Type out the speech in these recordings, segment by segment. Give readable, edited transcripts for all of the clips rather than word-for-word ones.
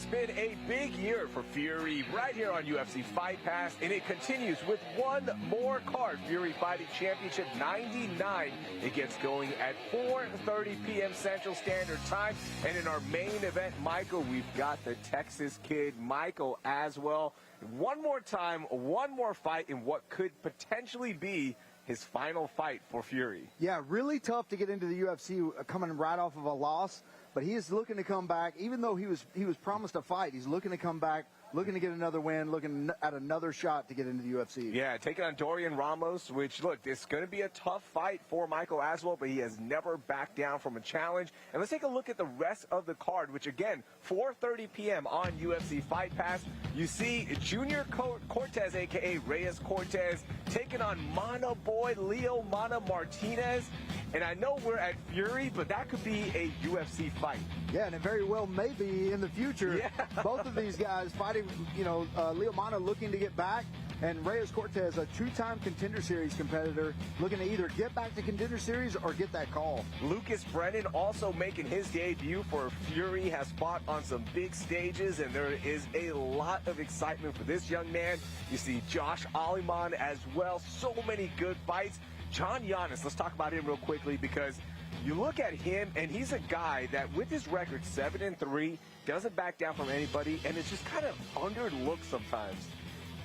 It's been a big year for Fury right here on UFC Fight Pass, and it continues with one more card, Fury Fighting Championship 99. It gets going at 4:30 p.m. Central Standard Time, and in our main event, Michael, we've got the Texas kid, Michael Aswell. One more time, one more fight in what could potentially be his final fight for Fury. Yeah, really tough to get into the UFC coming right off of a loss. But he is looking to come back, even though he was promised a fight. He's looking to come back, looking to get another win, looking at another shot to get into the UFC. Yeah, taking on Dorian Ramos, which, look, it's going to be a tough fight for Michael Aswell, but he has never backed down from a challenge. And let's take a look at the rest of the card, which, again, 4:30 p.m. on UFC Fight Pass. You see Junior Cortez, a.k.a. Reyes Cortez, taking on Mana Boy Leo Mana Martinez. And I know we're at Fury, but that could be a UFC fight. Yeah, and it very well may be in the future. Yeah. Both of these guys fighting, Leo Mana looking to get back, and Reyes Cortez, a two-time Contender Series competitor, looking to either get back to Contender Series or get that call. Lucas Brennan also making his debut for Fury, has fought on some big stages, and there is a lot of excitement for this young man. You see Josh Aliman as well. So many good fights. John Giannis, let's talk about him real quickly, because you look at him, and he's a guy that, with his record 7-3, doesn't back down from anybody, and it's just kind of underlooked sometimes.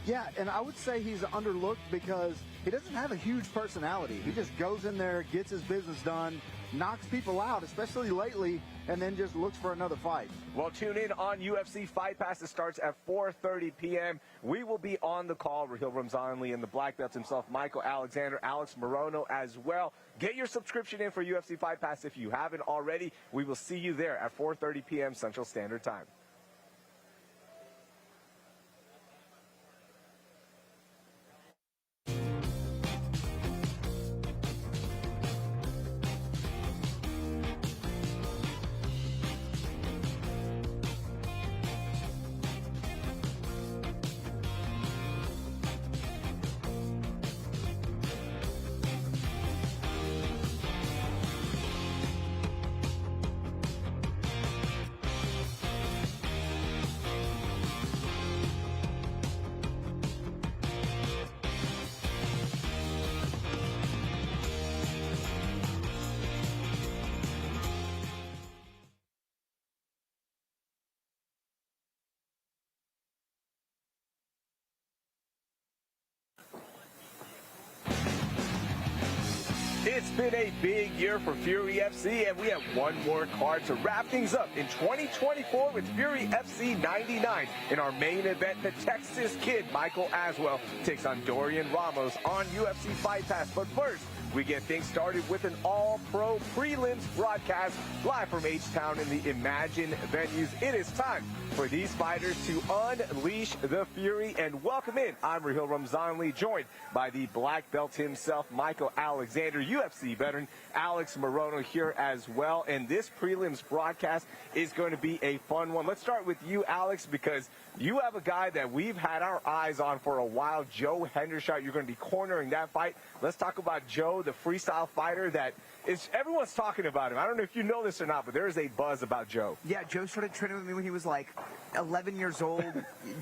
Yeah, and I would say he's underlooked because he doesn't have a huge personality. He just goes in there, gets his business done, knocks people out, especially lately, and then just looks for another fight. Well, tune in on UFC Fight Pass. It starts at 4:30 p.m. We will be on the call. Rahil Ramzanli and the black belts himself, Michael Alexander, Alex Morono as well. Get your subscription in for UFC Fight Pass if you haven't already. We will see you there at 4:30 p.m. Central Standard Time. It's been a big year for Fury FC, and we have one more card to wrap things up in 2024 with Fury FC 99. In our main event, the Texas kid, Michael Aswell, takes on Dorian Ramos on UFC Fight Pass. But first, we get things started with an all-pro prelims broadcast live from H-Town in the Imagine venues. It is time for these fighters to unleash the Fury and welcome in. I'm Rahil Ramzanli, joined by the black belt himself, Michael Alexander, UFC veteran Alex Morono here as well. And this prelims broadcast is going to be a fun one. Let's start with you, Alex, because you have a guy that we've had our eyes on for a while, Joe Hendershot. You're going to be cornering that fight. Let's talk about Joe, the freestyle fighter that is, everyone's talking about him. I don't know if you know this or not, but there is a buzz about Joe. Yeah, Joe started training with me when he was like 11 years old.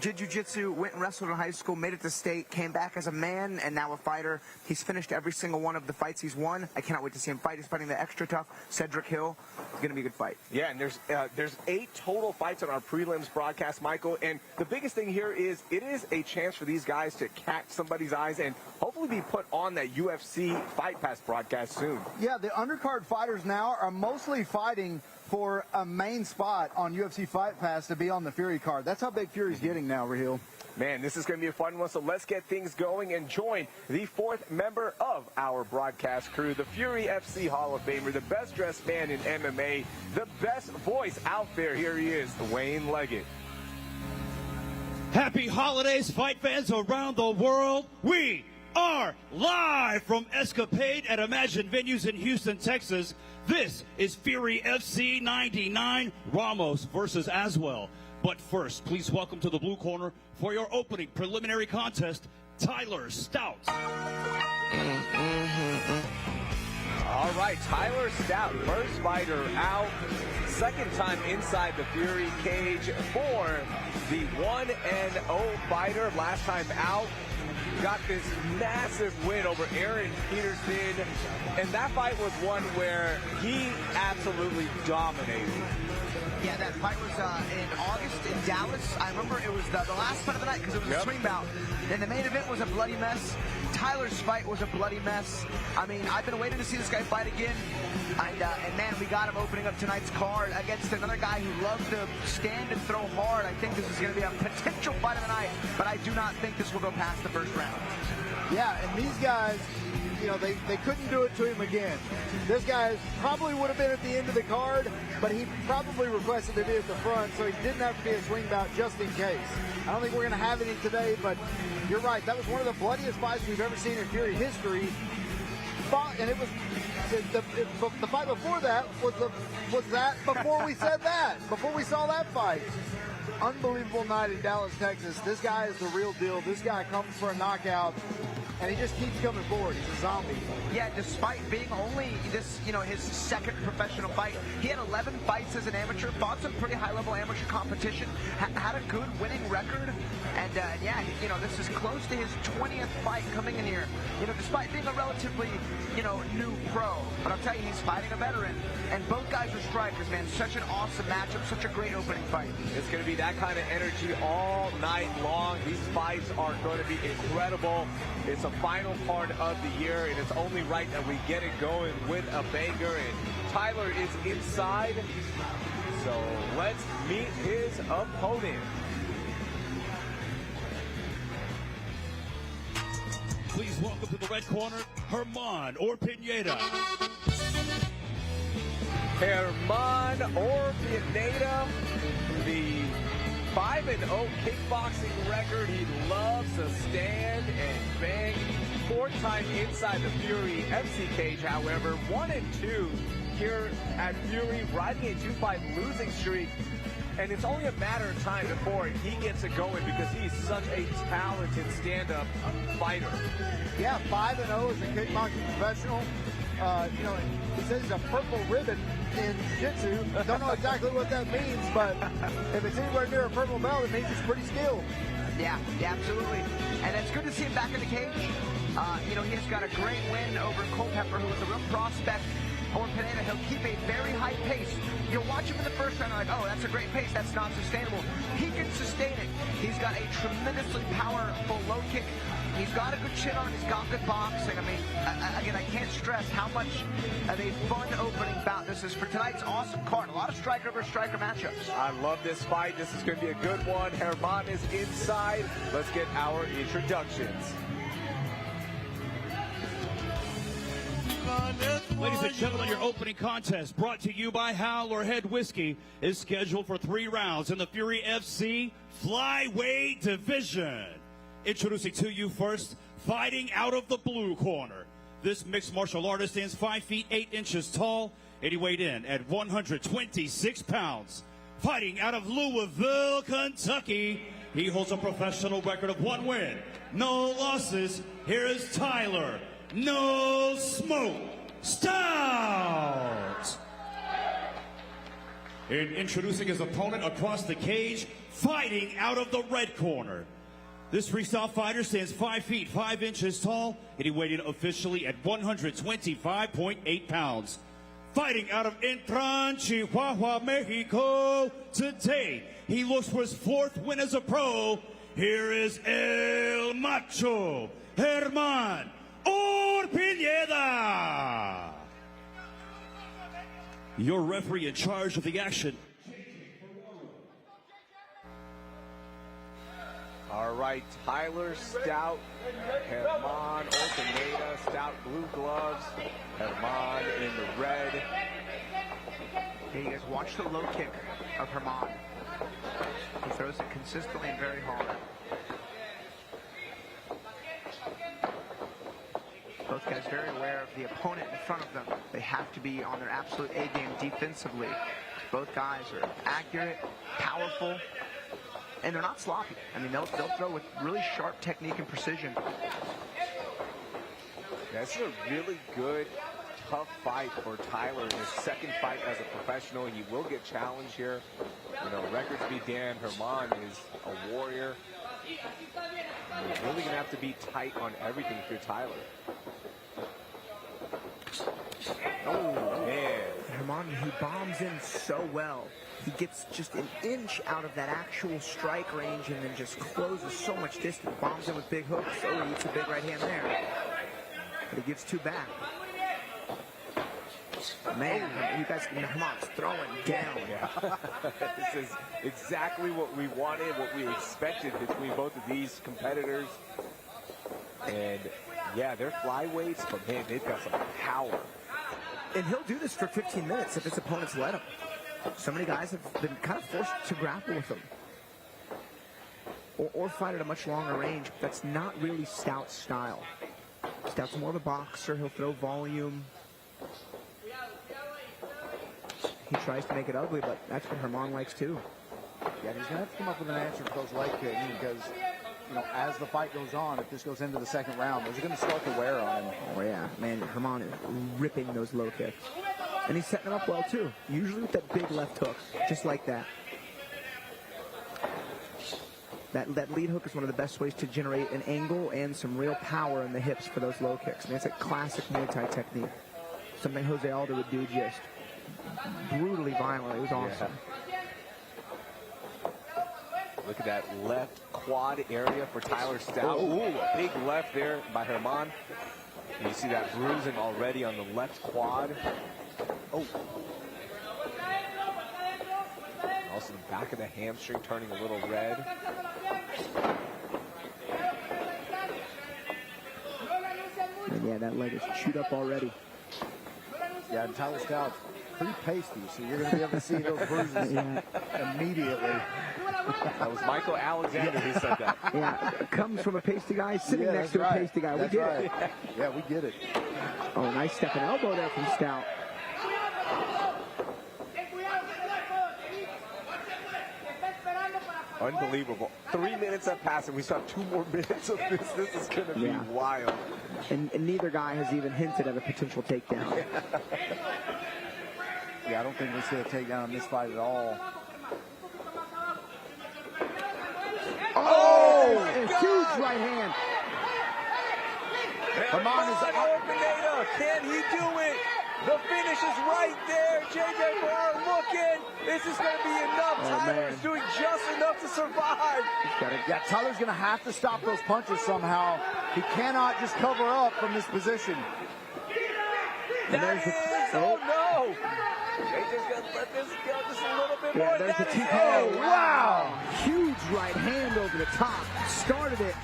Did jiu-jitsu, went and wrestled in high school, made it to state, came back as a man, and now a fighter. He's finished every single one of the fights he's won. I cannot wait to see him fight. He's fighting the extra tough Sedric Hill. It's going to be a good fight. Yeah, and there's 8 total fights on our prelims broadcast, Michael. And the biggest thing here is it is a chance for these guys to catch somebody's eyes and hopefully be put on that UFC Fight Pass broadcast soon. Yeah, the undercard fighters now are mostly fighting for a main spot on UFC Fight Pass to be on the Fury card. That's how big Fury's getting now, Rahil. Man, this is going to be a fun one, so let's get things going and join the 4th member of our broadcast crew, the Fury FC Hall of Famer, the best-dressed man in MMA, the best voice out there. Here he is, Wayne Leggett. Happy holidays, fight fans around the world. We are live from Escapade at Imagine Venues in Houston, Texas. This is Fury FC 99, Ramos versus Aswell. But first, please welcome to the blue corner for your opening preliminary contest, Tyler Stout. All right, Tyler Stout, first fighter out, second time inside the Fury cage for the 1-0 fighter. Last time out, got this massive win over Aaron Peterson, and that fight was one where he absolutely dominated. Yeah, that fight was in August in Dallas. I remember it was the last fight of the night because it was a swing bout. Then the main event was a bloody mess. Tyler's fight was a bloody mess. I mean, I've been waiting to see this guy fight again. And man, we got him opening up tonight's card against another guy who loves to stand and throw hard. I think this is going to be a potential fight of the night, but I do not think this will go past the first round. Yeah, and these guys, you know, they couldn't do it to him again. This guy probably would have been at the end of the card, but he probably requested to be at the front, so he didn't have to be a swing bout just in case. I don't think we're going to have any today, but you're right. That was one of the bloodiest fights we've ever seen in Fury history. And it was the fight before that was that before we said that, before we saw that fight. Unbelievable night in Dallas, Texas. This guy is the real deal. This guy comes for a knockout, and he just keeps coming forward. He's a zombie. Yeah, despite being only this, you know, his second professional fight, he had 11 fights as an amateur, fought some pretty high-level amateur competition, had a good winning record, and yeah, you know, this is close to his 20th fight coming in here. You know, despite being a relatively, you know, new pro, but I'll tell you, he's fighting a veteran, and both guys are strikers, man. Such an awesome matchup, such a great opening fight. It's going to be that kind of energy all night long. These fights are going to be incredible. It's a final part of the year, and it's only right that we get it going with a banger, and Tyler is inside, so let's meet his opponent. Please welcome to the red corner, Herman Orpineda. Herman Orpineda, the 5-0 kickboxing record. He loves to stand and bang. Four-time inside the Fury FC cage, however, 1-2 here at Fury, riding a 2-fight losing streak. And it's only a matter of time before he gets it going because he's such a talented stand-up fighter. Yeah, 5-0 as a kickboxing professional. You know, he says he's a purple ribbon in jiu-jitsu. Don't know exactly what that means, but if it's anywhere near a purple belt, it means he's pretty skilled. Yeah, absolutely. And it's good to see him back in the cage. You know, he has got a great win over Culpepper, who was a real prospect. Orpineda, he'll keep a very high pace. You'll watch him in the first round, like, oh, that's a great pace, that's not sustainable. He can sustain it. He's got a tremendously powerful low kick. He's got a good chin on him, he's got good boxing. I mean, again, I can't stress how much of a fun opening bout this is for tonight's awesome card. A lot of striker versus striker matchups. I love this fight. This is going to be a good one. Herman is inside. Let's get our introductions. Ladies and gentlemen, your opening contest, brought to you by Howler Head Whiskey, is scheduled for 3 rounds in the Fury FC Flyweight Division. Introducing to you first, fighting out of the blue corner. This mixed martial artist stands 5 feet 8 inches tall, and he weighed in at 126 pounds. Fighting out of Louisville, Kentucky, he holds a professional record of 1 win, no losses. Here is Tyler No Smoke Stout. And introducing his opponent across the cage, fighting out of the red corner. This freestyle fighter stands 5 feet 5 inches tall, and he weighed in officially at 125.8 pounds. Fighting out of Entran, Chihuahua, Mexico, today he looks for his 4th win as a pro. Here is El Macho, Herman Orpineda. Your referee in charge of the action. All right, Tyler Stout, Herman Orpineda, Stout blue gloves, Herman in the red. Hey, you guys, watch the low kick of Herman. He throws it consistently and very hard. Both guys very aware of the opponent in front of them. They have to be on their absolute A game defensively. Both guys are accurate, powerful, and they're not sloppy. I mean, they'll throw with really sharp technique and precision. That's a really good tough fight for Tyler in his second fight as a professional. He will get challenged here. You know, records be damned. Herman is a warrior. And he's really going to have to be tight on everything if you're Tyler. Oh, man. Herman, he bombs in so well. He gets just an inch out of that actual strike range and then just closes so much distance. Bombs in with big hooks. Oh, he eats a big right hand there. But he gives two back. Man, you guys, Herman's throwing down. Yeah. This is exactly what we wanted, what we expected between both of these competitors. And, yeah, they're flyweights, but, man, they've got some power. And he'll do this for 15 minutes if his opponents let him. So many guys have been kind of forced to grapple with him. Or fight at a much longer range. That's not really Stout's style. Stout's more of a boxer. He'll throw volume. He tries to make it ugly, but that's what Herman likes too. Yeah, he's going to have to come up with an answer for those leg kicks because, you know, as the fight goes on, if this goes into the second round, those are going to start to wear on him. Oh, yeah. Man, Herman is ripping those low kicks. And he's setting them up well, too. Usually with that big left hook, just like that. That lead hook is one of the best ways to generate an angle and some real power in the hips for those low kicks. I mean, it's a classic Muay Thai technique. Something Jose Aldo would do just brutally violent. It was awesome. Yeah. Look at that left quad area for Tyler Stout. Ooh, a big left there by Herman. And you see that bruising already on the left quad. Oh. Also the back of the hamstring turning a little red. And yeah, that leg is chewed up already. Yeah, and Tyler Stout's pretty pasty, so you're going to be able to see those bruises immediately. That was Michael Alexander who said that. Yeah, it comes from a pasty guy sitting next to a pasty guy. We get it. Yeah, we get it. Oh, nice stepping elbow there from Stout. Unbelievable. 3 minutes have passed, and we saw 2 more minutes of this. This is going to be wild. And neither guy has even hinted at a potential takedown. Yeah, I don't think we see a takedown in this fight at all. Oh! A huge right hand. Herman is Orpineda. Can he do it? The finish is right there. JJ Farrar looking. This is going to be enough. Tyler is doing just enough to survive. Yeah, Tyler's going to have to stop those punches somehow. He cannot just cover up from this position. That is, oh no. JJ's going to let this go just a little bit more. There's the TKO. Oh, Wow. Huge right hand over the top. Started it.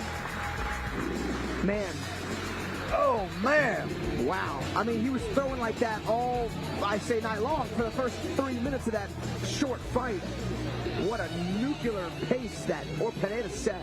Man. Oh, man. Wow. I mean, he was throwing like that all, I say, night long for the first 3 minutes of that short fight. What a nuclear pace that Orpineda set.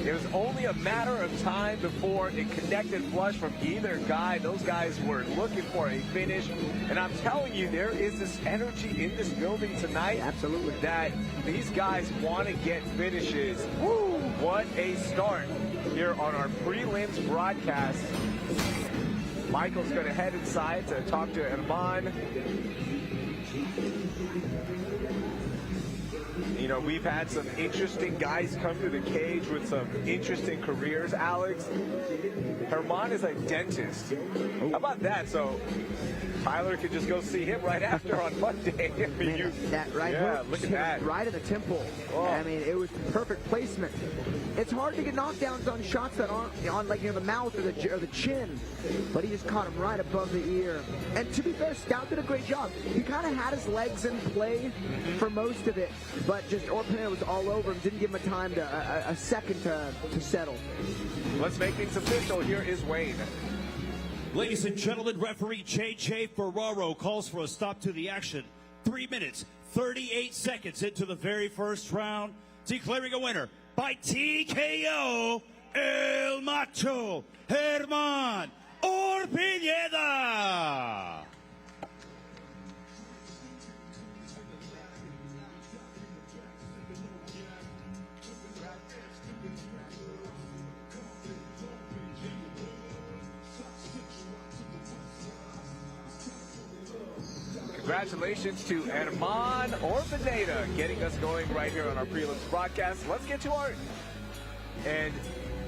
It was only a matter of time before it connected flush from either guy. Those guys were looking for a finish. And I'm telling you, there is this energy in this building tonight. Absolutely. That these guys want to get finishes. Woo! What a start here on our prelims broadcast. Michael's going to head inside to talk to Herman. You know, we've had some interesting guys come to the cage with some interesting careers, Alex. Herman is a dentist. How about that? So Tyler could just go see him right after on Monday. I mean, Man, that right hook, look at that. Right at the temple. Oh. I mean, it was perfect placement. It's hard to get knockdowns on shots that aren't on, like, the mouth or the chin, but he just caught him right above the ear. And to be fair, Stout did a great job. He kind of had his legs in play for most of it, but just Orpineda was all over him. Didn't give him a time a second to settle. Let's make things official. Here is Wayne. Ladies and gentlemen, referee J.J. Ferraro calls for a stop to the action. 3 minutes, 38 seconds into the very first round, declaring a winner by TKO, El Macho, Herman Orpineda. Congratulations to Herman Orpineda getting us going right here on our prelims broadcast. Let's get to our... And,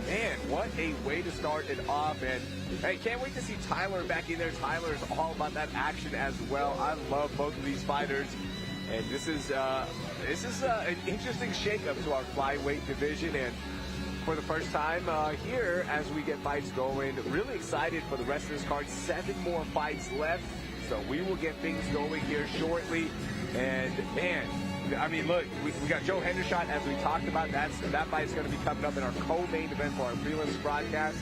man, what a way to start it off. And, hey, can't wait to see Tyler back in there. Tyler's all about that action as well. I love both of these fighters. And this is an interesting shakeup to our flyweight division. And for the first time here, as we get fights going, really excited for the rest of this card. 7 more fights left. So we will get things going here shortly. And, man, I mean, look, we got Joe Hendershot, as we talked about. That fight's going to be coming up in our co-main event for our prelims broadcast.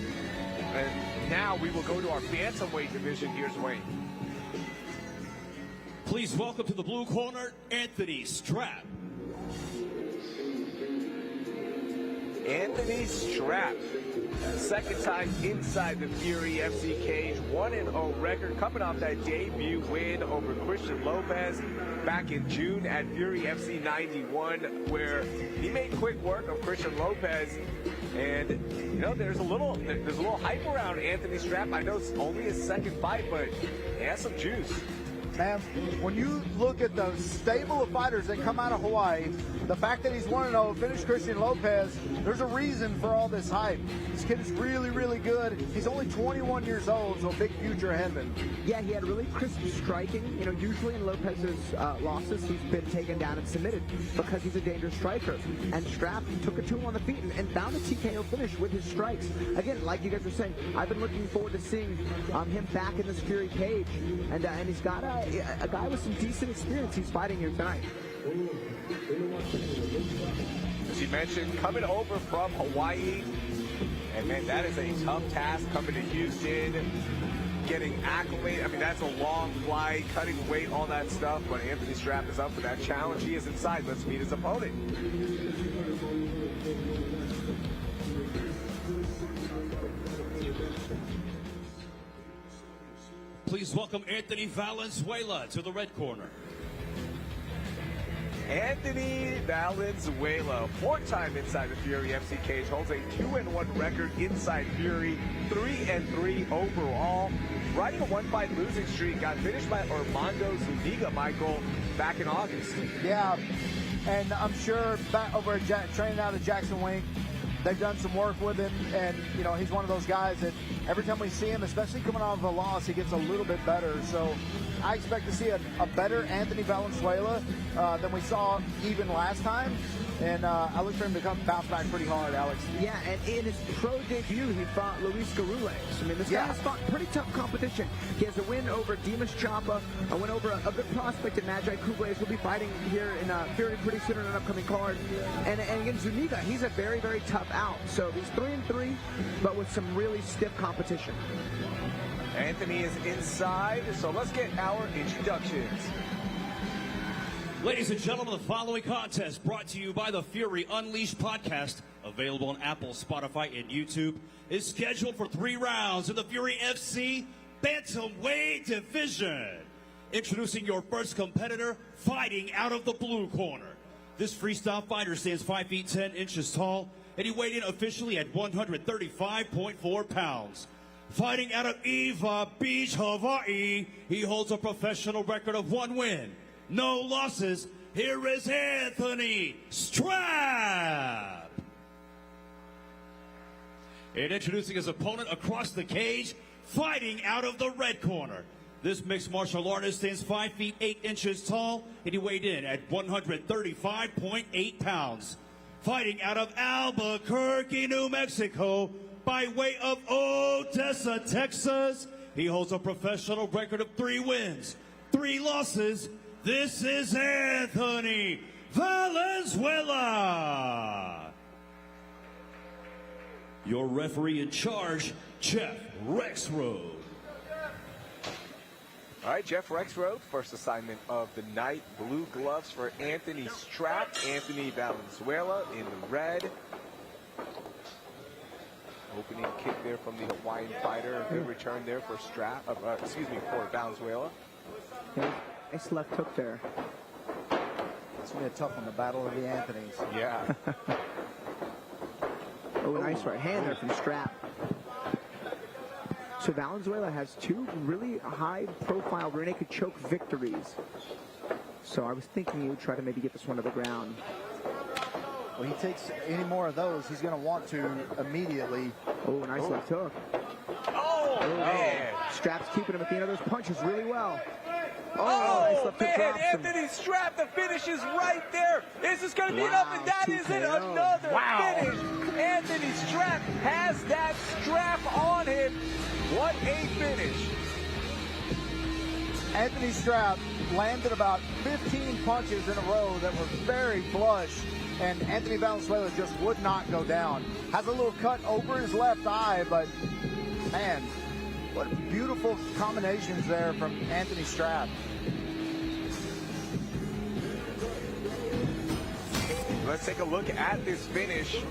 And now we will go to our bantamweight division. Here's Wayne. Please welcome to the blue corner, Anthony Strapp. Anthony Strapp, second time inside the Fury FC cage, 1-0 record, coming off that debut win over Christian Lopez back in June at Fury FC 91, where he made quick work of Christian Lopez. And you know, there's a little hype around Anthony Strapp. I know it's only his second fight, but he has some juice. Man, when you look at the stable of fighters that come out of Hawaii, the fact that he's 1-0, finished Christian Lopez, there's a reason for all this hype. This kid is really, really good. He's only 21 years old, so a big future ahead of him. Yeah, he had really crisp striking. You know, usually in Lopez's losses, he's been taken down and submitted because he's a dangerous striker. And Strapp took it to him on the feet and found a TKO finish with his strikes. Again, like you guys were saying, I've been looking forward to seeing him back in this Fury cage. And he's got a guy with some decent experience he's fighting here tonight. As you mentioned, coming over from Hawaii, and man, that is a tough task coming to Houston, getting acclimated. I mean, that's a long flight, cutting weight, all that stuff, but Anthony Strapp is up for that challenge. He is inside. Let's meet his opponent. Please welcome Anthony Valenzuela to the red corner. Anthony Valenzuela, 4-time inside the Fury FC cage, holds a 2-1 record inside Fury, 3-3 overall. Riding a 1-fight losing streak, got finished by Armando Zuniga, Michael, back in August. Yeah, and I'm sure back over at training out of Jackson Wink, they've done some work with him, and you know, he's one of those guys that every time we see him, especially coming off of a loss, he gets a little bit better. So I expect to see a better Anthony Valenzuela than we saw even last time. And I look for him to bounce back pretty hard, Alex. Yeah, and in his pro debut, he fought Luis Garules. I mean, this guy has fought pretty tough competition. He has a win over Dimas Chapa, a win over a good prospect in Magi Kubles. He'll be fighting here in Fury pretty soon on an upcoming card. And again, Zuniga, he's a very, very tough out. So he's 3-3, but with some really stiff competition. Anthony is inside, so let's get our introductions. Ladies and gentlemen, the following contest brought to you by the Fury Unleashed podcast, available on Apple, Spotify, and YouTube, is scheduled for 3 rounds in the Fury FC Bantamweight division. Introducing your first competitor, fighting out of the blue corner. This freestyle fighter stands 5 feet 10 inches tall, and he weighed in officially at 135.4 pounds. Fighting out of Eva Beach, Hawaii, he holds a professional record of 1 win. No losses. Here is Anthony Strapp. And introducing his opponent across the cage, fighting out of the red corner. This mixed martial artist stands 5 feet 8 inches tall, and he weighed in at 135.8 pounds. Fighting out of Albuquerque, New Mexico, by way of Odessa, Texas, he holds a professional record of 3 wins, 3 losses. This is Anthony Valenzuela. Your referee in charge, Jeff Rexroad. All right, Jeff Rexroad, first assignment of the night. Blue gloves for Anthony Strapp. Anthony Valenzuela in the red. Opening kick there from the Hawaiian fighter. A good return there for for Valenzuela. Nice left hook there. It's going to be a tough one, the battle of the Anthonys. Yeah. Oh, nice right hand there from Strapp. So Valenzuela has 2 really high-profile rear naked choke victories. So I was thinking he would try to maybe get this one to the ground. Well, he takes any more of those, he's going to want to immediately. Oh, nice left hook. Oh, man. Strapp's keeping him at the end of those punches really well. Oh, nice left hook man, drops him. Anthony Strapp, the finish is right there. Is this going to be enough? And that is it, TKO. another finish. Anthony Strapp has that strap on him. What a finish. Anthony Strapp landed about 15 punches in a row that were very flush, and Anthony Valenzuela just would not go down. Has a little cut over his left eye, but man, what beautiful combinations there from Anthony Strapp. Let's take a look at this finish.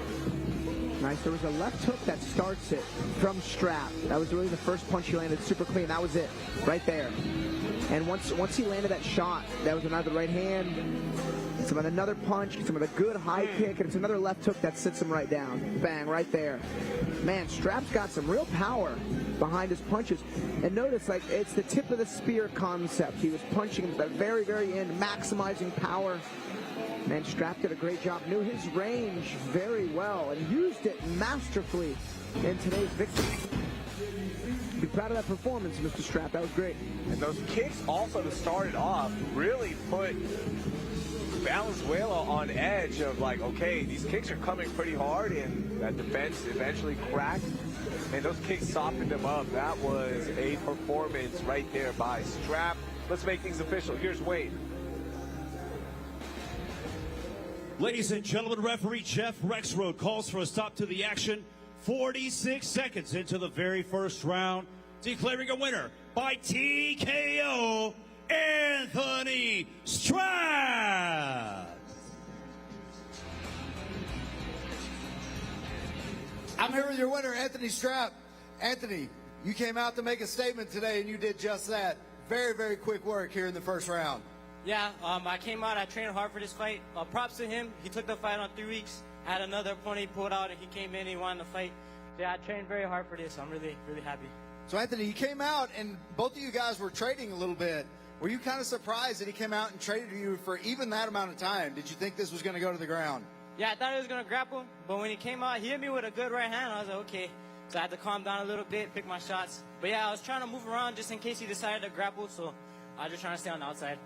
Nice. There was a left hook that starts it from Strapp. That was really the first punch he landed super clean. That was it, right there. And once he landed that shot, that was another right hand, some another punch, some of the good high kick, and it's another left hook that sits him right down. Bang, right there. Man, Strapp's got some real power behind his punches. And notice, like, it's the tip of the spear concept. He was punching at the very, very end, maximizing power. Man, Strapp did a great job, knew his range very well, and used it masterfully in today's victory. Be proud of that performance, Mr. Strapp. That was great. And those kicks also to start it off really put Valenzuela on edge of like, okay, these kicks are coming pretty hard, and that defense eventually cracked. And those kicks softened him up. That was a performance right there by Strapp. Let's make things official. Here's Wade. Ladies and gentlemen, referee Jeff Rexroad calls for a stop to the action. 46 seconds into the very first round, declaring a winner by TKO, Anthony Strapp. I'm here with your winner, Anthony Strapp. Anthony, you came out to make a statement today, and you did just that. Very, very quick work here in the first round. Yeah, I came out, I trained hard for this fight. Props to him. He took the fight on 3 weeks. I had another opponent he pulled out, and he came in, he wanted to fight. Yeah, I trained very hard for this. I'm really, really happy. So, Anthony, you came out, and both of you guys were trading a little bit. Were you kind of surprised that he came out and traded you for even that amount of time? Did you think this was going to go to the ground? Yeah, I thought he was going to grapple, but when he came out, he hit me with a good right hand. I was like, okay. So I had to calm down a little bit, pick my shots. But, yeah, I was trying to move around just in case he decided to grapple, so I was just trying to stay on the outside.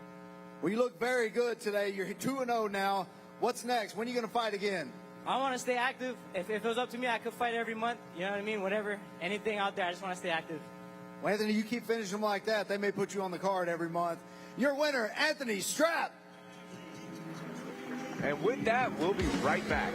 Well, you look very good today. You're 2-0 now. What's next? When are you going to fight again? I want to stay active. If it was up to me, I could fight every month. You know what I mean? Whatever. Anything out there, I just want to stay active. Well, Anthony, you keep finishing them like that, they may put you on the card every month. Your winner, Anthony Strapp. And with that, we'll be right back.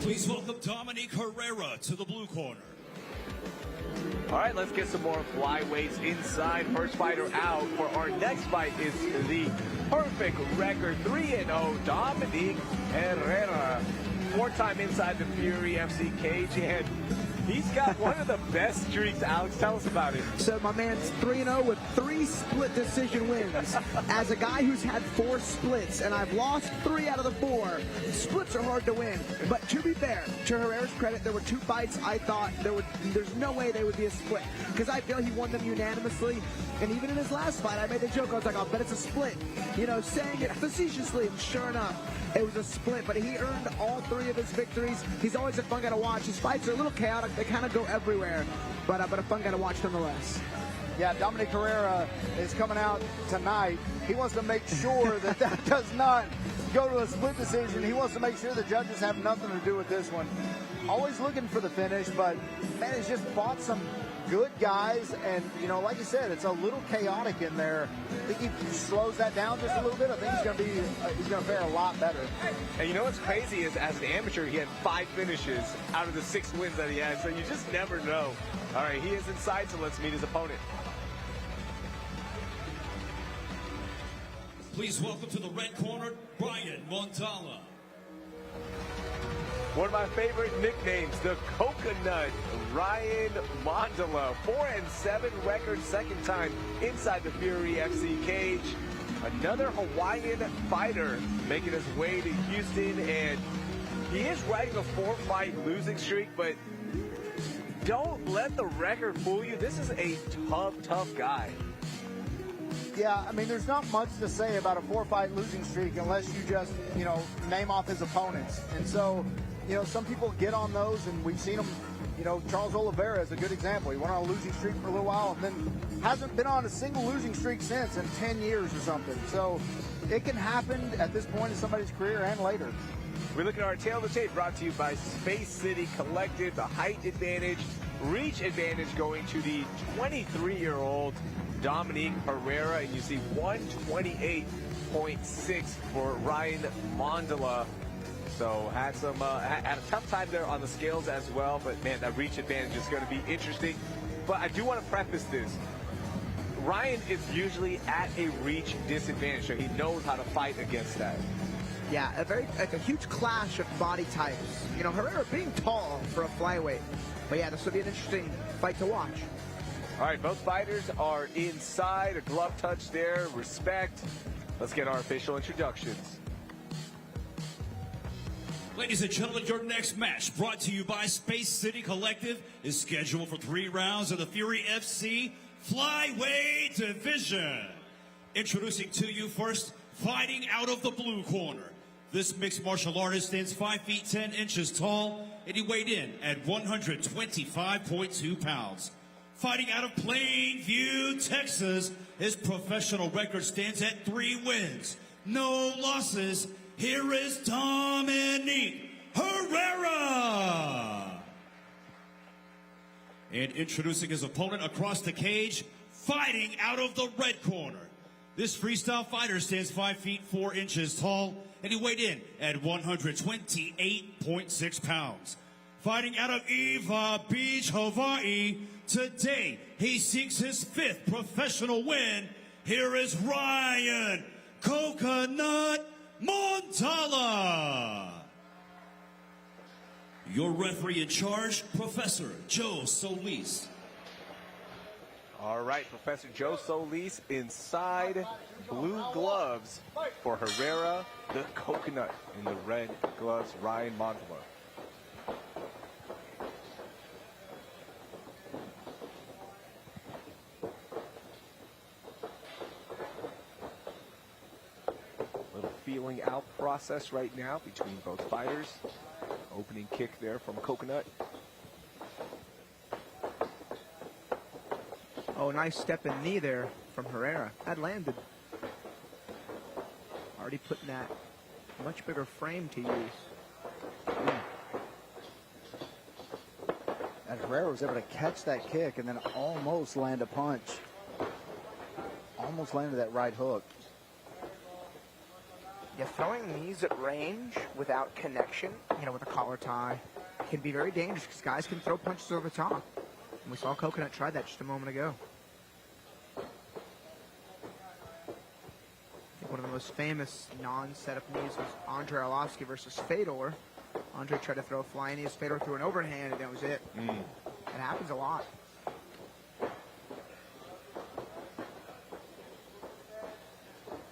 Please welcome Dominique Herrera to the blue corner. All right, let's get some more flyweights inside. First fighter out for our next fight is the perfect record 3-0 Dominique Herrera. 4-time inside the Fury FC cage, and He's got one of the best streaks. Alex, tell us about it. So my man's 3-0 with 3 split decision wins. As a guy who's had 4 splits, and I've lost 3 out of the 4, splits are hard to win. But to be fair, to Herrera's credit, there were 2 fights I thought there's no way they would be a split. Because I feel he won them unanimously. And even in his last fight, I made the joke. I was like, I'll bet it's a split. You know, saying it facetiously. And sure enough, it was a split. But he earned all 3 of his victories. He's always a fun guy to watch. His fights are a little chaotic. They kind of go everywhere. But a fun guy to watch nonetheless. Yeah, Dominique Herrera is coming out tonight. He wants to make sure that does not go to a split decision. He wants to make sure the judges have nothing to do with this one. Always looking for the finish, but man, he's just fought some good guys, and you know, like you said, it's a little chaotic in there. I think he slows that down just a little bit. I think he's going to fare a lot better. And you know what's crazy is, as an amateur, he had 5 finishes out of the 6 wins that he had, so you just never know. All right, he is inside, so let's meet his opponent. Please welcome to the red corner, Brian Mondala. One of my favorite nicknames, the Coconut, Ryan Mondala. 4-7 record, second time inside the Fury FC cage. Another Hawaiian fighter making his way to Houston, and he is riding a 4-fight losing streak, but don't let the record fool you. This is a tough guy. Yeah, I mean, there's not much to say about a 4-fight losing streak unless you just, you know, name off his opponents. And so, you know, some people get on those, and we've seen them. You know, Charles Oliveira is a good example. He went on a losing streak for a little while and then hasn't been on a single losing streak since in 10 years or something. So it can happen at this point in somebody's career and later. We look at our tail of the tape, brought to you by Space City Collective. The height advantage, reach advantage going to the 23-year-old Dominique Herrera, and you see 128.6 for Ryan Mondala. So had a tough time there on the scales as well, but man, that reach advantage is going to be interesting. But I do want to preface this. Ryan is usually at a reach disadvantage, so he knows how to fight against that. Yeah, a huge clash of body types. You know, Herrera being tall for a flyweight. But yeah, this will be an interesting fight to watch. All right, both fighters are inside. A glove touch there. Respect. Let's get our official introductions. Ladies and gentlemen, your next match, brought to you by Space City Collective, is scheduled for 3 rounds of the Fury FC Flyweight Division. Introducing to you first, fighting out of the blue corner. This mixed martial artist stands 5 feet 10 inches tall, and he weighed in at 125.2 pounds. Fighting out of Plainview, Texas, his professional record stands at 3 wins, no losses. Here is Dominique Herrera. And introducing his opponent across the cage, fighting out of the red corner. This freestyle fighter stands 5 feet 4 inches tall, and he weighed in at 128.6 pounds. Fighting out of Eva Beach, Hawaii, today he seeks his 5th professional win. Here is Ryan Coconut Mondala. Your referee in charge, Professor Joe Solis. All right, Professor Joe Solis inside, blue gloves for Herrera, the Coconut in the red gloves, Ryan Mondala. Feeling out process right now between both fighters. Opening kick there from Coconut. Oh, nice step and knee there from Herrera. That landed. Already putting that much bigger frame to use. And Herrera was able to catch that kick and then almost land a punch. Almost landed that right hook. Yeah, throwing knees at range without connection, you know, with a collar tie, can be very dangerous because guys can throw punches over the top. And we saw Coconut try that just a moment ago. I think one of the most famous non-setup knees was Andre Arlovsky versus Fedor. Andre tried to throw a flying knee. Fedor threw an overhand, and that was it. It happens a lot.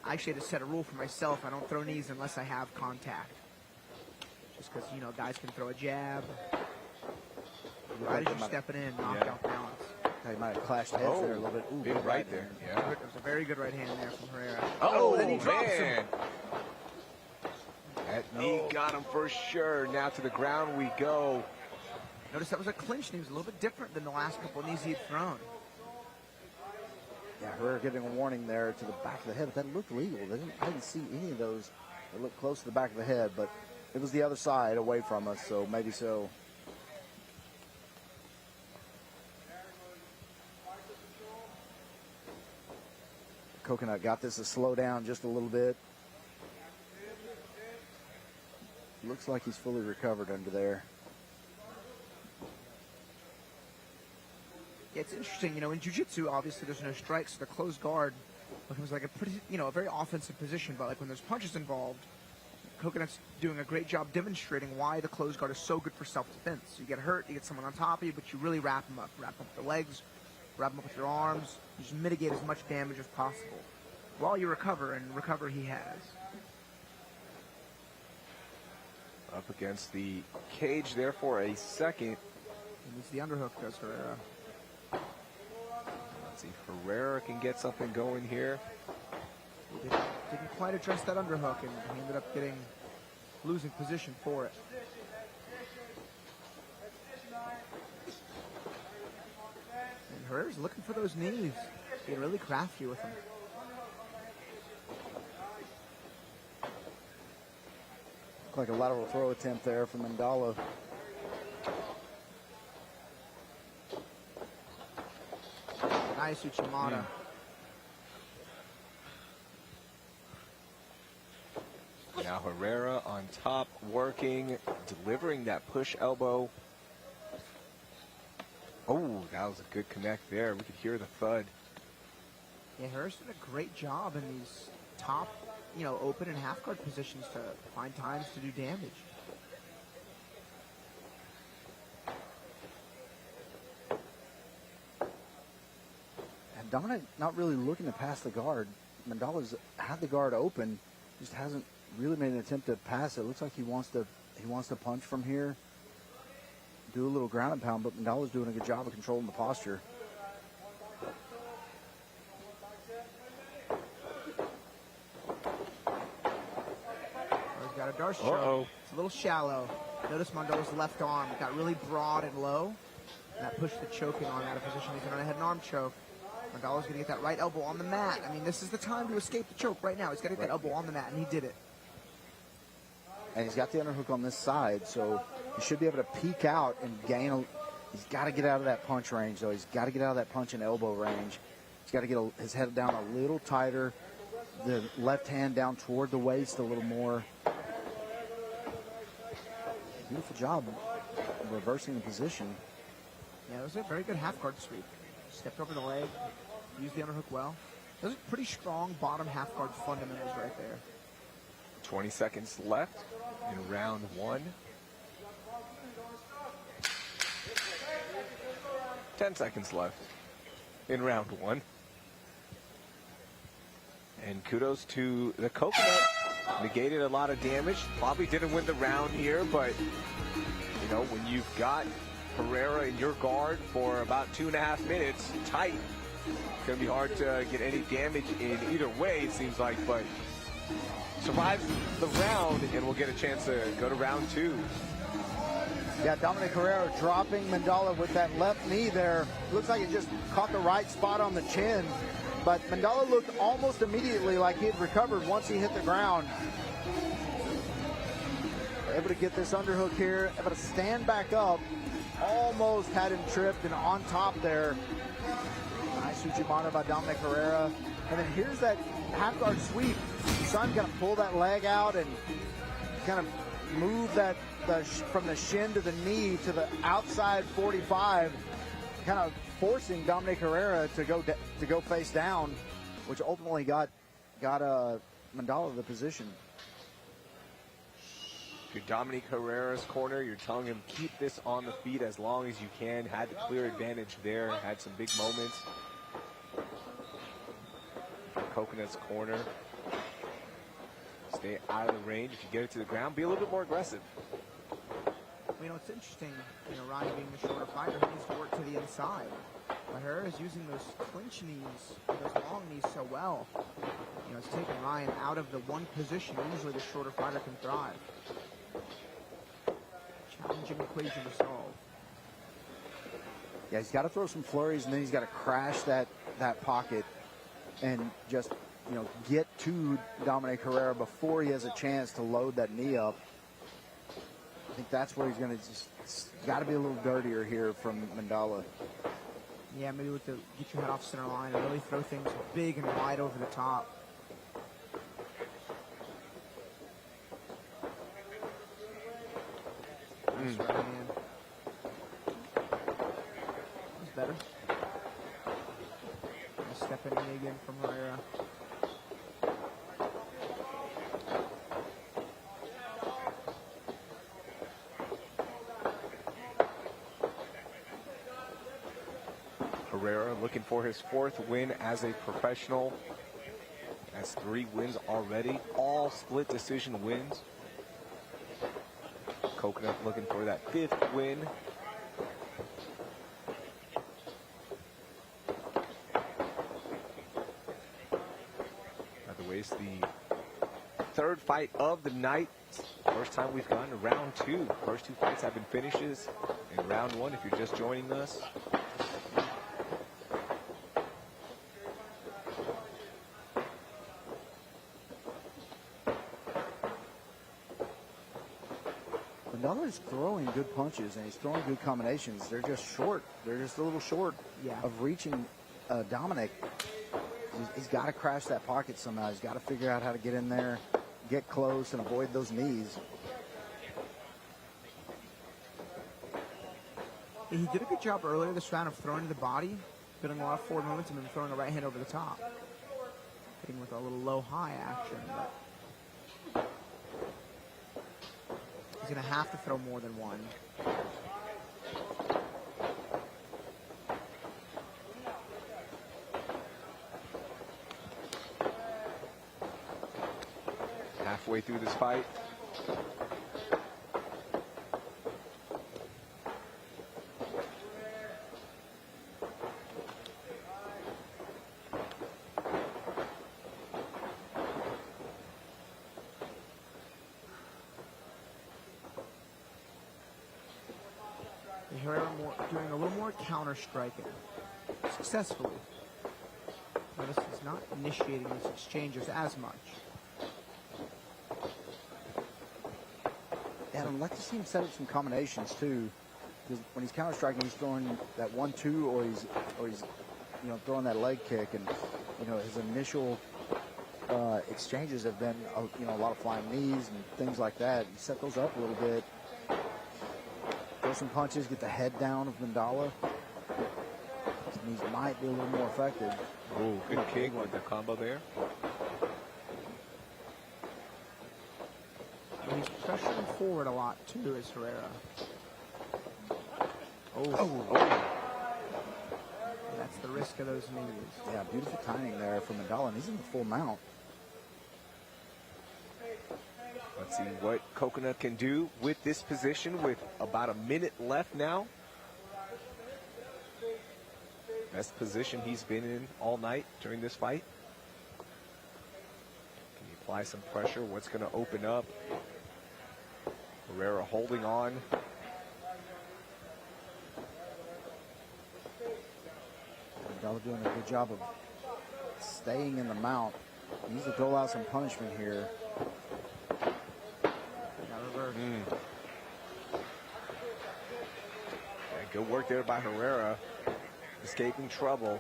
I actually had to set a rule for myself. I don't throw knees unless I have contact. Just because, you know, guys can throw a jab. Right as you're stepping in, knocked out balance. He might have clashed heads there a little bit. Ooh, big right there. Yeah. It was a very good right hand there from Herrera. Oh, then he drops man. him. That knee got him for sure. Now to the ground we go. Notice that was a clinch knee. It was a little bit different than the last couple of knees he'd thrown. Yeah, Herrera getting a warning there to the back of the head, but that looked legal. I didn't see any of those that looked close to the back of the head, but it was the other side away from us, so maybe so. Coconut got this to slow down just a little bit. Looks like he's fully recovered under there. Yeah, it's interesting, you know, in jiu-jitsu, obviously there's no strikes, so the closed guard becomes like a pretty, you know, a very offensive position, but like when there's punches involved, Coconut's doing a great job demonstrating why the closed guard is so good for self-defense. You get hurt, you get someone on top of you, but you really wrap them up. Wrap them up with the legs, wrap them up with your arms, you just mitigate as much damage as possible while you recover, and recover he has. Up against the cage there for a second. And it's the underhook, goes Herrera. Let's see if Herrera can get something going here. He didn't quite address that underhook, and he ended up losing position for it. And Herrera's looking for those knees. Being really crafty with them. Looked like a lateral throw attempt there from Mondala. Nice Uchimata. Now Herrera on top, working, delivering that push elbow. Oh, that was a good connect there. We could hear the thud. Yeah, Herrera's done a great job in these top, you know, open and half guard positions to find times to do damage. And Dominique not really looking to pass the guard. Mondala's had the guard open, just hasn't really made an attempt to pass it. Looks like he wants to punch from here, do a little ground and pound, but Mondala's doing a good job of controlling the posture. He's got a Darce choke. It's a little shallow. Notice Mondala's left arm got really broad and low. And that pushed the choking arm out of position. He's going to head an arm choke. Mondala's going to get that right elbow on the mat. I mean, this is the time to escape the choke right now. He's got to get that elbow on the mat, and he did it. And he's got the underhook on this side, so he should be able to peek out and gain he's got to get out of that punch range, though. He's got to get out of that punch and elbow range. He's got to get his head down a little tighter, the left hand down toward the waist a little more. Beautiful job reversing the position. Yeah, it was a very good half guard sweep. Stepped over the leg, used the underhook well. Those are pretty strong bottom half guard fundamentals right there. 20 seconds left in round one. 10 seconds left in round one. And kudos to the Coconut. Negated a lot of damage. Probably didn't win the round here, but you know, when you've got Herrera in your guard for about 2.5 minutes, tight, it's going to be hard to get any damage in either way, it seems like, but survives the round, and we'll get a chance to go to round two. Yeah, Dominique Herrera dropping Mondala with that left knee there. Looks like it just caught the right spot on the chin. But Mondala looked almost immediately like he had recovered once he hit the ground. Able to get this underhook here, able to stand back up. Almost had him tripped and on top there. Nice Uchimata by Dominique Herrera. And then here's that half guard sweep. Son kind of pull that leg out and kind of move that from the shin to the knee to the outside 45, kind of forcing Dominique Herrera to go face down, which ultimately got Mondala the position. If you're Dominique Herrera's corner, you're telling him keep this on the feet as long as you can. Had the clear advantage there, had some big moments. Coconut's corner. Stay out of the range. If you get it to the ground, be a little bit more aggressive. You know, it's interesting, you know, Ryan being the shorter fighter, he needs to work to the inside. But Herrera's using those clinch knees, those long knees so well. You know, it's taking Ryan out of the one position usually the shorter fighter can thrive. Challenging equation to solve. Yeah, he's got to throw some flurries, and then he's got to crash that pocket and just, you know, get to Dominique Herrera before he has a chance to load that knee up. I think that's where he's going to just got to be a little dirtier here from Mondala. Yeah, maybe with the get your head off center line and really throw things big and wide over the top. Nice right hand. That's better. Nice step in again from Herrera. Herrera looking for his 4th win as a professional. Has 3 wins already, all split decision wins. Coconut looking for that 5th win. By the way, it's the 3rd fight of the night. First time we've gone to round 2. First 2 fights have been finishes in round 1 if you're just joining us. Mondala's throwing good punches, and he's throwing good combinations. They're just short. They're just a little short of reaching Dominic. He's got to crash that pocket somehow. He's got to figure out how to get in there, get close, and avoid those knees. He did a good job earlier this round of throwing to the body, building a lot of forward momentum and throwing a right hand over the top. Hitting with a little low-high action. But he's going to have to throw more than one. Halfway through this fight. Herrera doing a little more counter striking successfully. Notice he's not initiating these exchanges as much. And I'd like to see him set up some combinations too, because when he's counter striking, he's throwing that 1-2, or he's you know, throwing that leg kick, and you know, his initial exchanges have been you know, a lot of flying knees and things like that. You set those up a little bit. Throw some punches, get the head down of Mondala. His knees might be a little more effective. Ooh, good kick with the combo there. But he's pressuring forward a lot too, is Herrera. Oh. That's the risk of those knees. Yeah, beautiful timing there from Mondala, and he's in the full mount. Let's see what Coconut can do with this position with about a minute left now. Best position he's been in all night during this fight. Can he apply some pressure? What's going to open up? Herrera holding on. Mondala doing a good job of staying in the mount. He needs to dole out some punishment here. Yeah, good work there by Herrera, escaping trouble.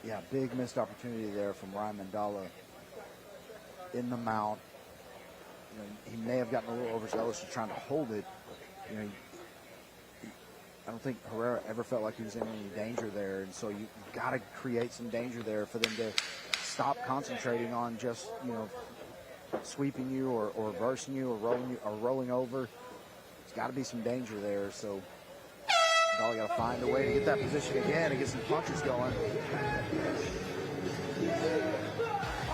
Yeah, big missed opportunity there from Ryan Mondala in the mount. You know, he may have gotten a little overzealous in trying to hold it. You know, I don't think Herrera ever felt like he was in any danger there, and so you got to create some danger there for them to stop concentrating on just, you know, sweeping you or reversing you or rolling over. There's got to be some danger there. So Goley got to find a way to get that position again and get some punches going.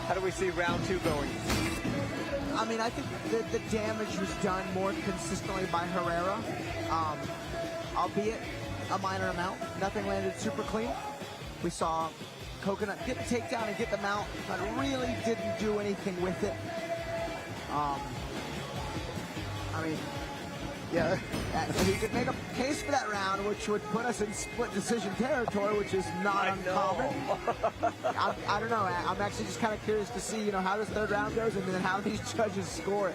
How do we see round 2 going? I mean, I think the damage was done more consistently by Herrera, albeit a minor amount. Nothing landed super clean. We saw Coconut get the takedown and get the mount, but really didn't do anything with it. I mean, yeah, he could make a case for that round, which would put us in split decision territory, which is not uncommon. I don't know. I'm actually just kind of curious to see, how this third round goes and then how these judges score it.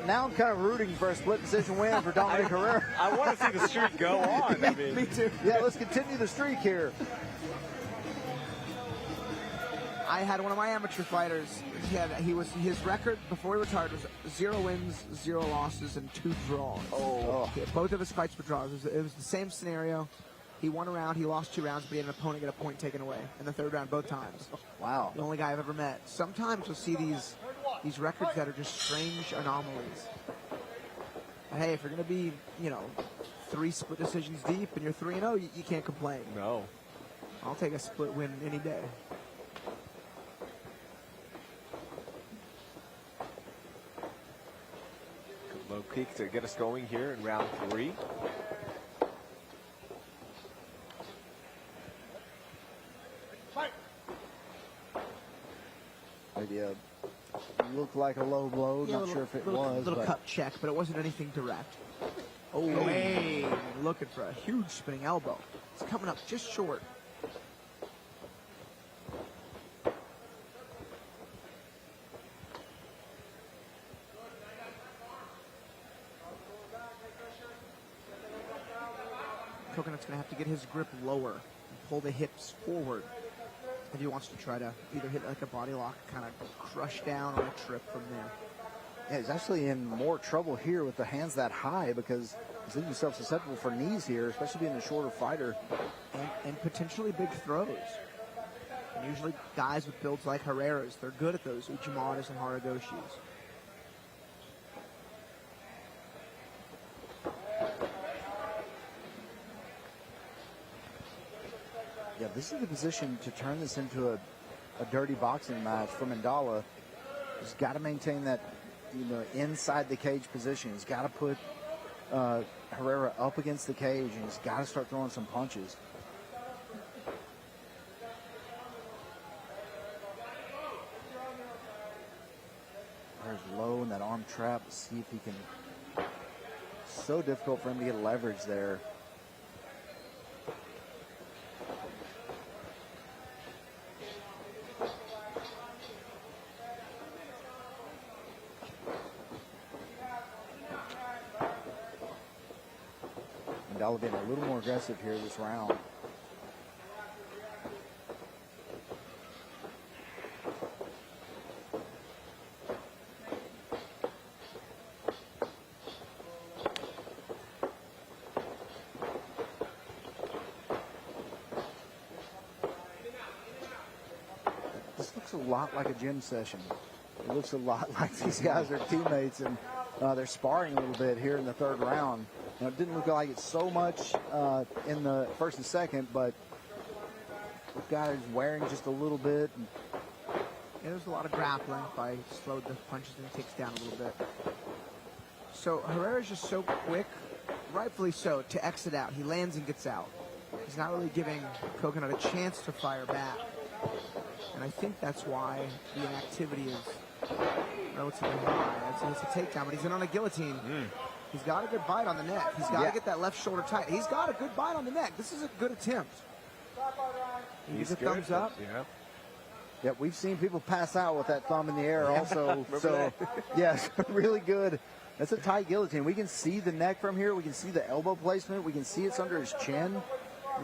Now I'm kind of rooting for a split decision win for Dominique Herrera. I want to see the streak go on. Me too. Yeah, let's continue the streak here. I had one of my amateur fighters. His record before he retired was 0 wins, 0 losses, and 2 draws. Yeah, both of his fights were draws. It was the same scenario. He won a round, he lost 2 rounds, but he had an opponent get a point taken away in the third round both times. Wow. The only guy I've ever met. Sometimes you'll see these records that are just strange anomalies. But hey, if you're going to be, 3 split decisions deep and you're 3-0, you can't complain. No. I'll take a split win any day. Low kick to get us going here in round 3. Maybe looked like a low blow. Yeah, Not sure if it was. A little but cut check, but it wasn't anything direct. Oh, hey, looking for a huge spinning elbow. It's coming up just short. Coconut's going to have to get his grip lower and pull the hips forward if he wants to try to either hit like a body lock, kind of crush down or a trip from there. yeah, he's actually in more trouble here with the hands that high because he's leaving himself susceptible for knees here, especially being a shorter fighter. And potentially big throws. And usually guys with builds like Herrera's, they're good at those Uchimaras and Haragoshis. Yeah, this is the position to turn this into a dirty boxing match for Mondala. He's got to maintain that, inside the cage position. He's got to put Herrera up against the cage, and he's got to start throwing some punches. There's low in that arm trap. See if he can. So difficult for him to get leverage there. Mondala being a little more aggressive here this round. This looks a lot like a gym session. It looks a lot like these guys are teammates and they're sparring a little bit here in the third round. It didn't look like it so much in the first and second, but the guy is wearing just a little bit. Yeah, there's a lot of grappling. If I slowed the punches and takes down a little bit. So Herrera's just so quick, rightfully so, to exit out. He lands and gets out. He's not really giving Coconut a chance to fire back. And I think that's why the inactivity is relatively high. It's a takedown, but he's in on a guillotine. He's got a good bite on the neck. He's got to get that left shoulder tight. He's got a good bite on the neck. This is a good attempt. He gives a thumbs up. Yeah. Yeah, we've seen people pass out with that thumb in the air also. So, yes, really good. That's a tight guillotine. We can see the neck from here. We can see the elbow placement. We can see it's under his chin.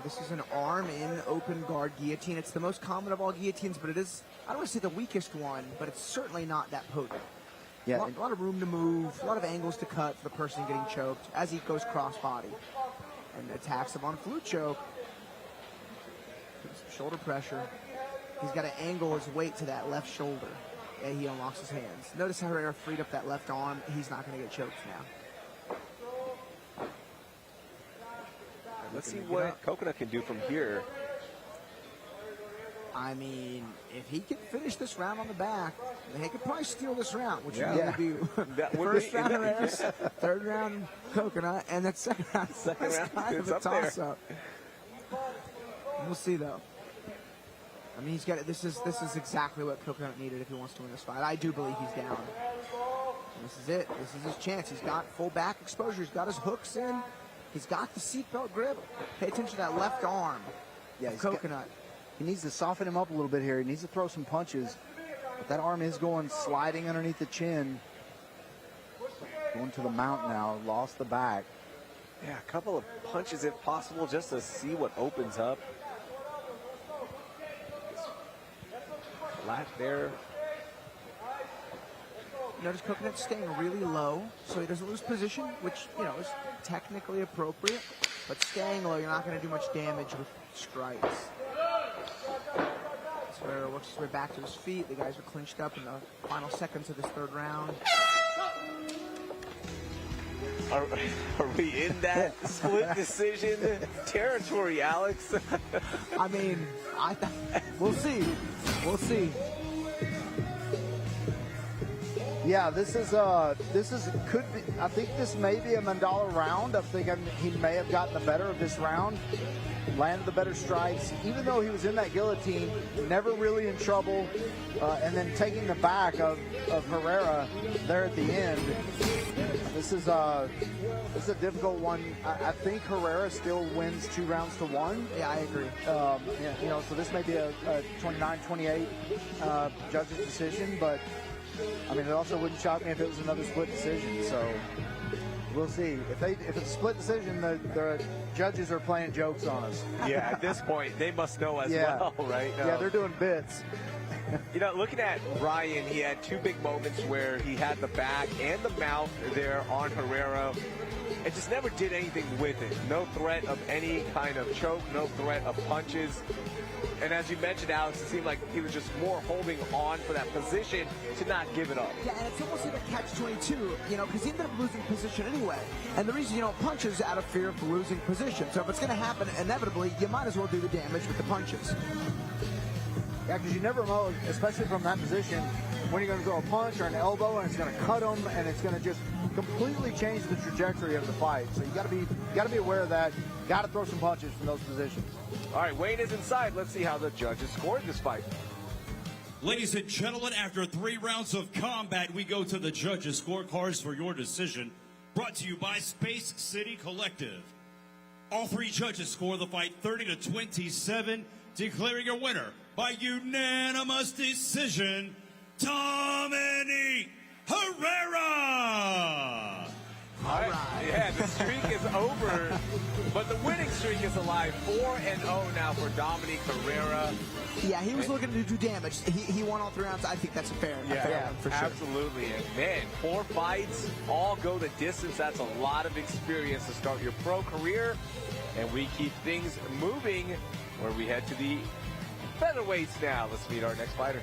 This is an arm-in open guard guillotine. It's the most common of all guillotines, but it is, I don't want to say the weakest one, but it's certainly not that potent. Yeah, a lot of room to move, a lot of angles to cut for the person getting choked as he goes cross-body. And attacks him on flute choke. Some shoulder pressure. He's got to angle his weight to that left shoulder. and he unlocks his hands. Notice how Herrera freed up that left arm. He's not going to get choked now. Let's see what Coconut can do from here. I mean, if he can finish this round on the back, he could probably steal this round, which would be first round Herrera, third round Coconut, and then second round kind of a toss-up. We'll see, though. I mean, he's got this is exactly what Coconut needed if he wants to win this fight. I do believe he's down. And this is it. This is his chance. He's got full back exposure. He's got his hooks in. He's got the seatbelt grip. Pay attention to that left arm. Yeah, Coconut. He needs to soften him up a little bit here. He needs to throw some punches. But that arm is going sliding underneath the chin. Going to the mount now. Lost the back. Yeah, a couple of punches if possible just to see what opens up. Flat there. Notice Coconut staying really low so he doesn't lose position, which, you know, is technically appropriate. But staying low, you're not going to do much damage with strikes. Herrera works his way back to his feet. The guys are clinched up in the final seconds of this third round. Are we in that split decision territory, Alex? I mean, we'll see. We'll see. Yeah, this could be. I think this may be a Mondala round. I think he may have gotten the better of this round, landed the better strikes. Even though he was in that guillotine, never really in trouble, and then taking the back of Herrera there at the end. This is a difficult one. I think Herrera still wins 2 rounds to 1. Yeah, I agree. You know, so this may be a 29-28 judge's decision, but I mean, it also wouldn't shock me if it was another split decision. So we'll see. If it's a split decision, the judges are playing jokes on us. Yeah, at this point, they must know as well, right? Yeah, they're doing bits. You know, looking at Ryan, he had 2 big moments where he had the back and the mouth there on Herrera and just never did anything with it. No threat of any kind of choke, no threat of punches. And as you mentioned, Alex, it seemed like he was just more holding on for that position to not give it up. Yeah, and it's almost like a catch-22, you know, because he ended up losing position anyway. And the reason you don't punch is out of fear of losing position. So if it's going to happen inevitably, you might as well do the damage with the punches. Yeah, because you never know, especially from that position, when you're going to throw a punch or an elbow, and it's going to cut him, and it's going to just completely change the trajectory of the fight. So you got to be aware of that. Got to throw some punches from those positions. All right, Wayne is inside. Let's see how the judges scored this fight. Ladies and gentlemen, after 3 rounds of combat, we go to the judges' scorecards for your decision. Brought to you by Space City Collective. All 3 judges score the fight 30-27, declaring your winner by unanimous decision, Dominique Herrera. All right. Yeah, the streak is over, but the winning streak is alive. 4-0 now for Dominique Herrera. Yeah, he was looking to do damage. He won all 3 rounds. I think that's a fair one for sure. Absolutely. And man, 4 fights, all go the distance. That's a lot of experience to start your pro career. And we keep things moving where we head to the featherweights now. Let's meet our next fighter.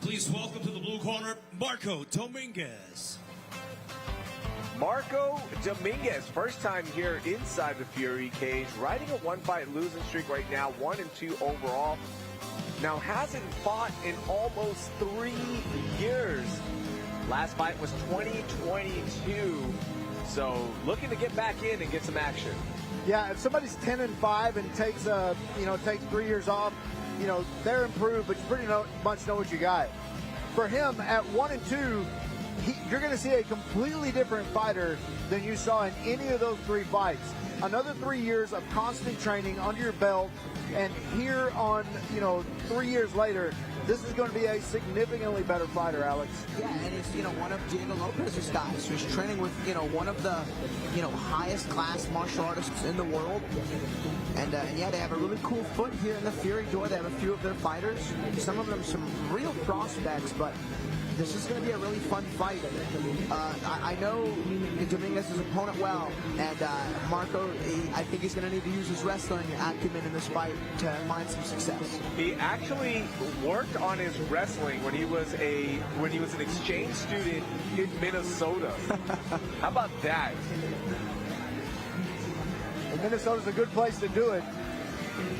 Please welcome to the blue corner, Marco Dominguez. Marco Dominguez, first time here inside the Fury cage, riding a 1-fight losing streak right now, 1-2 overall. Now hasn't fought in almost 3 years. Last fight was 2022. So looking to get back in and get some action. Yeah, if somebody's 10-5 and takes 3 years off, you know, they're improved, but you pretty much know what you got. For him, at 1-2, you're going to see a completely different fighter than you saw in any of those 3 fights. Another 3 years of constant training under your belt, and here on, 3 years later, this is going to be a significantly better fighter, Alex. Yeah, and he's, one of Diego Lopez's guys. So he's training with, one of the, highest class martial artists in the world. And yeah, they have a really cool foot here in the Fury door. They have a few of their fighters. Some of them some real prospects, but this is going to be a really fun fight. I know Dominguez's opponent well, and Marco, I think he's going to need to use his wrestling acumen in this fight to find some success. He actually worked on his wrestling when he was an exchange student in Minnesota. How about that? And Minnesota's a good place to do it.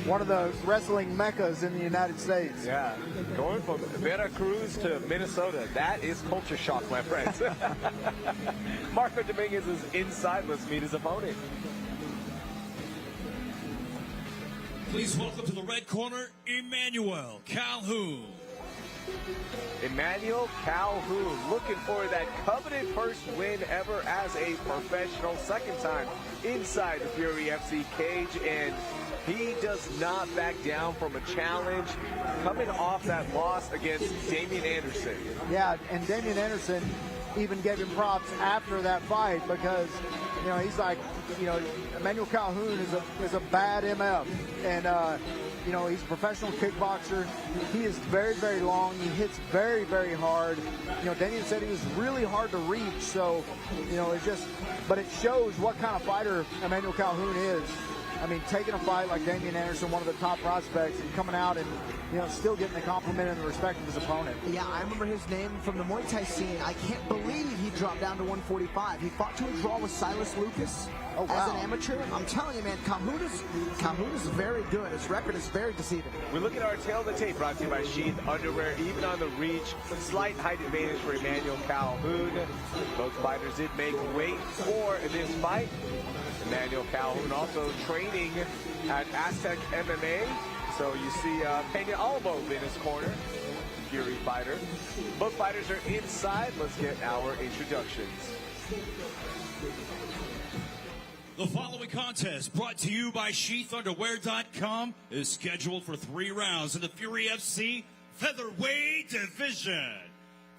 One of the wrestling meccas in the United States. Yeah, going from Veracruz to Minnesota, that is culture shock, my friends. Marco Dominguez is inside. Let's meet his opponent. Please welcome to the red corner, Emmanuel Calhoun. Emmanuel Calhoun looking for that coveted first win ever as a professional, second time inside the Fury FC cage, and he does not back down from a challenge, coming off that loss against Damian Anderson. Yeah, and Damian Anderson even gave him props after that fight because, you know, he's like, you know, Emmanuel Calhoun is a bad MF, and you know, he's a professional kickboxer. He is very, very long. He hits very, very hard. You know, Damian said he was really hard to reach. So, you know, but it shows what kind of fighter Emmanuel Calhoun is. I mean, taking a fight like Damian Anderson, one of the top prospects, and coming out and, you know, still getting the compliment and the respect of his opponent. Yeah, I remember his name from the Muay Thai scene. I can't believe he dropped down to 145. He fought to a draw with Silas Lucas as an amateur. I'm telling you, man, Calhoun is very good. His record is very deceiving. We look at our tail of the tape, brought to you by Sheath Underwear. Even on the reach, slight height advantage for Emmanuel Calhoun. Both fighters did make weight for this fight. Emmanuel Calhoun also training at Aztec MMA. So you see Peña Albo in his corner, Fury fighter. Both fighters are inside. Let's get our introductions. The following contest, brought to you by SheathUnderwear.com, is scheduled for 3 rounds in the Fury FC Featherweight Division.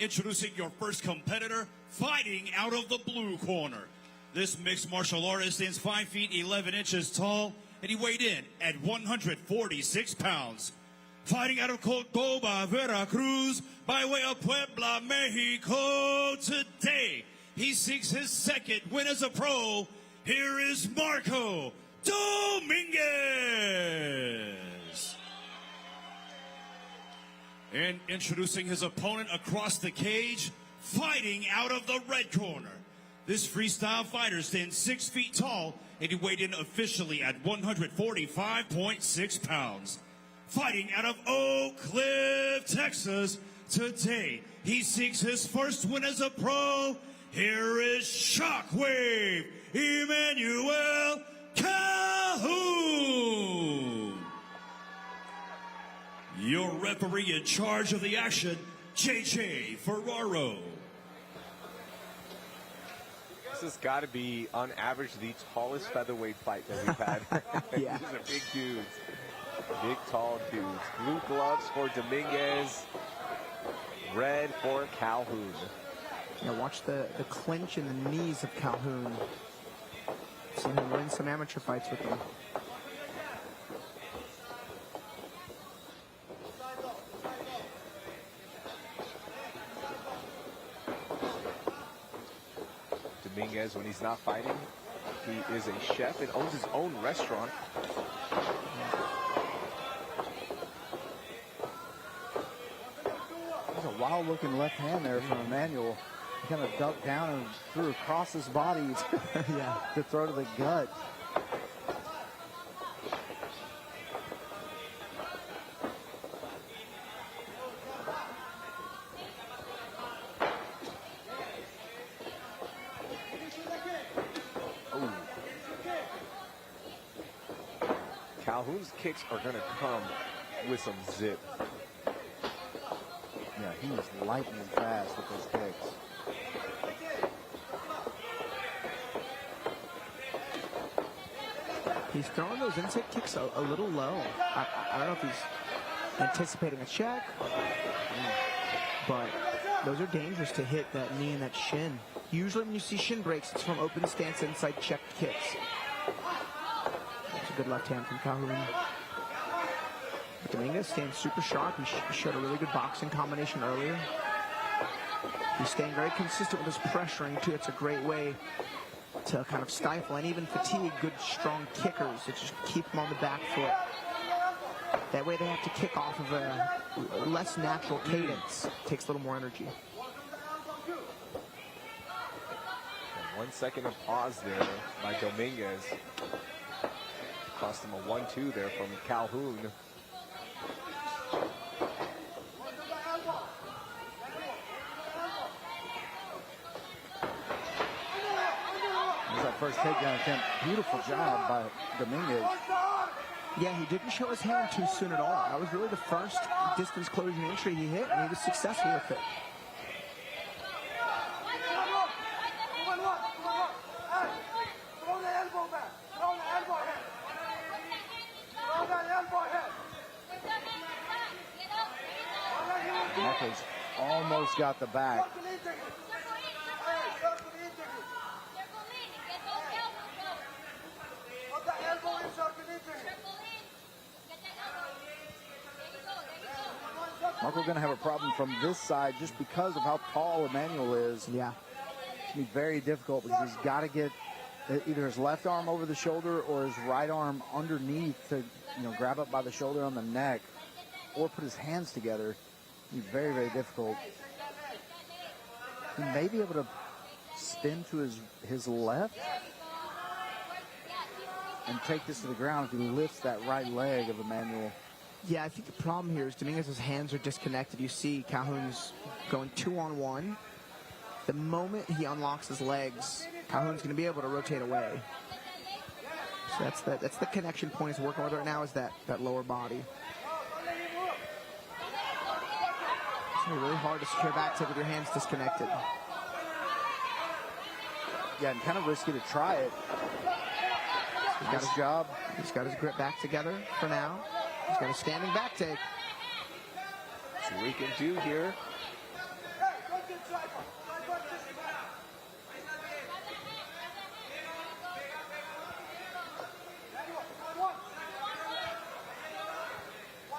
Introducing your first competitor, fighting out of the blue corner. This mixed martial artist stands 5 feet 11 inches tall, and he weighed in at 146 pounds. Fighting out of Cordoba, Veracruz, by way of Puebla, Mexico, today he seeks his second win as a pro. Here is Marco Dominguez. And introducing his opponent across the cage, fighting out of the red corner. This freestyle fighter stands 6 feet tall, and he weighed in officially at 145.6 pounds. Fighting out of Oak Cliff, Texas, today he seeks his first win as a pro. Here is Shockwave Emmanuel Calhoun. Your referee in charge of the action, JJ Ferraro. This has got to be, on average, the tallest featherweight fight that we've had. Yeah. These are big dudes. Big, tall dudes. Blue gloves for Dominguez. Red for Calhoun. Now watch the clinch in the knees of Calhoun. Seen him win some amateur fights with him. Dominguez, when he's not fighting, he is a chef and owns his own restaurant. There's a wild-looking left hand there from Emmanuel. He kind of ducked down and threw across his body to throw to the gut. Calhoun's kicks are going to come with some zip. Yeah, he was lightning fast with those kicks. He's throwing those inside kicks a little low. I don't know if he's anticipating a check, but those are dangerous to hit that knee and that shin. Usually when you see shin breaks, it's from open stance inside checked kicks. That's a good left hand from Calhoun. Dominguez stands super sharp. He showed a really good boxing combination earlier. He's staying very consistent with his pressuring, too. It's a great way to kind of stifle and even fatigue good, strong kickers that just keep them on the back foot. That way they have to kick off of a less natural cadence. Takes a little more energy. And 1 second of pause there by Dominguez. Cost him a 1-2 there from Calhoun. That first takedown attempt, beautiful job by Dominguez. Yeah, he didn't show his hand too soon at all. That was really the first distance closing entry he hit, and he was successful with it. Marco's almost got the back. Marco going to have a problem from this side just because of how tall Emmanuel is. Yeah. It's going to be very difficult because he's got to get either his left arm over the shoulder or his right arm underneath to, grab up by the shoulder on the neck or put his hands together. It'll be very, very difficult. He may be able to spin to his left and take this to the ground if he lifts that right leg of Emmanuel. Yeah, I think the problem here is Dominguez's hands are disconnected. You see Calhoun's going 2-on-1. The moment he unlocks his legs, Calhoun's going to be able to rotate away. So that's the connection point he's working with right now, is that lower body. It's going to be really hard to secure back take with your hands disconnected. Yeah, and kind of risky to try it. He's got his job. He's got his grip back together for now. He's got a standing back take. See what we can do here.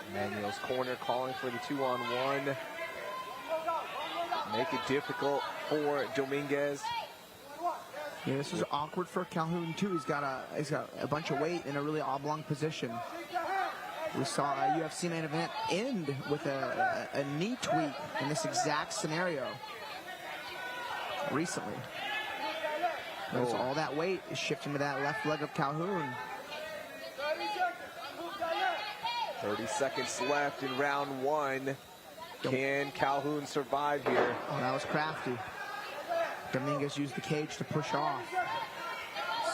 Emmanuel's corner calling for the 2-on-1. Make it difficult for Dominguez. Yeah, this is awkward for Calhoun too. He's got a bunch of weight in a really oblong position. We saw a UFC main event end with a knee tweak in this exact scenario recently. Notice all that weight is shifting to that left leg of Calhoun. 30 seconds left in round one. Can Calhoun survive here? Oh, that was crafty. Dominguez used the cage to push off.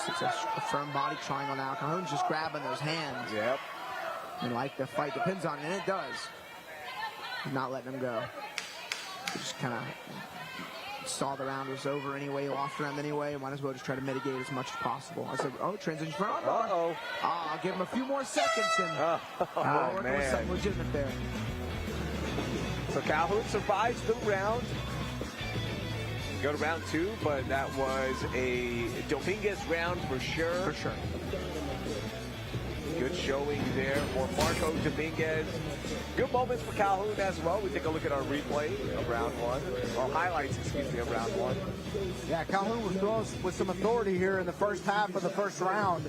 It's a firm body triangle now. Calhoun's just grabbing those hands. Yep. And like the fight depends on it, and it does. Not letting him go. He just kind of saw the round was over anyway, lost the round anyway. Might as well just try to mitigate as much as possible. I said, oh, transition for Uh-oh. I'll give him a few more seconds, and oh, working with something legitimate there. So Calhoun survives the round. Go to round two, but that was a Dominguez round for sure. For sure. Good showing there for Marco Dominguez. Good moments for Calhoun as well. We take a look at our replay of round one. Or highlights, excuse me, of round one. Yeah, Calhoun was throwing with some authority here in the first half of the first round.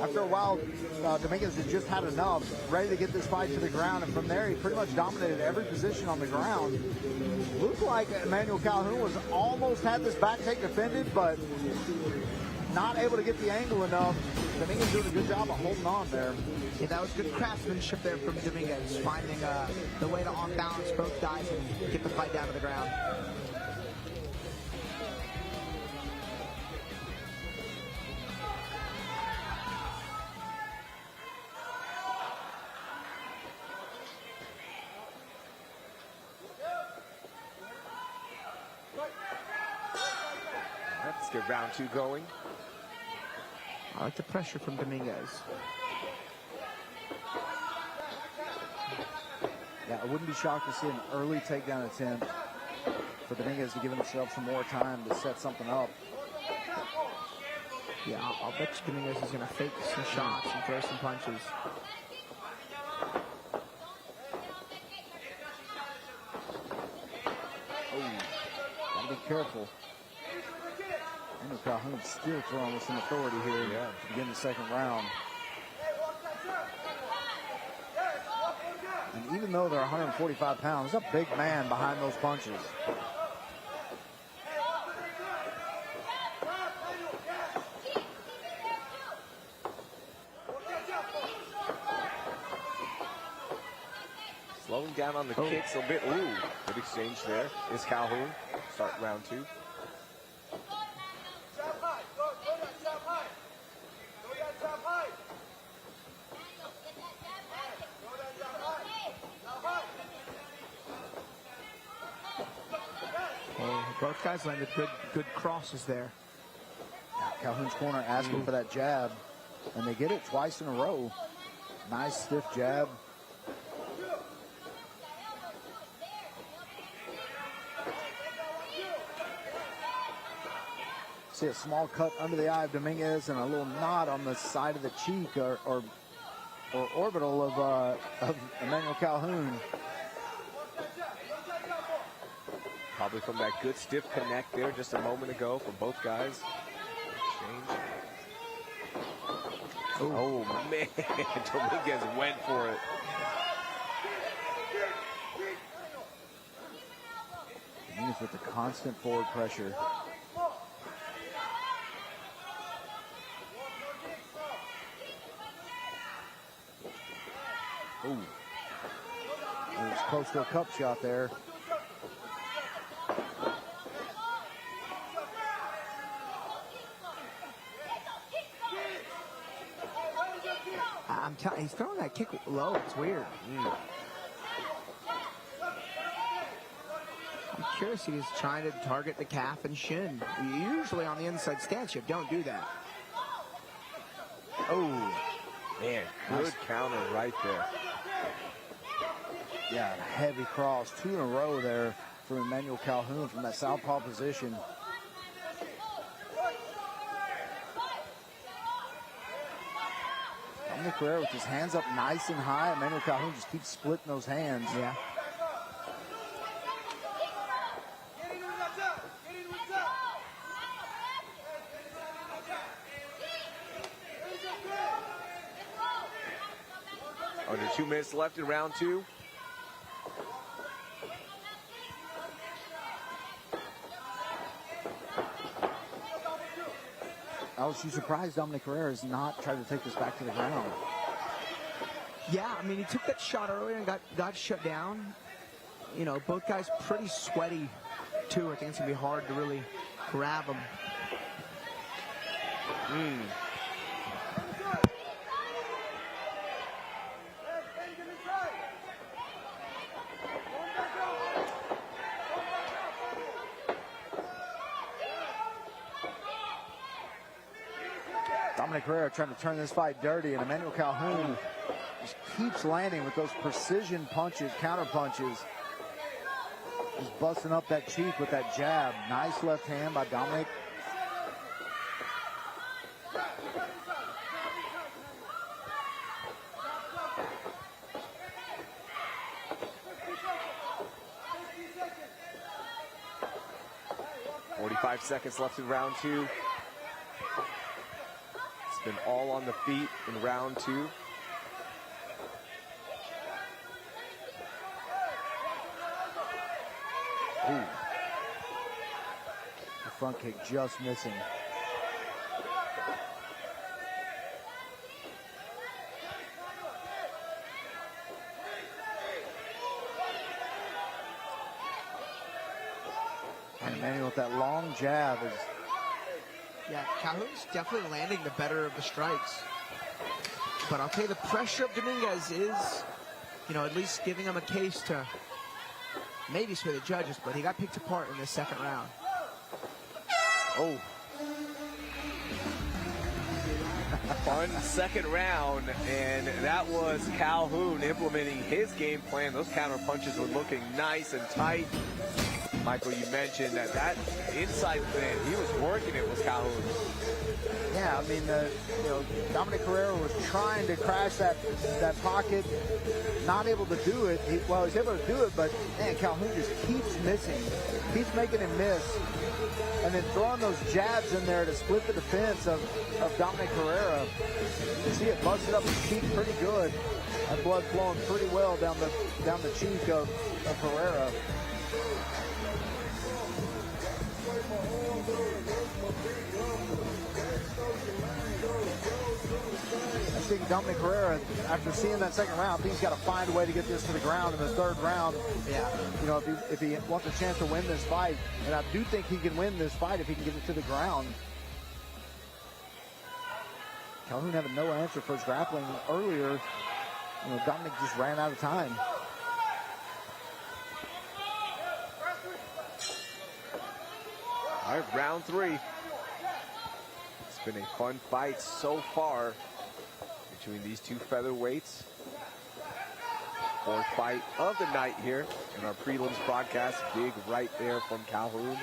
After a while, Dominguez had just had enough, ready to get this fight to the ground, and from there he pretty much dominated every position on the ground. Looked like Emmanuel Calhoun was almost had this back take defended, but not able to get the angle enough. Dominguez doing a good job of holding on there. Yeah, that was good craftsmanship there from Dominguez, finding the way to off-balance both guys and get the fight down to the ground. Let's get round two going. I like the pressure from Dominguez. Yeah, I wouldn't be shocked to see an early takedown attempt for Dominguez to give himself some more time to set something up. Yeah, I'll bet you Dominguez is going to fake some shots and throw some punches. careful. Emmanuel Calhoun still throwing with some authority here to begin the second round. And even though they're 145 pounds, there's a big man behind those punches. Slowing down on the kicks a bit. Ooh, good exchange there. Is Calhoun. Start round 2. Both guys landed good crosses there. Calhoun's corner asking for that jab, and they get it twice in a row. Nice stiff jab. See a small cut under the eye of Dominguez and a little knot on the side of the cheek or orbital of Emmanuel Calhoun. Probably from that good stiff connect there just a moment ago for both guys. Exchange. Oh man, Dominguez went for it. Dominguez with the constant forward pressure. Ooh. It was close to a cup shot there. I'm telling you, he's throwing that kick low. It's weird. I'm curious if he's trying to target the calf and shin. Usually on the inside stance, you don't do that. Oh, man, good counter right there. Yeah, heavy cross. 2 in a row there for Emmanuel Calhoun from that southpaw position. Dominique Herrera with his hands up nice and high. Emmanuel Calhoun just keeps splitting those hands. Yeah. Under 2 minutes left in round 2. I was surprised Dominique Herrera has not tried to take this back to the ground. Yeah, I mean, he took that shot earlier and got shut down. You know, both guys pretty sweaty, too. I think it's going to be hard to really grab them. Dominique Herrera trying to turn this fight dirty, and Emmanuel Calhoun just keeps landing with those precision punches, counter punches. He's busting up that cheek with that jab. Nice left hand by Dominique. .45 seconds left in round 2. It's been all on the feet in round 2. Ooh. The front kick just missing. And Emmanuel with that long jab is... Yeah, Calhoun's definitely landing the better of the strikes. But I'll tell you, the pressure of Dominguez is, you know, at least giving him a case to maybe sway the judges, but he got picked apart in the second round. Oh. Fun second round, and that was Calhoun implementing his game plan. Those counter punches were looking nice and tight. Michael, you mentioned that inside thing, he was working it, was Calhoun. Yeah, I mean, Dominic Herrera was trying to crash that pocket, not able to do it. He's able to do it, but man, Calhoun just keeps missing, keeps making him miss, and then throwing those jabs in there to split the defense of Dominic Herrera. You see it busted up his cheek pretty good, and blood flowing pretty well down the cheek of Herrera. I think Dominic Herrera, after seeing that second round, I think he's got to find a way to get this to the ground in the third round. Yeah. You know, if he wants a chance to win this fight, and I do think he can win this fight if he can get it to the ground. Calhoun having no answer for his grappling earlier. You know, Dominic just ran out of time. All right, round 3. It's been a fun fight so far between these two featherweights. 4th fight of the night here in our prelims broadcast. Big right there from Calhoun.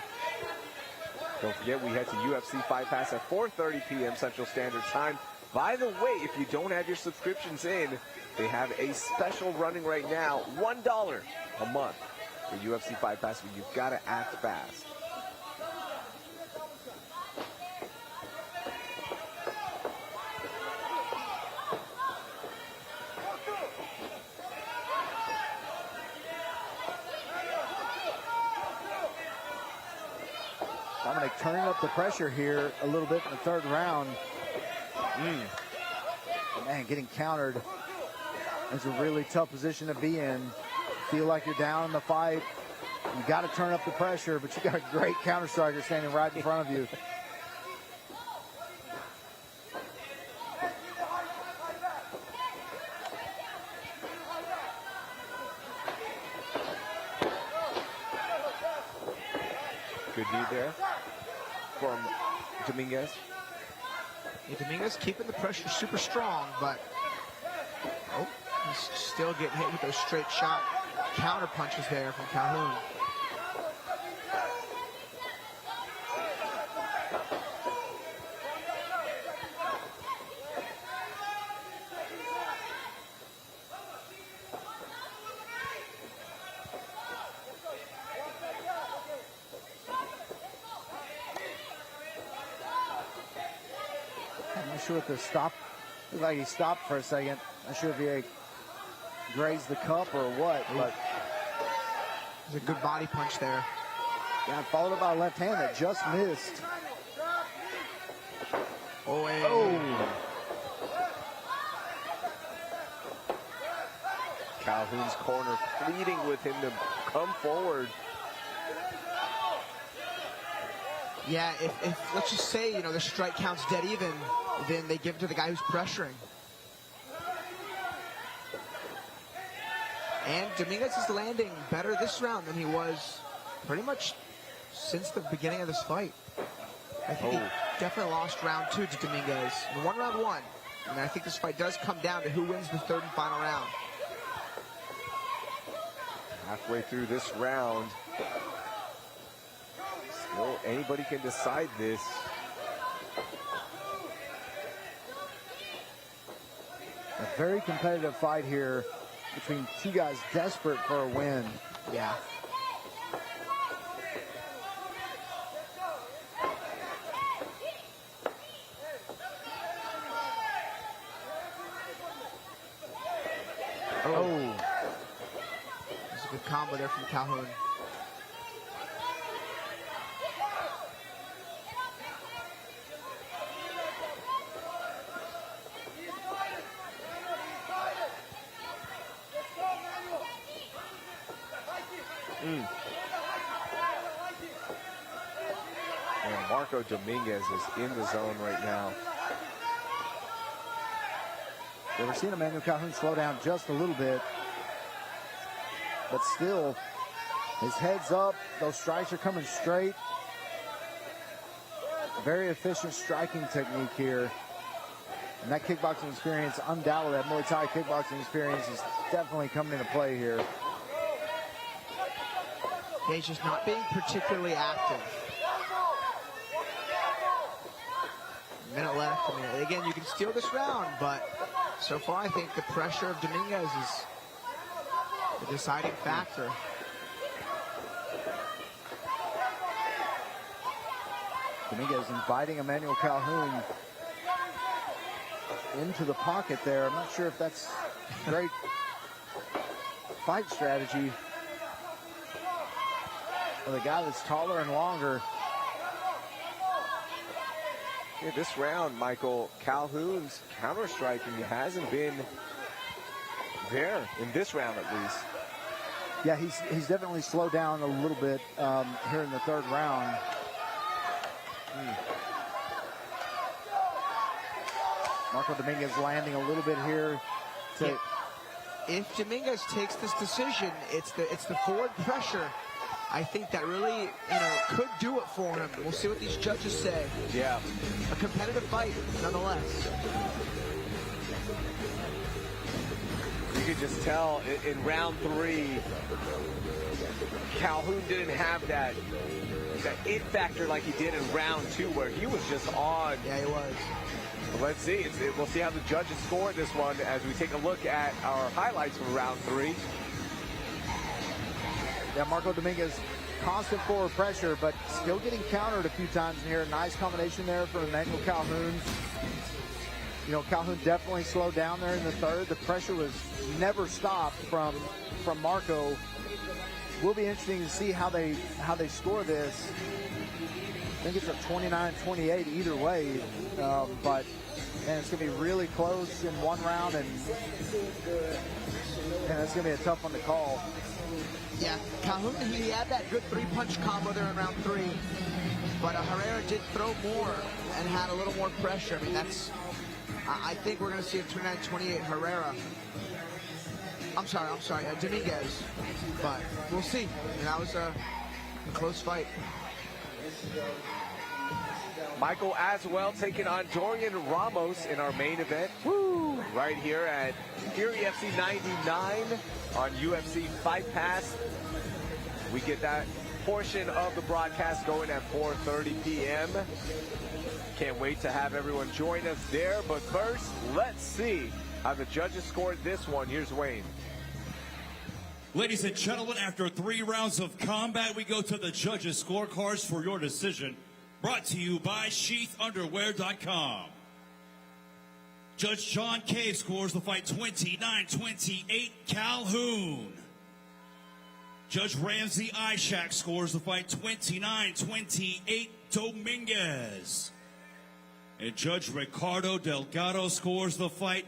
Don't forget, we head to UFC Fight Pass at 4:30 p.m. Central Standard Time. By the way, if you don't have your subscriptions in, they have a special running right now, $1 a month for UFC Fight Pass, but you've got to act fast. Dominic turning up the pressure here a little bit in the third round. Man, getting countered. It's a really tough position to be in. Feel like you're down in the fight. You got to turn up the pressure, but you got a great counter striker standing right in front of you. Good knee there from Dominguez. Yeah, Dominguez keeping the pressure super strong, but he's still getting hit with those straight shot counter punches there from Calhoun. I'm not sure if the stop, looked like he stopped for a second. Not sure if he grazed the cup or what, but there's a good body punch there. Yeah, followed up by a left hand that just missed. Calhoun's corner pleading with him to come forward. Yeah, if let's just say, the strike count's dead even, then they give it to the guy who's pressuring. And Dominguez is landing better this round than he was pretty much since the beginning of this fight. I think he definitely lost round 2 to Dominguez. Won round 1. And I think this fight does come down to who wins the third and final round. Halfway through this round. Still, anybody can decide this. A very competitive fight here between two guys desperate for a win. Yeah. There's a good combo there from Calhoun. Dominguez is in the zone right now. We're seeing Emmanuel Calhoun slow down just a little bit, but still, his head's up. Those strikes are coming straight. Very efficient striking technique here. And that kickboxing experience, undoubtedly, that Muay Thai kickboxing experience is definitely coming into play here. Yeah, he's just not being particularly active. Minute left. I mean, again, you can steal this round, but so far I think the pressure of Dominguez is the deciding factor. Dominguez inviting Emmanuel Calhoun into the pocket there. I'm not sure if that's great fight strategy. Well, the guy that's taller and longer. Yeah, this round, Michael, Calhoun's counter-striking hasn't been there in this round at least. Yeah, he's definitely slowed down a little bit here in the third round. Marco Dominguez landing a little bit here. If Dominguez takes this decision, it's the forward pressure. I think that really, could do it for him. We'll see what these judges say. Yeah. A competitive fight, nonetheless. You could just tell in round 3, Calhoun didn't have that it factor like he did in round 2, where he was just on. Yeah, he was. But let's see. We'll see how the judges score this one as we take a look at our highlights from round 3. Yeah, Marco Dominguez, constant forward pressure, but still getting countered a few times in here. Nice combination there from Emmanuel Calhoun. Calhoun definitely slowed down there in the third. The pressure was never stopped from Marco. Will be interesting to see how they score this. I think it's a 29-28 either way, but man, it's gonna be really close in one round, and it's gonna be a tough one to call. Yeah, Calhoun, he had that good 3-punch combo there in round 3, but Herrera did throw more and had a little more pressure. I mean, I think we're going to see a 29-28 Herrera. I'm sorry, Dominguez, but we'll see. That was a close fight. Michael Aswell taking on Dorian Ramos in our main event. Woo! Right here at Fury FC 99 on UFC Fight Pass. We get that portion of the broadcast going at 4:30 p.m. Can't wait to have everyone join us there. But first, let's see how the judges scored this one. Here's Wayne. Ladies and gentlemen, after 3 rounds of combat, we go to the judges' scorecards for your decision. Brought to you by SheathUnderwear.com. Judge John Cave scores the fight 29-28 Calhoun. Judge Ramsey Ishak scores the fight 29-28 Dominguez. And Judge Ricardo Delgado scores the fight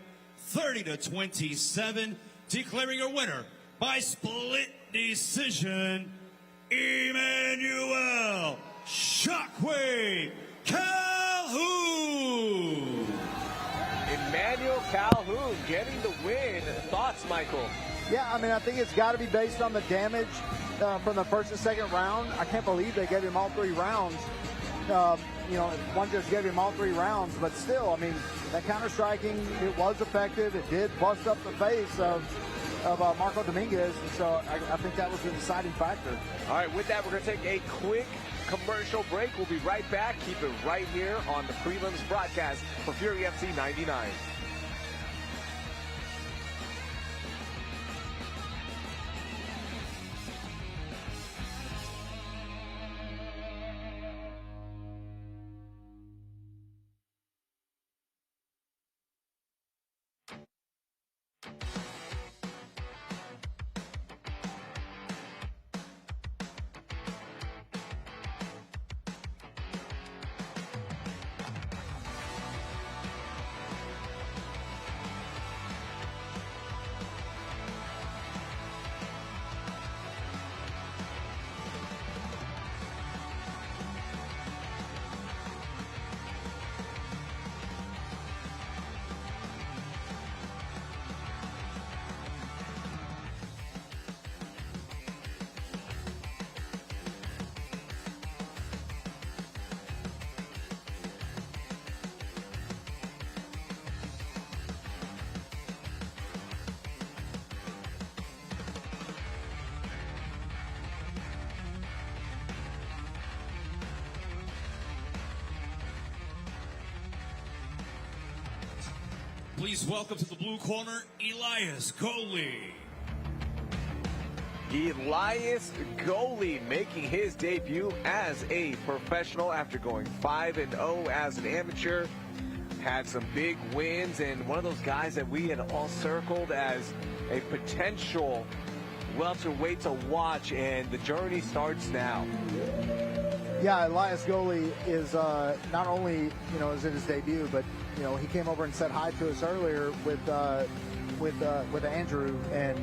30-27, declaring a winner by split decision, Emmanuel Shockwave Calhoun. Emmanuel Calhoun getting the win. Thoughts, Michael? Yeah, I mean, I think it's got to be based on the damage from the first and second round. I can't believe they gave him all 3 rounds. One just gave him all 3 rounds, but still, I mean, that counter-striking, it was effective. It did bust up the face of Marco Dominguez, and so I think that was the deciding factor. All right, with that, we're going to take a quick commercial break. We'll be right back. Keep it right here on the Prelims broadcast for Fury FC 99. Please welcome to the blue corner, Elias Goley. Elias Goley making his debut as a professional after going 5-0 as an amateur. Had some big wins, and one of those guys that we had all circled as a potential welterweight to watch, and the journey starts now. Yeah, Elias Goley is not only, is in his debut, but he came over and said hi to us earlier with Andrew. And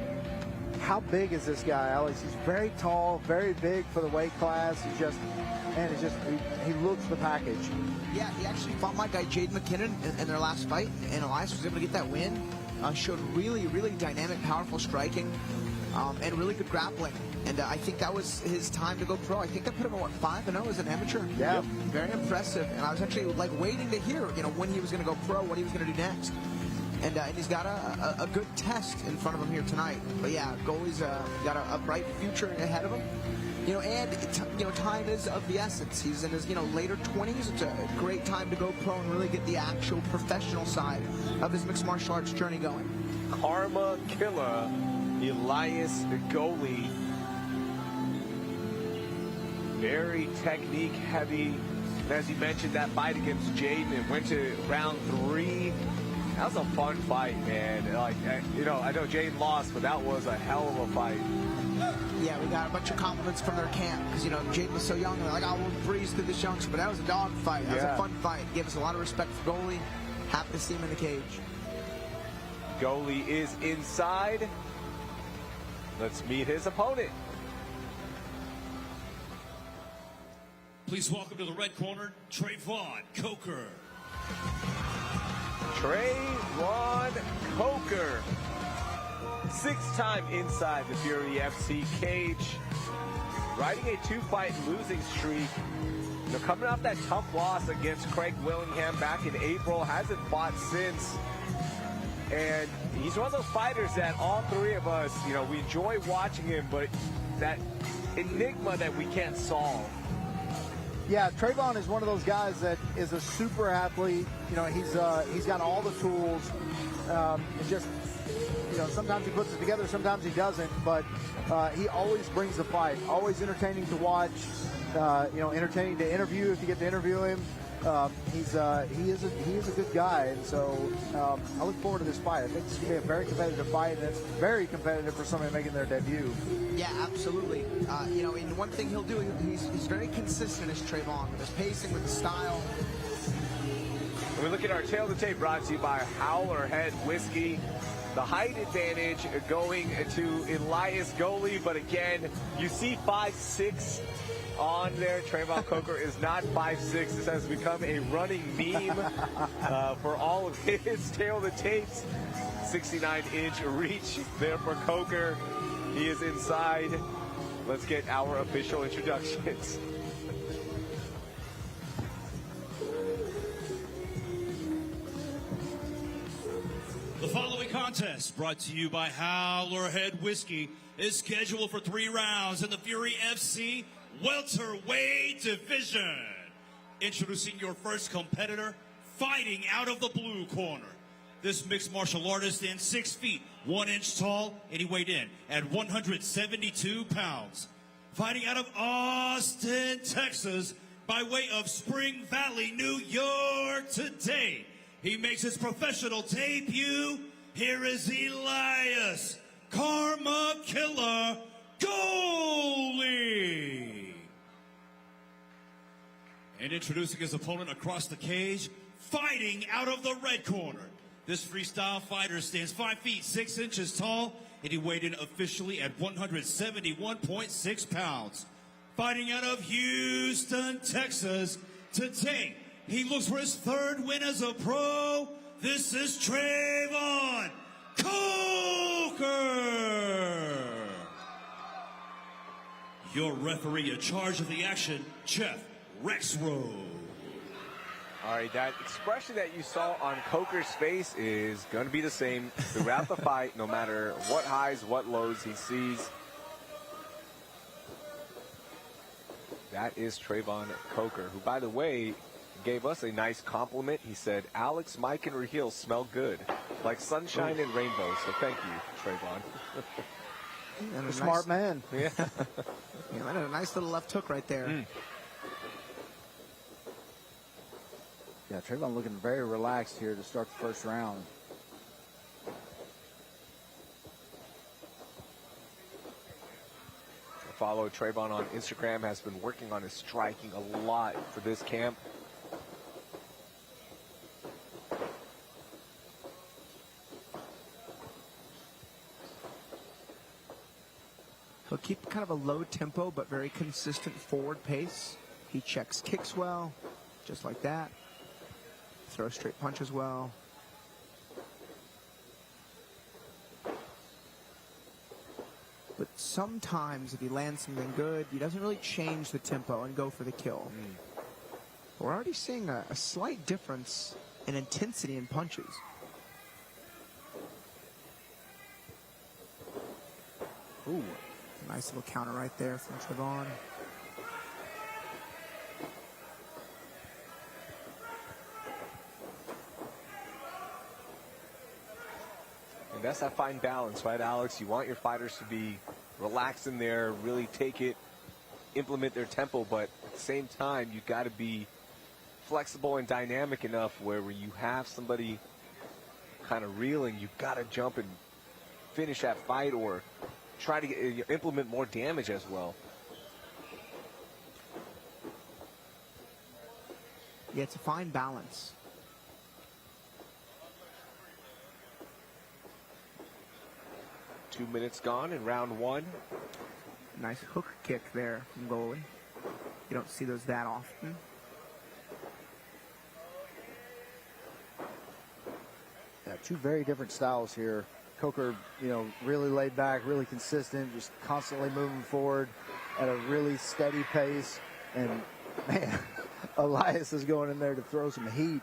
how big is this guy, Alex? He's very tall, very big for the weight class. He looks the package. Yeah, he actually fought my guy Jade McKinnon in their last fight, and Elias was able to get that win. Showed really, really dynamic, powerful striking, and really good grappling. And I think that was his time to go pro. I think that put him at, 5-0 as an amateur? Yeah. Yep. Very impressive. And I was actually waiting to hear, when he was going to go pro, what he was going to do next. And he's got a good test in front of him here tonight. But yeah, Goley's got a bright future ahead of him. Time is of the essence. He's in his, later 20s. It's a great time to go pro and really get the actual professional side of his mixed martial arts journey going. Karma killer, Elias Goley. Very technique heavy. And as you mentioned, that fight against Jaden went to round 3. That was a fun fight, man. I know Jaden lost, but that was a hell of a fight. Yeah, we got a bunch of compliments from their camp because, Jaden was so young. They're like, we'll breeze through this youngster. But that was a dog fight. That was a fun fight. Gave us a lot of respect for Goley. Happy to see him in the cage. Goley is inside. Let's meet his opponent. Please welcome to the red corner, Treyvon Coker. Treyvon Coker. 6-time inside the Fury FC cage. Riding a 2-fight losing streak. Coming off that tough loss against Craig Willingham back in April. Hasn't fought since. And he's one of those fighters that all three of us, we enjoy watching him, but that enigma that we can't solve. Yeah, Treyvon is one of those guys that is a super athlete. He's got all the tools. It's just, sometimes he puts it together, sometimes he doesn't. But he always brings the fight. Always entertaining to watch. Entertaining to interview if you get to interview him. He is a good guy, and so I look forward to this fight. I think this is going to be a very competitive fight, and it's very competitive for somebody making their debut. Yeah, absolutely. And one thing he'll do, he's very consistent as Treyvon with his pacing, with his style. We look at our tail of the tape brought to you by Howler Head Whiskey. The height advantage going to Elias Goley, but again, you see 5'6" on there. Treyvon Coker is not 5'6". This has become a running meme for all of his tail of the tapes. 69-inch reach there for Coker. He is inside. Let's get our official introductions. The following contest, brought to you by Howler Head Whiskey, is scheduled for 3 rounds in the Fury FC welterweight division. Introducing your first competitor, fighting out of the blue corner. This mixed martial artist stands 6 feet, 1 inch tall, and he weighed in at 172 pounds. Fighting out of Austin, Texas, by way of Spring Valley, New York today. He makes his professional debut. Here is Elias Karma Killer Goley. And introducing his opponent across the cage, fighting out of the red corner. This freestyle fighter stands 5 feet 6 inches tall, and he weighed in officially at 171.6 pounds. Fighting out of Houston, Texas, today he looks for his 3rd win as a pro. This is Treyvon Coker. Your referee in charge of the action, Jeff Rexroad. All right, that expression that you saw on Coker's face is going to be the same throughout the fight, no matter what highs, what lows he sees. That is Treyvon Coker, who, by the way, gave us a nice compliment. He said, Alex, Mike, and Raheel smell good. like sunshine and rainbows. So thank you, Treyvon. And A smart man. Yeah. Yeah, and a nice little left hook right there. Yeah, Treyvon looking very relaxed here to start the first round. Follow Treyvon on Instagram, has been working on his striking a lot for this camp. He'll keep kind of a low tempo but very consistent forward pace. He checks kicks well, just like that. Throws straight punches well. But sometimes if he lands something good, he doesn't really change the tempo and go for the kill. We're already seeing a slight difference in intensity in punches. Ooh, nice little counter right there from Treyvon. And that's that fine balance, right, Alex? You want your fighters to be relaxed in there, really take it, implement their tempo, but at the same time, you've got to be flexible and dynamic enough where you have somebody kind of reeling, you've got to jump and finish that fight or try to implement more damage as well. Yeah, it's a fine balance. Two minutes gone in round one. Nice hook kick there from Goalie. You don't see those that often. Yeah, two very different styles here. Coker, you know, really laid back, really consistent, just constantly moving forward at a really steady pace. And, man, Elias is going in there to throw some heat.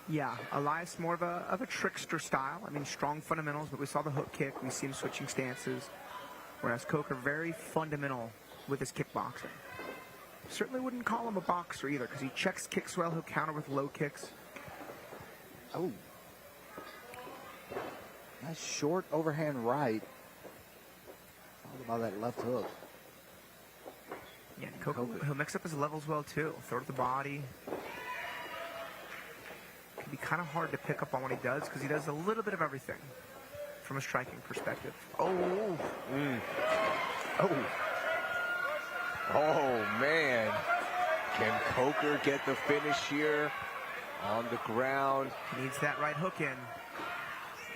Yeah, Elias more of a trickster style. I mean, strong fundamentals, but we saw the hook kick. We see him switching stances. Whereas Coker, very fundamental with his kickboxing. Certainly wouldn't call him a boxer either, because he checks kicks well. He'll counter with low kicks. Oh. Nice short overhand right. Followed by that left hook. Yeah, Coker, he'll mix up his levels well, too. Throw to the body. Can be kind of hard to pick up on what he does, because he does a little bit of everything from a striking perspective. Oh. Oh. Oh, man. Can Coker get the finish here on the ground? He needs that right hook in.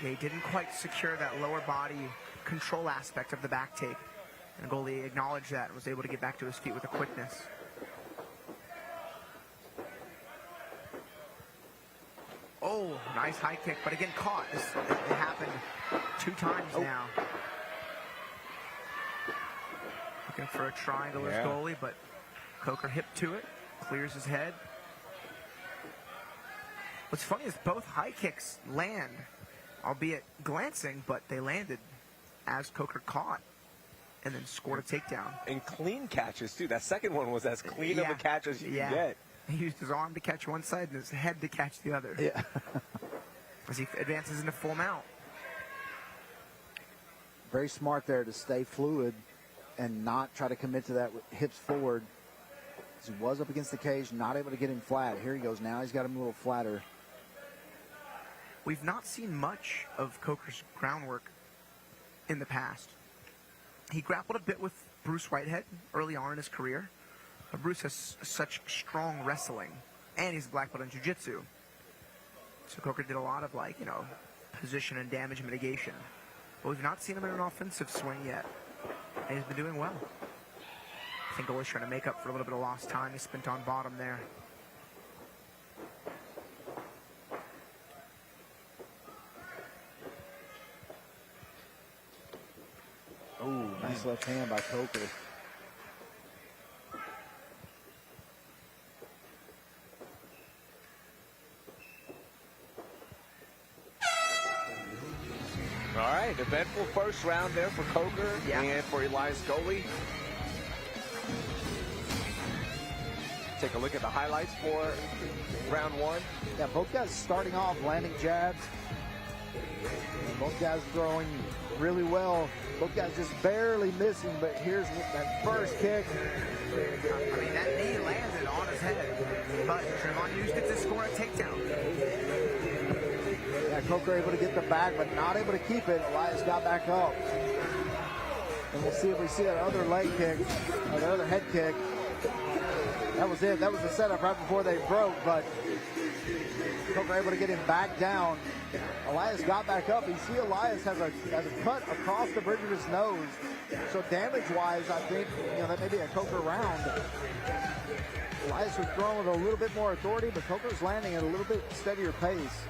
They didn't quite secure that lower body control aspect of the back take. And Goalie acknowledged that and was able to get back to his feet with a quickness. Oh, nice high kick, but again caught. It happened 2 times now. Looking for a triangle as Goalie, but Coker hip to it, clears his head. What's funny is both high kicks land, albeit glancing, but they landed as Coker caught and then scored a takedown. And clean catches, too. That second one was as clean of a catch as you can get. He used his arm to catch one side and his head to catch the other. Yeah. As he advances into full mount. Very smart there to stay fluid and not try to commit to that with hips forward. He was up against the cage, not able to get him flat. Here he goes now. He's got him a little flatter. We've not seen much of Coker's groundwork in the past. He grappled a bit with Bruce Whitehead early on in his career. But Bruce has such strong wrestling, and he's a black belt in jiu-jitsu. So Coker did a lot of, like, you know, position and damage mitigation. But we've not seen him in an offensive swing yet. And he's been doing well. I think Goley's trying to make up for a little bit of lost time he spent on bottom there. Oh, nice left hand by Coker. All right, eventful first round there for Coker and for Elias Goley. take a look at the highlights for round one. Yeah, both guys starting off landing jabs. And both guys throwing really well. Both guys just barely missing, but here's that first kick. I mean, that knee landed on his head, but Treyvon used it to score a takedown. Yeah, Coker able to get the back, but not able to keep it. Elias got back up. And we'll see if we see that other leg kick, or the other head kick. That was it. That was the setup right before they broke, but Coker able to get him back down. Elias got back up. You see Elias has a cut across the bridge of his nose. So damage-wise, I think, that may be a Coker round. Elias was throwing with a little bit more authority, but Coker's landing at a little bit steadier pace.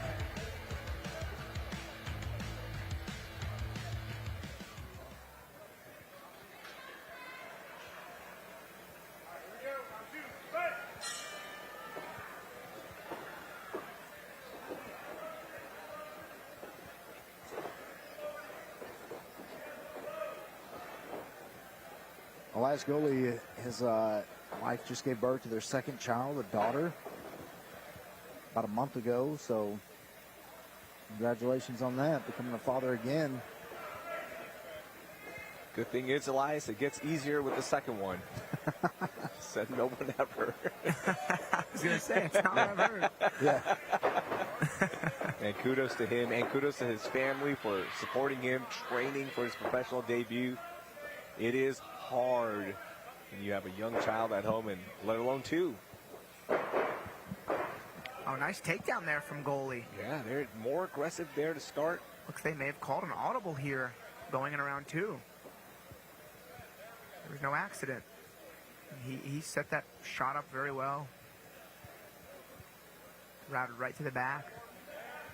Elias Goley, his wife just gave birth to their second child, a daughter, about a month ago. So congratulations on that, becoming a father again. Good thing is, Elias, it gets easier with the second one. Said no one ever. I was going to say, it's not what I've heard. Yeah. And kudos to him, and kudos to his family for supporting him, training for his professional debut. It is hard when you have a young child at home, and let alone two. Oh, nice takedown there from Goalie. Yeah, they're more aggressive there to start. Looks they may have called an audible here going in around two. There was no accident. He set that shot up very well. Routed right to the back.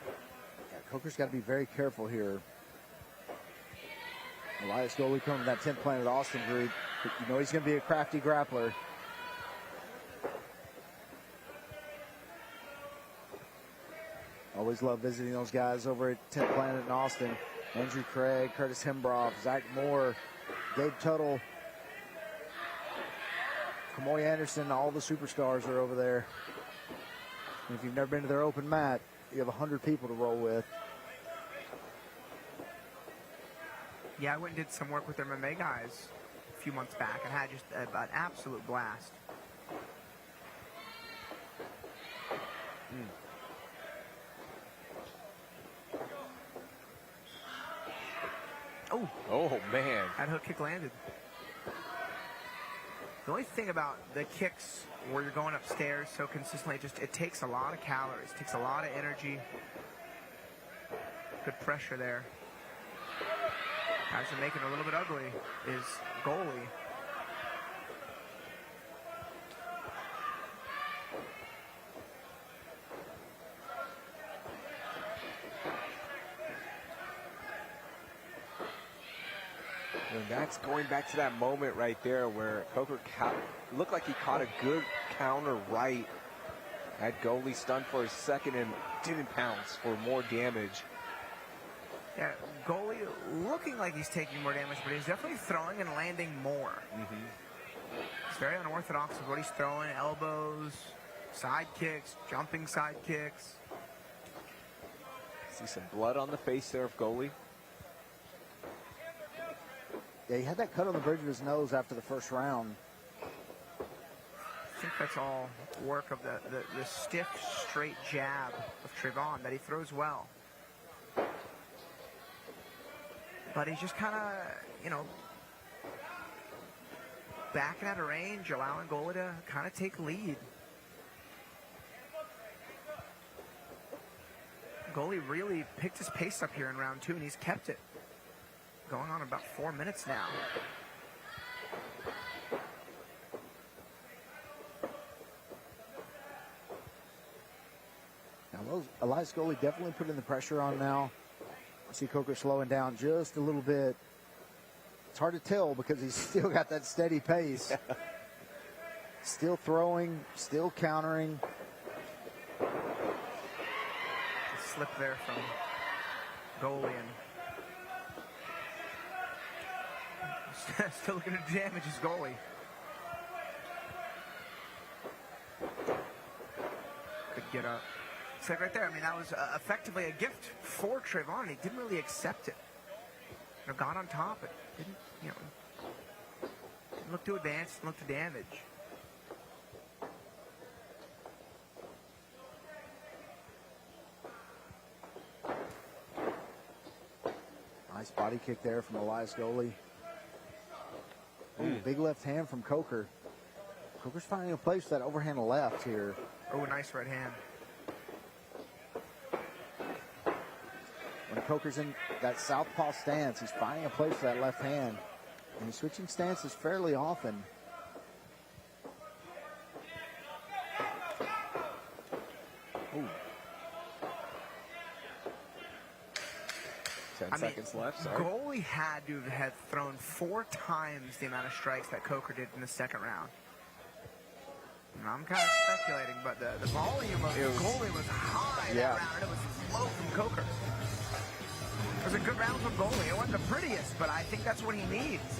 Yeah, Coker's got to be very careful here. Elias Goley coming to that 10th Planet Austin group. You know he's going to be a crafty grappler. Always love visiting those guys over at 10th Planet in Austin. Andrew Craig, Curtis Hembroff, Zach Moore, Gabe Tuttle, Kamoy Anderson, all the superstars are over there. And if you've never been to their open mat, you have 100 people to roll with. Yeah, I went and did some work with their MMA guys a few months back and had just an absolute blast. Oh, man. That hook kick landed. The only thing about the kicks where you're going upstairs so consistently, it takes a lot of calories, takes a lot of energy. Good pressure there. Guys are making it a little bit ugly is Goalie. And that's going back to that moment right there where Coker looked like he caught a good counter right. Had Goalie stunned for a second and didn't pounce for more damage. Yeah, Goalie looking like he's taking more damage, but he's definitely throwing and landing more. It's very unorthodox with what he's throwing. Elbows, side kicks, jumping side kicks. See some blood on the face there of Goalie. Yeah, he had that cut on the bridge of his nose after the first round. I think that's all work of the stiff, straight jab of Treyvon that he throws well. But he's just kind of, backing out of range, allowing Goalie to kind of take lead. Goalie really picked his pace up here in round two, and he's kept it. Going on about 4 minutes now. Now, Elias Goley definitely putting the pressure on now. I see Coker slowing down just a little bit. It's hard to tell because he's still got that steady pace. Still throwing, still countering. Slip there from Goalie and still looking to damage his Goalie. Good get up. It's like right there. I mean, that was effectively a gift for Treyvon. He didn't really accept it. You know, got on top, but didn't, you know, didn't look to advance, didn't look to damage. Nice body kick there from Elias Goalie. Ooh, big left hand from Coker. Coker's finding a place for that overhand left here. Oh, nice right hand. When Coker's in that southpaw stance, he's finding a place for that left hand. And he's switching stances fairly often. Ooh. 10 seconds left. Sorry. Goalie had to have thrown 4 times the amount of strikes that Coker did in the second round. And I'm kind of speculating, but the volume of Goalie was high that round, and it was low from Coker. It was a good round from Goalie. It wasn't the prettiest, but I think that's what he needs.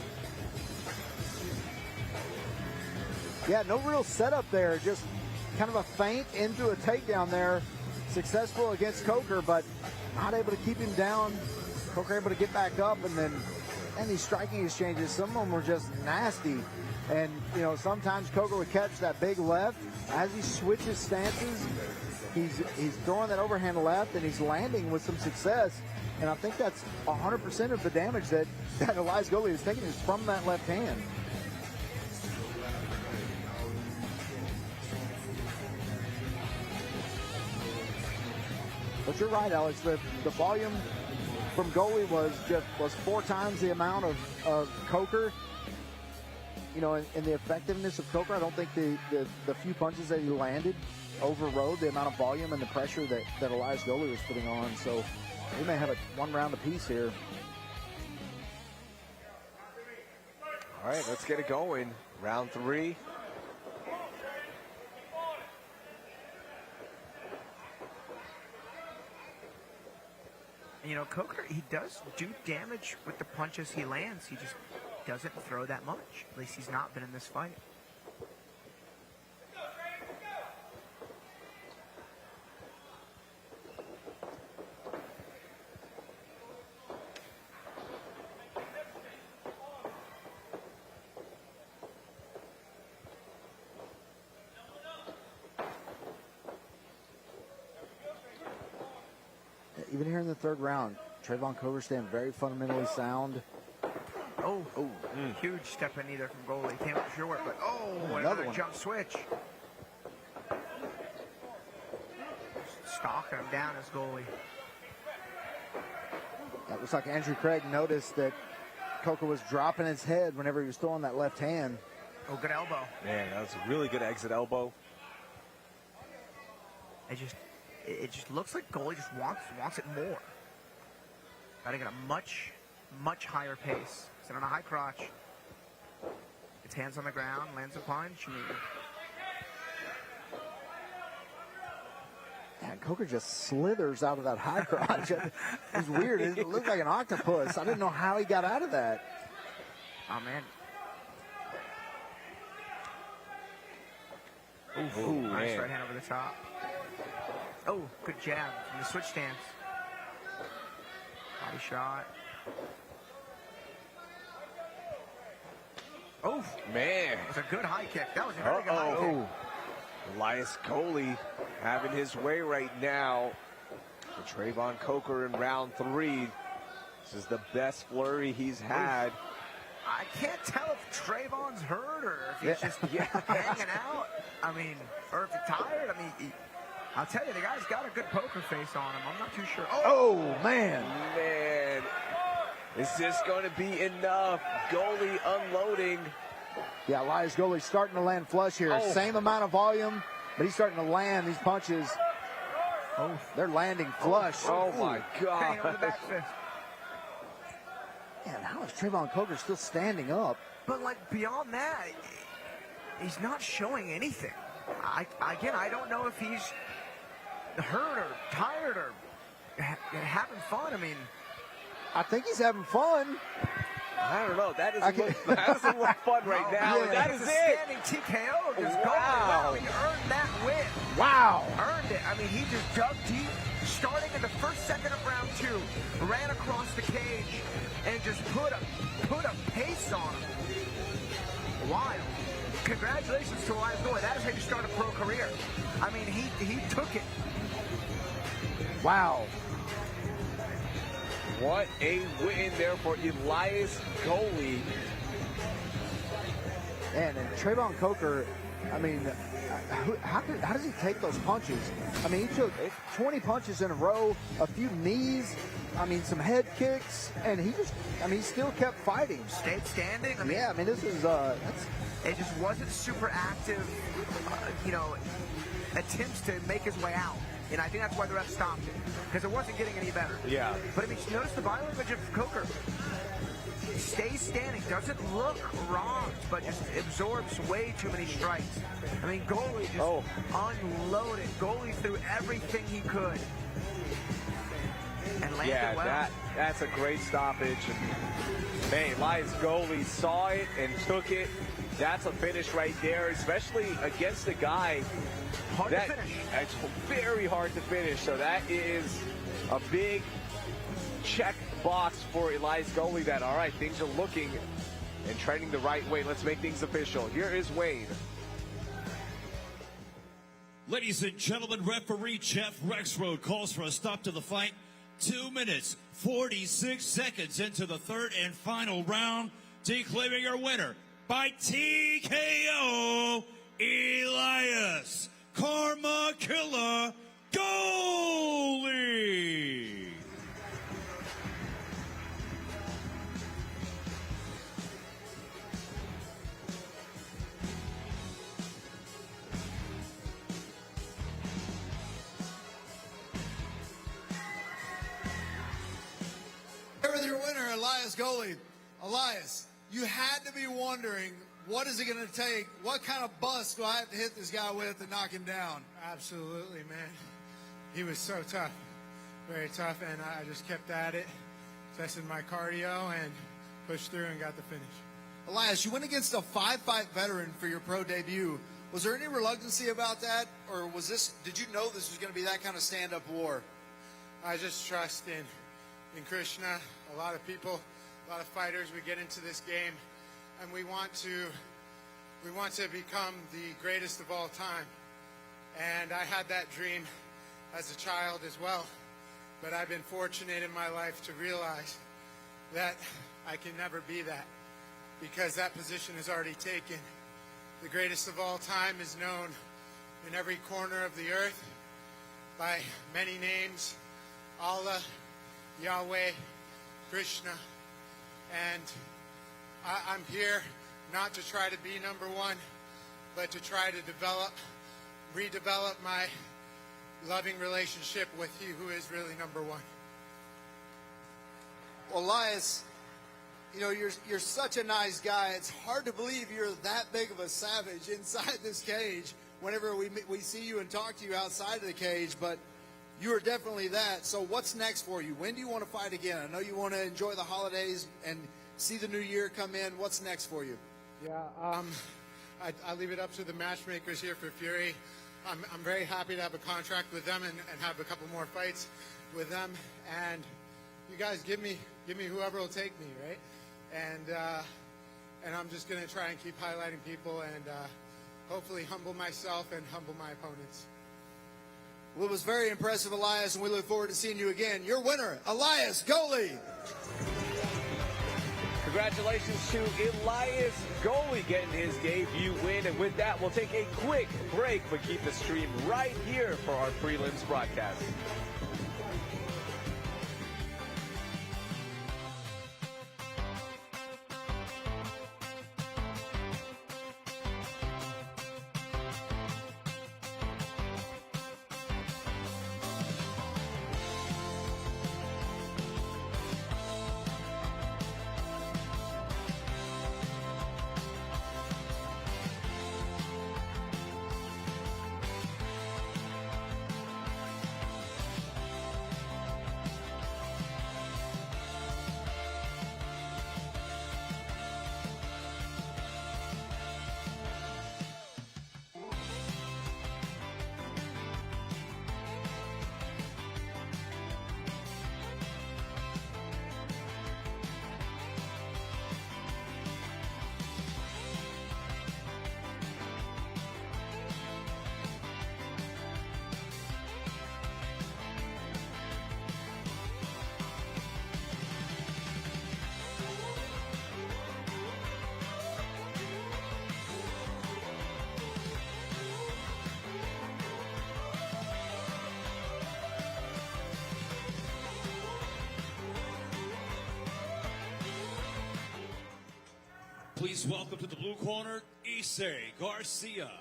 Yeah, no real setup there. Just kind of a feint into a takedown there. Successful against Coker, but not able to keep him down. Coker able to get back up, and these striking exchanges, some of them were just nasty. And, you know, sometimes Coker would catch that big left. As he switches stances, he's throwing that overhand left, and he's landing with some success. And I think that's 100% of the damage that Elias Goalie is taking is from that left hand. But you're right, Alex. The volume from Goalie was 4 times the amount of Coker. You know, and the effectiveness of Coker, I don't think the few punches that he landed overrode the amount of volume and the pressure that Elias Goalie was putting on. So we may have a 1 round apiece here. All right, let's get it going. Round 3. You know, Coker, he does do damage with the punches he lands. He just doesn't throw that much. At least he's not been in this fight. Even here in the 3rd round, Treyvon Coker staying very fundamentally sound. Oh, huge step in either from Goalie. Came up short, but another jump switch. Stalking him down as Goalie. That looks like Andrew Craig noticed that Coker was dropping his head whenever he was throwing that left hand. Oh, good elbow. Man, that was a really good exit elbow. It just looks like Goalie just wants it more. Got to get a much higher pace. Sit on a high crotch. Gets hands on the ground, lands a punch. Man, Coker just slithers out of that high crotch. It's weird. It looked like an octopus. I didn't know how he got out of that. Oh, man. Ooh, Nice man. right hand over the top. Oh, good jab from the switch stance. Body shot. Oh, Man. it was a good high kick. That was a very good high kick. Elias Goalie having his way right now. For Treyvon Coker in round 3. This is the best flurry he's had. I can't tell if Treyvon's hurt or if he's just hanging out. I mean, or if he's tired. I mean, I'll tell you, the guy's got a good poker face on him. I'm not too sure. Oh, man. Man. Is this going to be enough? Goalie unloading. Yeah, Elias Goalie starting to land flush here. Same amount of volume, but he's starting to land these punches. Oh, they're landing flush. Oh my Hang over the God. back fist. Man, how is Treyvon Coker still standing up? But, like, beyond that, he's not showing anything. I don't know if he's hurt or tired or having fun. I mean, I think he's having fun. I don't know. That doesn't look fun right now. Yeah. And that is It's a it. standing TKO. Just Wow. Goley. He earned that win. Wow. Earned it. I mean, he just dug deep, starting in the first second of round 2, ran across the cage, and just put a pace on him. Wild. Congratulations to Elias Goley. That is how you start a pro career. I mean, he took it. Wow. What a win there for Elias Goley. And Treyvon Coker, I mean, how does he take those punches? I mean, he took 20 punches in a row, a few knees, I mean, some head kicks, and he still kept fighting. Stayed standing. I mean, Yeah, I mean, this is, it just wasn't super active, attempts to make his way out. And I think that's why the ref stopped it, because it wasn't getting any better. Yeah. But I mean, notice the body language of Coker. Stays standing, doesn't look wrong, but just absorbs way too many strikes. I mean, Goalie just unloaded. Goalie threw everything he could. And landed well. That's a great stoppage. And man, Elias Goley saw it and took it. That's a finish right there, especially against a guy Hard to finish. It's very hard to finish. So that is a big check box for Elias Goley that, all right, things are looking and trending the right way. Let's make things official. Here is Wayne. Ladies and gentlemen, referee Jeff Rexroad calls for a stop to the fight. 2 minutes, 46 seconds into the third and final round, declaring your winner by TKO, Elias Karma Killer Goley. Here with your winner, Elias Goley. Elias, you had to be wondering, what is it going to take? What kind of bus do I have to hit this guy with to knock him down? Absolutely, man. He was so tough, very tough, and I just kept at it, tested my cardio, and pushed through and got the finish. Elias, you went against a 5-fight veteran for your pro debut. Was there any reluctancy about that, or did you know this was going to be that kind of stand-up war? I just trust in Krishna. A lot of people, a lot of fighters, we get into this game, and we want to become the greatest of all time. And I had that dream as a child as well, but I've been fortunate in my life to realize that I can never be that, because that position is already taken. The greatest of all time is known in every corner of the earth by many names: Allah, Yahweh, Krishna. And I'm here not to try to be number one, but to try to redevelop my loving relationship with He who is really number one. Well, Elias, you know, you're such a nice guy. It's hard to believe you're that big of a savage inside this cage whenever we see you and talk to you outside of the cage, but you are definitely that. So what's next for you? When do you want to fight again? I know you want to enjoy the holidays and see the new year come in. What's next for you? Yeah, I leave it up to the matchmakers here for Fury. I'm very happy to have a contract with them and have a couple more fights with them. And you guys give me whoever will take me, right? And I'm just going to try and keep highlighting people and hopefully humble myself and humble my opponents. Well, it was very impressive, Elias, and we look forward to seeing you again. Your winner, Elias Goley. Congratulations to Elias Goley getting his debut win. And with that, we'll take a quick break, but keep the stream right here for our prelims broadcast. Please welcome to the blue corner, Isay Garcia.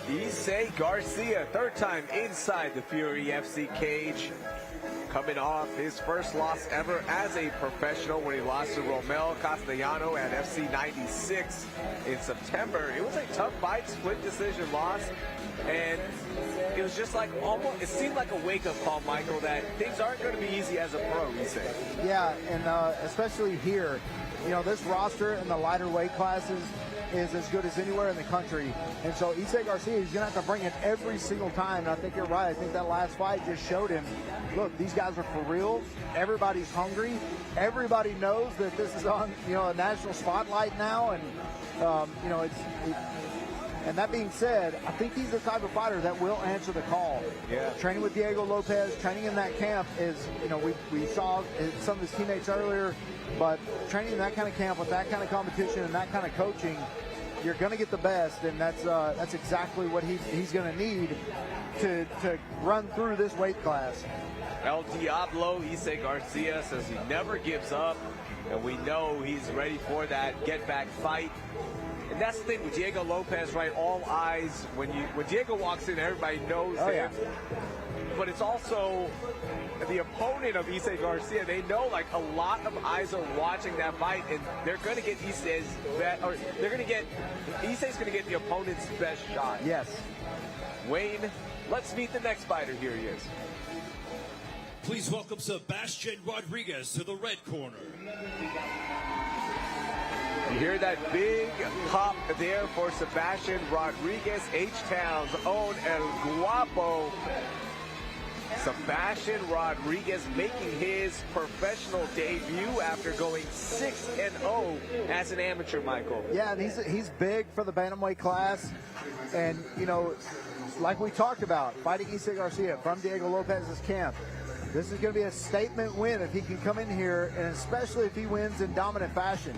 Isay Garcia, third time inside the Fury FC cage. Coming off his first loss ever as a professional when he lost to Romel Castellano at FC 96 in September. It was a tough fight, split decision loss. And it was just like almost, it seemed like a wake-up call, Michael, that things aren't going to be easy as a pro, Isay. Yeah, and especially here, you know, this roster in the lighter weight classes is as good as anywhere in the country. And so Isay Garcia, he's going to have to bring it every single time. And I think you're right. I think that last fight just showed him, look, these guys are for real. Everybody's hungry. Everybody knows that this is on, you know, a national spotlight now. And, you know, and that being said, I think he's the type of fighter that will answer the call. Yeah. Training with Diego Lopez, training in that camp is, you know, we saw some of his teammates earlier, but training in that kind of camp with that kind of competition and that kind of coaching, you're going to get the best, and that's exactly what he's going to need to run through this weight class. El Diablo, Isay Garcia, says he never gives up, and we know he's ready for that get-back fight. And that's the thing with Diego Lopez, right? All eyes, when Diego walks in, everybody knows him. Yeah. But it's also the opponent of Isay Garcia. They know, like, a lot of eyes are watching that fight, and they're going to get Isay's best, or Isay's going to get the opponent's best shot. Yes. Wayne, let's meet the next fighter. Here he is. Please welcome Sebastian Rodriguez to the red corner. You hear that big pop there for Sebastian Rodriguez, H-Town's own El Guapo. Sebastian Rodriguez making his professional debut after going 6-0 as an amateur, Michael. Yeah, and he's big for the bantamweight class. And, you know, like we talked about, fighting Isay Garcia from Diego Lopez's camp. This is going to be a statement win if he can come in here, and especially if he wins in dominant fashion.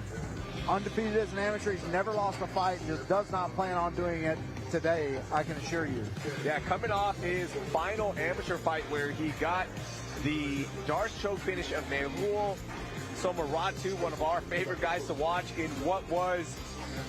Undefeated as an amateur, he's never lost a fight, just does not plan on doing it today, I can assure you. Yeah, coming off his final amateur fight where he got the Darce choke finish of Emmanuel Somaratu, one of our favorite guys to watch in what was,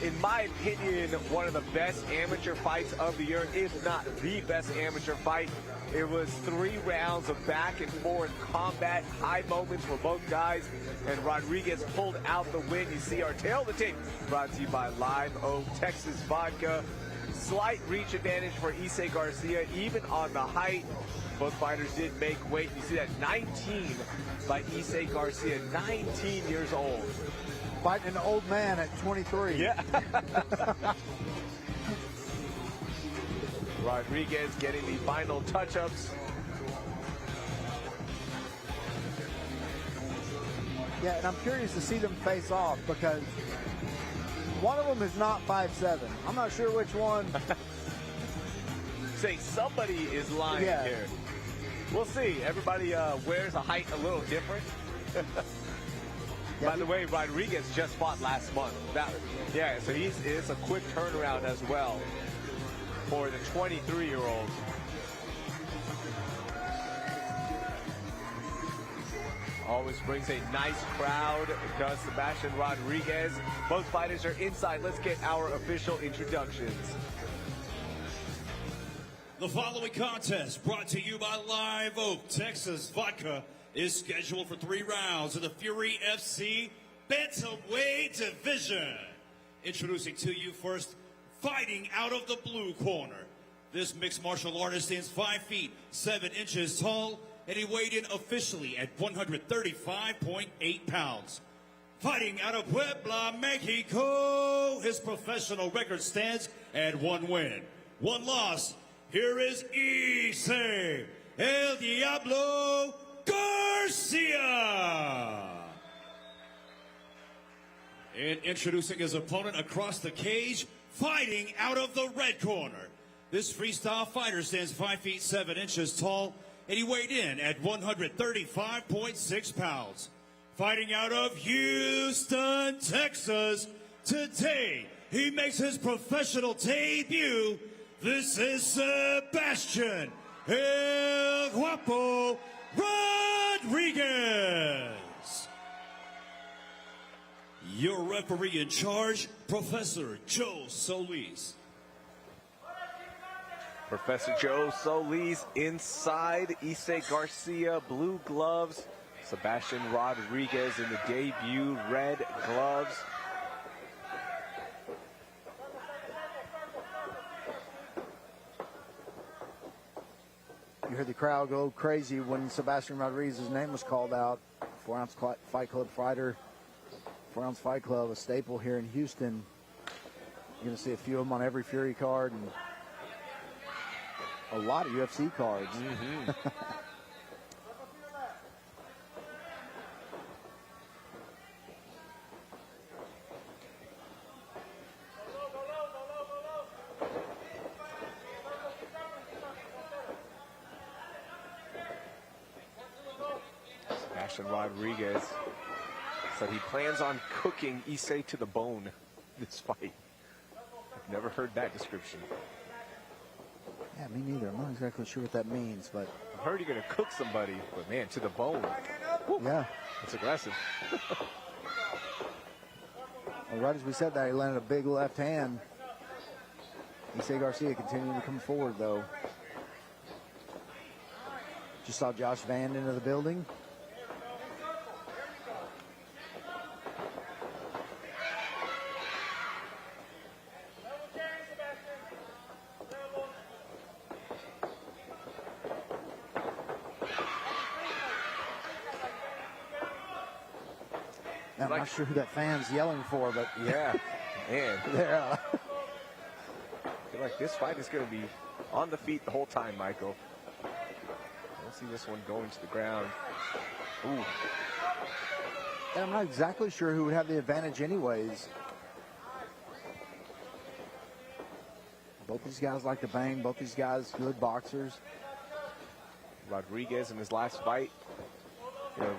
in my opinion, one of the best amateur fights of the year, if not the best amateur fight. It was 3 rounds of back and forth combat, high moments for both guys, and Rodriguez pulled out the win. You see our tail of the tape brought to you by Live Oak Texas Vodka. Slight reach advantage for Isay Garcia, even on the height. Both fighters did make weight. You see that 19 by Isay Garcia, 19 years old. Fighting an old man at 23. Yeah. Rodriguez getting the final touch-ups. Yeah, and I'm curious to see them face off because one of them is not 5'7". I'm not sure which one. Say somebody is lying here. We'll see. Everybody wears a height a little different. By the way, Rodriguez just fought last month. So it's a quick turnaround as well for the 23-year-old. Always brings a nice crowd, does Sebastian Rodriguez. Both fighters are inside. Let's get our official introductions. The following contest, brought to you by Live Oak Texas Vodka, is scheduled for 3 rounds in the Fury FC Bantamweight Division. Introducing to you first, fighting out of the blue corner. This mixed martial artist stands 5 feet 7 inches tall, and he weighed in officially at 135.8 pounds. Fighting out of Puebla, Mexico, his professional record stands at 1 win, 1 loss. Here is Isay El Diablo Garcia. And introducing his opponent across the cage, fighting out of the red corner. This freestyle fighter stands 5 feet 7 inches tall, and he weighed in at 135.6 pounds. Fighting out of Houston, Texas, today he makes his professional debut. This is Sebastian El Guapo Rodriguez. Your referee in charge, Professor Joe Solis. Professor Joe Solis inside. Isay Garcia, blue gloves. Sebastian Rodriguez in the debut red gloves. You heard the crowd go crazy when Sebastian Rodriguez's name was called out. 4-ounce Fight Club fighter. 4-ounce Fight Club, a staple here in Houston. You're going to see a few of them on every Fury card and a lot of UFC cards. Sebastian Rodriguez said he plans on cooking Isay to the bone this fight. I've never heard that description. Yeah, me neither. I'm not exactly sure what that means, but I've heard you're going to cook somebody, but man, to the bone. Woo. yeah. That's aggressive. Well, right as we said that, he landed a big left hand. Isay Garcia continuing to come forward, though. Just saw Josh Van into the building. I'm not sure who that fan's yelling for, but Yeah, man. yeah. I feel like this fight is going to be on the feet the whole time, Michael. I don't see this one going to the ground. Ooh. And I'm not exactly sure who would have the advantage anyways. Both these guys like to bang. Both these guys good boxers. Rodriguez in his last fight,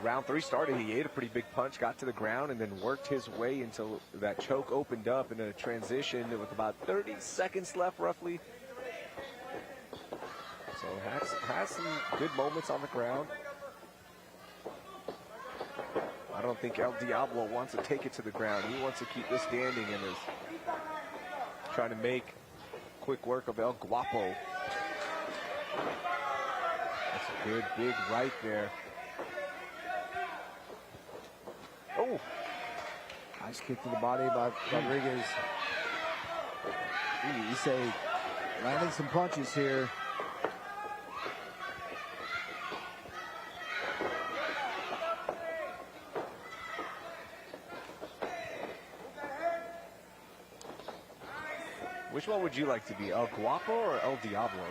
round 3 started, he ate a pretty big punch, got to the ground, and then worked his way until that choke opened up in a transition with about 30 seconds left, roughly. So has some good moments on the ground. I don't think El Diablo wants to take it to the ground. He wants to keep this standing and is trying to make quick work of El Guapo. That's a good big right there. Oh, Nice kick to the body by Rodriguez. Isay landing some punches here. which one would you like to be, El Guapo or El Diablo?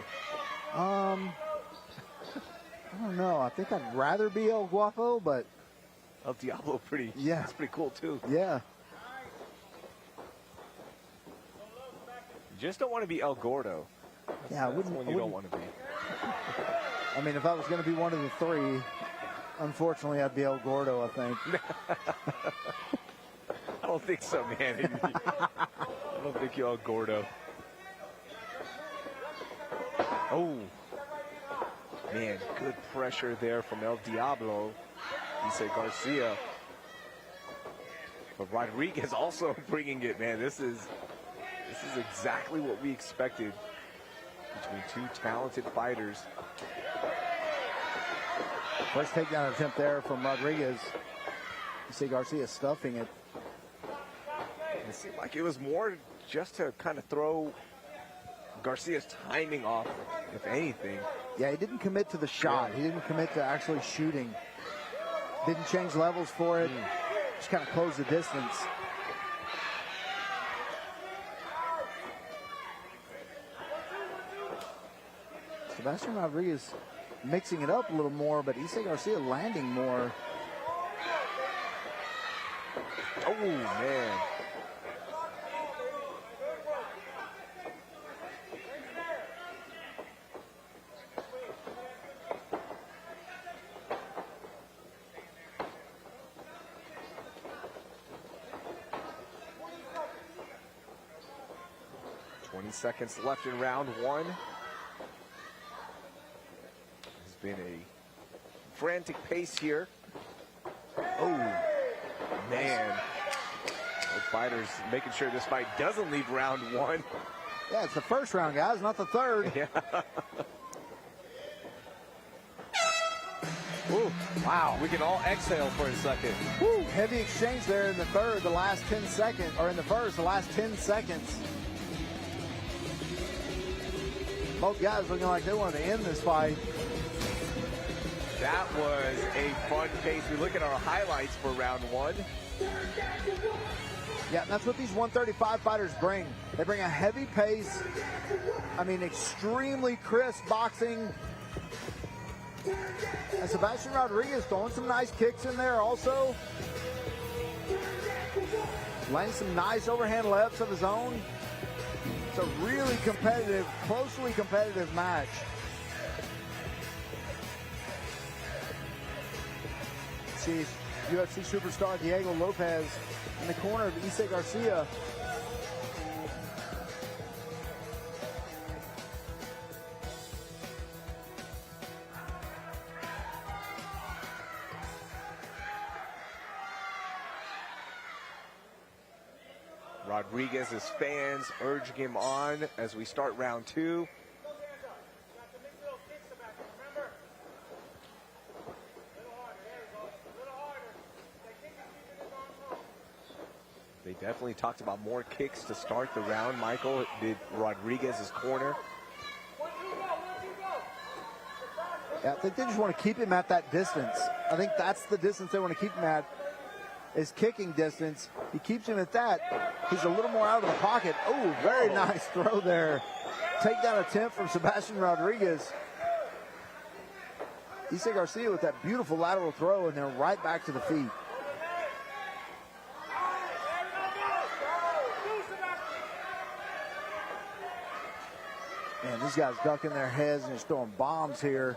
I don't know. I think I'd rather be El Guapo, but El Diablo, Yeah. That's pretty cool too. yeah. You just don't want to be El Gordo. Yeah, I That's wouldn't. one I you don't wouldn't- want to be. I mean, if I was going to be one of the three, unfortunately, I'd be El Gordo, I think. I don't think so, man. I don't think you're El Gordo. Oh, man, good pressure there from El Diablo. Isay Garcia. But Rodriguez also bringing it, man. This is exactly what we expected between two talented fighters. First takedown attempt there from Rodriguez. Isay Garcia stuffing it. It seemed like it was more just to kind of throw Garcia's timing off, if anything. Yeah, he didn't commit to the shot. Yeah. He didn't commit to actually shooting. Didn't change levels for it. Just kind of closed the distance. Sebastian Rodriguez mixing it up a little more, but Isay Garcia landing more. Oh, man. Seconds left in round 1. It's been a frantic pace here. Oh, man. fighters making sure this fight doesn't leave round one. Yeah, it's the first round, guys, not the third. Yeah. Ooh, wow. We can all exhale for a second. Woo, heavy exchange there in the third, the last 10 seconds, or in the first, the last 10 seconds. Both guys looking like they wanted to end this fight. That was a fun pace. We look at our highlights for round one. Yeah, and that's what these 135 fighters bring. They bring a heavy pace. I mean, extremely crisp boxing. And Sebastian Rodriguez throwing some nice kicks in there also. Landing some nice overhand lefts of his own. It's a really competitive, closely competitive match. See UFC superstar Diego Lopez in the corner of Isay Garcia. Rodriguez's fans urging him on as we start round two. They definitely talked about more kicks to start the round. Michael did Rodriguez's corner. Yeah, I think they just want to keep him at that distance. I think that's the distance they want to keep him at, is kicking distance. He keeps him at that. He's a little more out of the pocket. Oh, very nice throw there. Takedown attempt from Sebastian Rodriguez. Isay Garcia with that beautiful lateral throw, and then right back to the feet. Man, these guys ducking their heads and just throwing bombs here.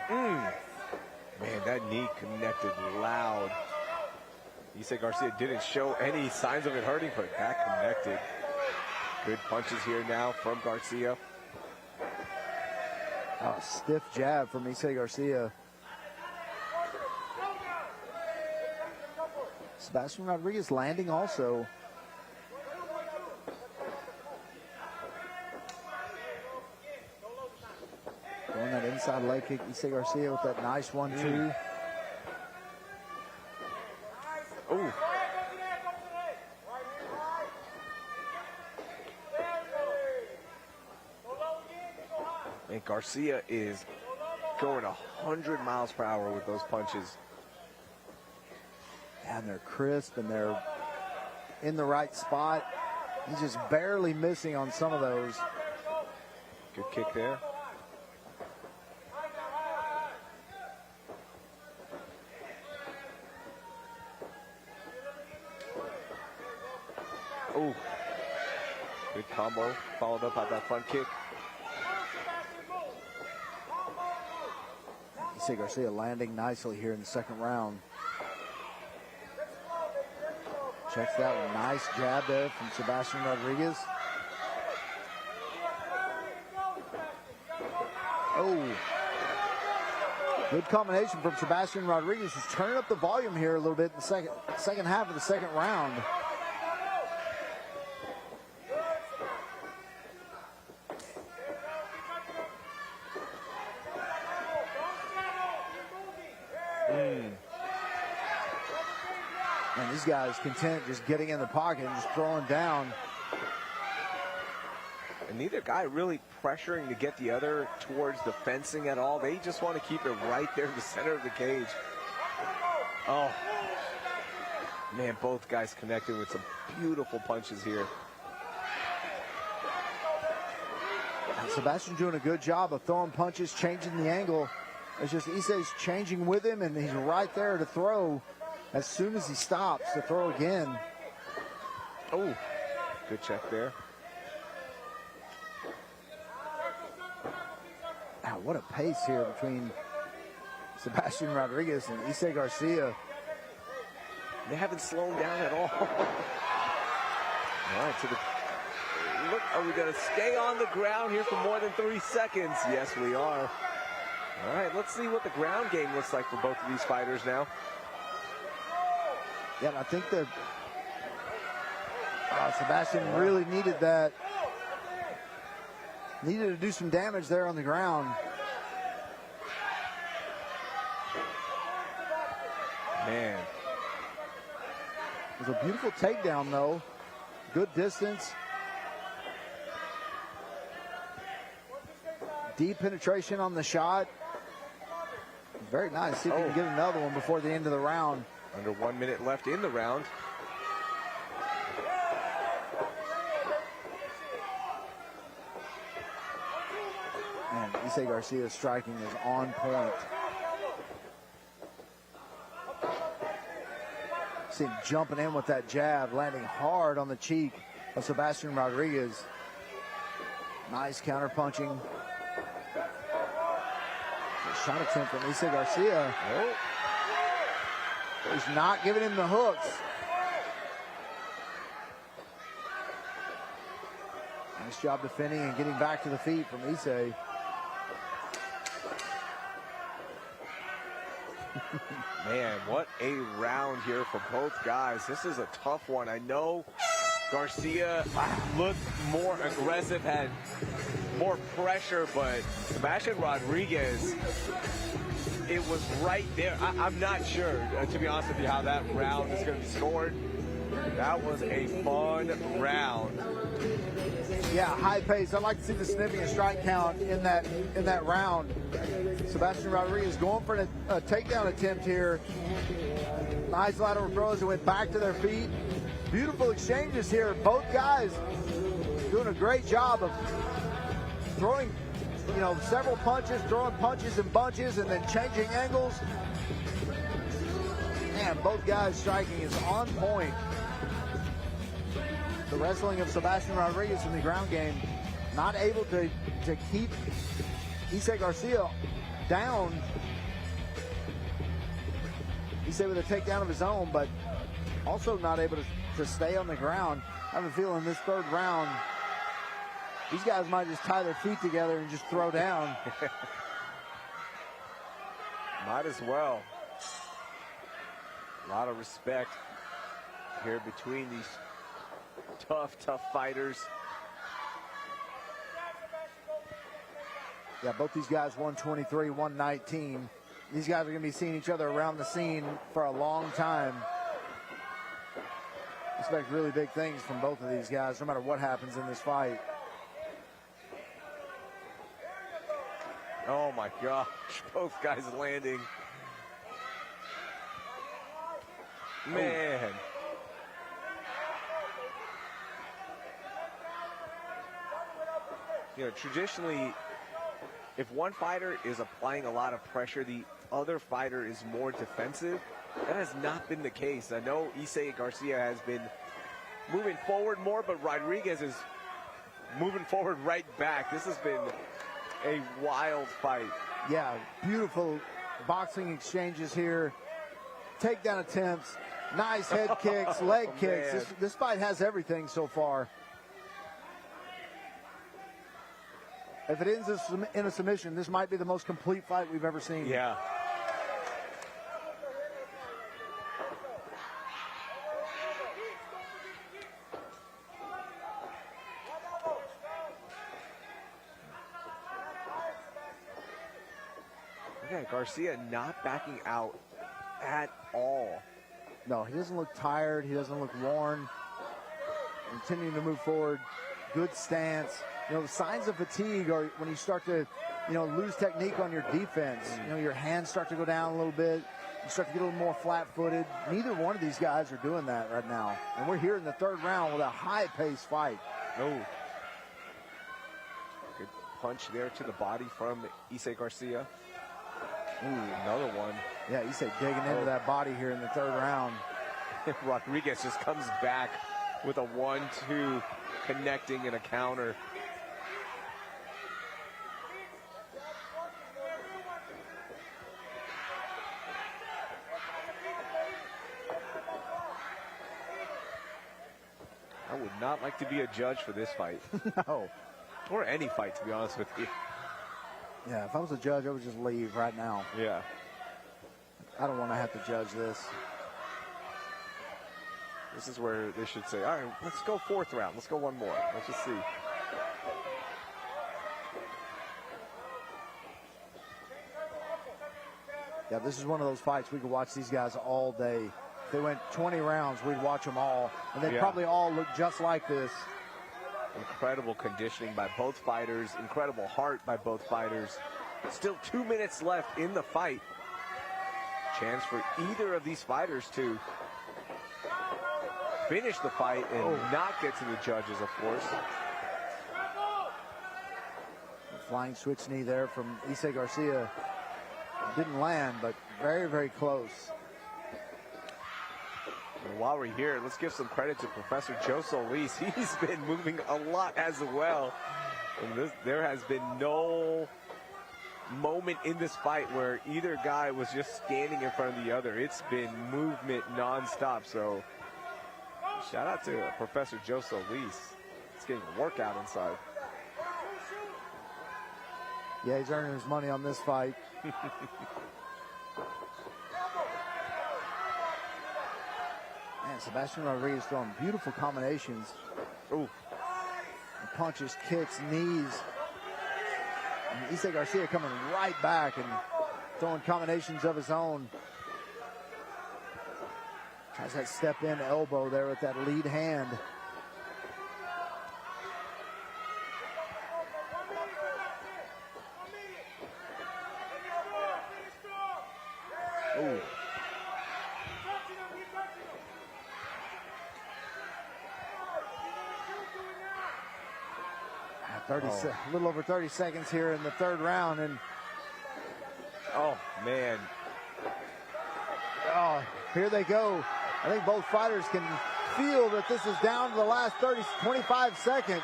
Man, that knee connected loud. Isay Garcia didn't show any signs of it hurting, but that connected. Good punches here now from Garcia. Oh, stiff jab from Isay Garcia. Sebastian Rodriguez landing also. Throwing that inside leg kick, Isay Garcia with that nice 1-2. Oh. And Garcia is going 100 miles per hour with those punches. And they're crisp and they're in the right spot. He's just barely missing on some of those. Good kick there. Oh, good combo, followed up by that front kick. Isay Garcia landing nicely here in the second round. Checks that one. Nice jab there from Sebastian Rodriguez. Oh, good combination from Sebastian Rodriguez. He's turning up the volume here a little bit in the second half of the second round. And these guys content just getting in the pocket and just throwing down. And neither guy really pressuring to get the other towards the fencing at all. They just want to keep it right there in the center of the cage. Oh, man, both guys connected with some beautiful punches here. And Sebastian doing a good job of throwing punches, changing the angle. It's just Isay's changing with him, and he's right there to throw as soon as he stops to throw again. Oh, good check there. Wow, what a pace here between Sebastian Rodriguez and Isay Garcia. They haven't slowed down at all. All right, to the look, are we going to stay on the ground here for more than 3 seconds? Yes, we are. All right, let's see what the ground game looks like for both of these fighters now. Yeah, and I think that Sebastian really needed that. Needed to do some damage there on the ground. Man. It was a beautiful takedown, though. Good distance. Deep penetration on the shot. Very nice. See if we can get another one before the end of the round. Under 1 minute left in the round. Man, Isay Garcia's striking is on point. See him jumping in with that jab, landing hard on the cheek of Sebastian Rodriguez. Nice counter punching. Shot attempt from Isay Garcia. Oh. He's not giving him the hooks. Nice job defending and getting back to the feet from Isay. Man, what a round here for both guys. This is a tough one. I know Garcia looked more aggressive, had more pressure, but Sebastian Rodriguez, it was right there. I'm not sure, to be honest with you, how that round is going to be scored. That was a fun round. Yeah, high pace. I'd like to see the sniffing and strike count in that round. Sebastian Rodriguez going for a takedown attempt here. Nice lateral throws and went back to their feet. Beautiful exchanges here. Both guys doing a great job of throwing, several punches, throwing punches in bunches, and then changing angles. Man, both guys striking is on point. The wrestling of Sebastian Rodriguez in the ground game, not able to keep Isay Garcia down. Isay with a takedown of his own, but also not able to stay on the ground. I have a feeling this third round, these guys might just tie their feet together and just throw down. Might as well. A lot of respect here between these tough fighters. Yeah, both these guys 123, 119. These guys are going to be seeing each other around the scene for a long time. Expect really big things from both of these guys, no matter what happens in this fight. Oh my gosh, both guys landing. Man. Traditionally, if one fighter is applying a lot of pressure, the other fighter is more defensive. That has not been the case. I know Isay Garcia has been moving forward more, but Rodriguez is moving forward right back. This has been a wild fight. Yeah, beautiful boxing exchanges here. Takedown attempts, nice head kicks, leg kicks. This fight has everything so far. If it ends in a submission, this might be the most complete fight we've ever seen. Yeah. Okay, Garcia not backing out at all. No, he doesn't look tired. He doesn't look worn. Continuing to move forward. Good stance. The signs of fatigue are when you start to, lose technique on your defense. Your hands start to go down a little bit. You start to get a little more flat-footed. Neither one of these guys are doing that right now. And we're here in the third round with a high-paced fight. Oh. Good punch there to the body from Isay Garcia. Ooh, another one. Yeah, Isay digging into that body here in the third round. Rodriguez just comes back with a 1-2 connecting and a counter. I would not like to be a judge for this fight. No. Or any fight, to be honest with you. Yeah, if I was a judge, I would just leave right now. Yeah. I don't want to have to judge this. This is where they should say, all right, let's go 4th round. Let's go one more. Let's just see. Yeah, this is one of those fights we could watch these guys all day. If they went 20 rounds, we'd watch them all, and they'd probably all look just like this. Incredible conditioning by both fighters. Incredible heart by both fighters. Still 2 minutes left in the fight. Chance for either of these fighters to finish the fight and not get to the judges, of course. Flying switch knee there from Isay Garcia. Didn't land, but very, very close. And while we're here, let's give some credit to Professor Joe Solis. He's been moving a lot as well. And there has been no moment in this fight where either guy was just standing in front of the other. It's been movement nonstop. So shout out to Professor Joe Solis. He's getting a workout inside. Yeah, he's earning his money on this fight. Man, Sebastian Rodriguez throwing beautiful combinations. Ooh. Punches, kicks, knees. And Isay Garcia coming right back and throwing combinations of his own. Tries that step in elbow there with that lead hand. Ooh. 30, a little over 30 seconds here in the 3rd round, and oh man, here they go. I think both fighters can feel that this is down to the last 25 seconds.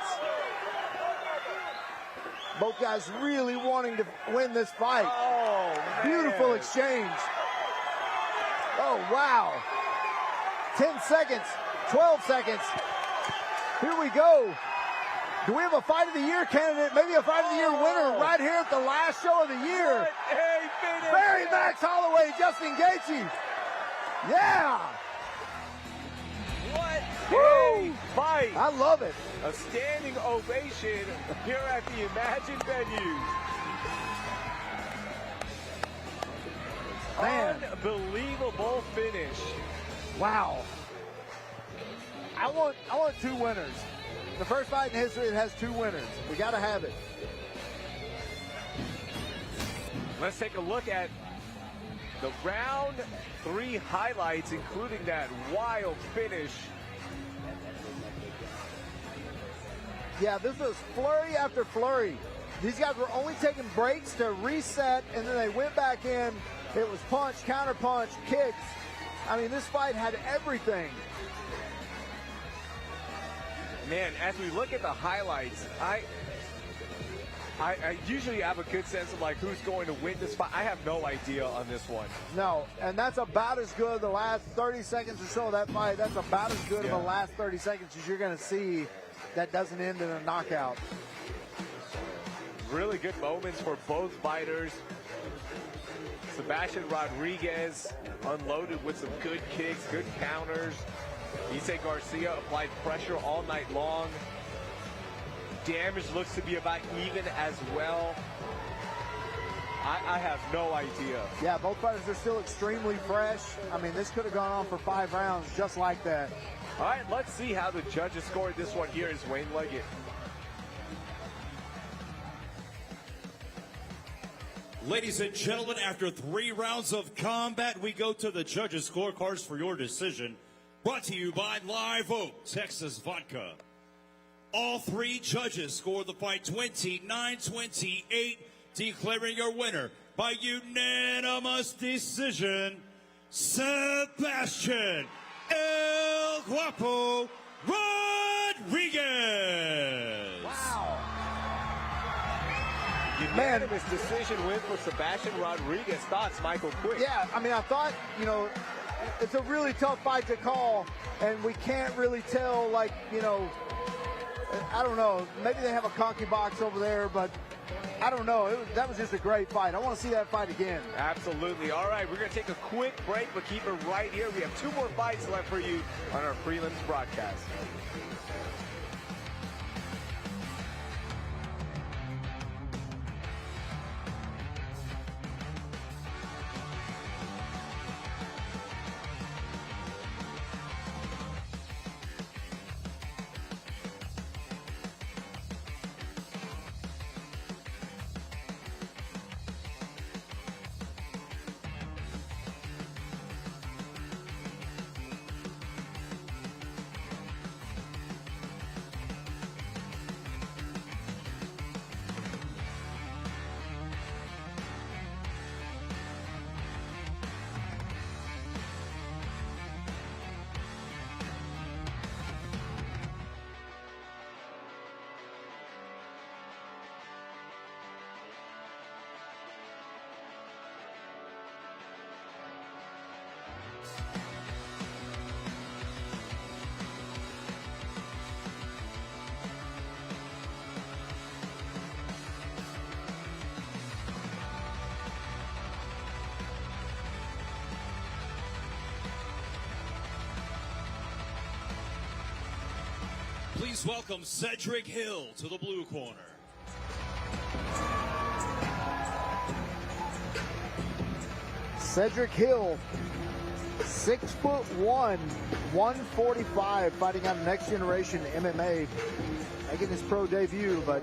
Both guys really wanting to win this fight. Oh, beautiful exchange. Oh wow, 10 seconds, 12 seconds. Here we go. Do we have a Fight of the Year candidate? Maybe a Fight of the Year winner right here at the last show of the year. Barry Max Holloway, Justin Gaethje. Yeah. What a fight. I love it. A standing ovation here at the Imagine venue. Man. Unbelievable finish. Wow. I want 2 winners. The first fight in history that has 2 winners. We got to have it. Let's take a look at the round 3 highlights, including that wild finish. Yeah, this was flurry after flurry. These guys were only taking breaks to reset, and then they went back in. It was punch, counter punch, kicks. I mean, this fight had everything. Man, as we look at the highlights, I usually have a good sense of like who's going to win this fight. I have no idea on this one. No, and that's about as good the last 30 seconds or so of that fight. That's about as good of the last 30 seconds as you're going to see that doesn't end in a knockout. Really good moments for both fighters. Sebastian Rodriguez unloaded with some good kicks, good counters. Isay Garcia applied pressure all night long. Damage looks to be about even as well. I have no idea. Yeah, both fighters are still extremely fresh. I mean, this could have gone on for 5 rounds just like that. All right, let's see how the judges scored this one here is Wayne Leggett. Ladies and gentlemen, after 3 rounds of combat, we go to the judges' scorecards for your decision. Brought to you by Live Oak Texas Vodka. All 3 judges scored the fight 29-28, declaring your winner by unanimous decision, Sebastian El Guapo Rodriguez. Wow. Unanimous decision win for Sebastian Rodriguez. Thoughts, Michael, quick? Yeah, I mean, I thought, you know, it's a really tough fight to call, and we can't really tell, like, you know, I don't know. Maybe they have a conky box over there, but I don't know. That was just a great fight. I want to see that fight again. Absolutely. All right, we're going to take a quick break, but keep it right here. We have 2 more fights left for you on our prelims broadcast. Please welcome Sedric Hill to the blue corner. Sedric Hill, 6'1", 145, fighting out of Next Generation MMA, making his pro debut, but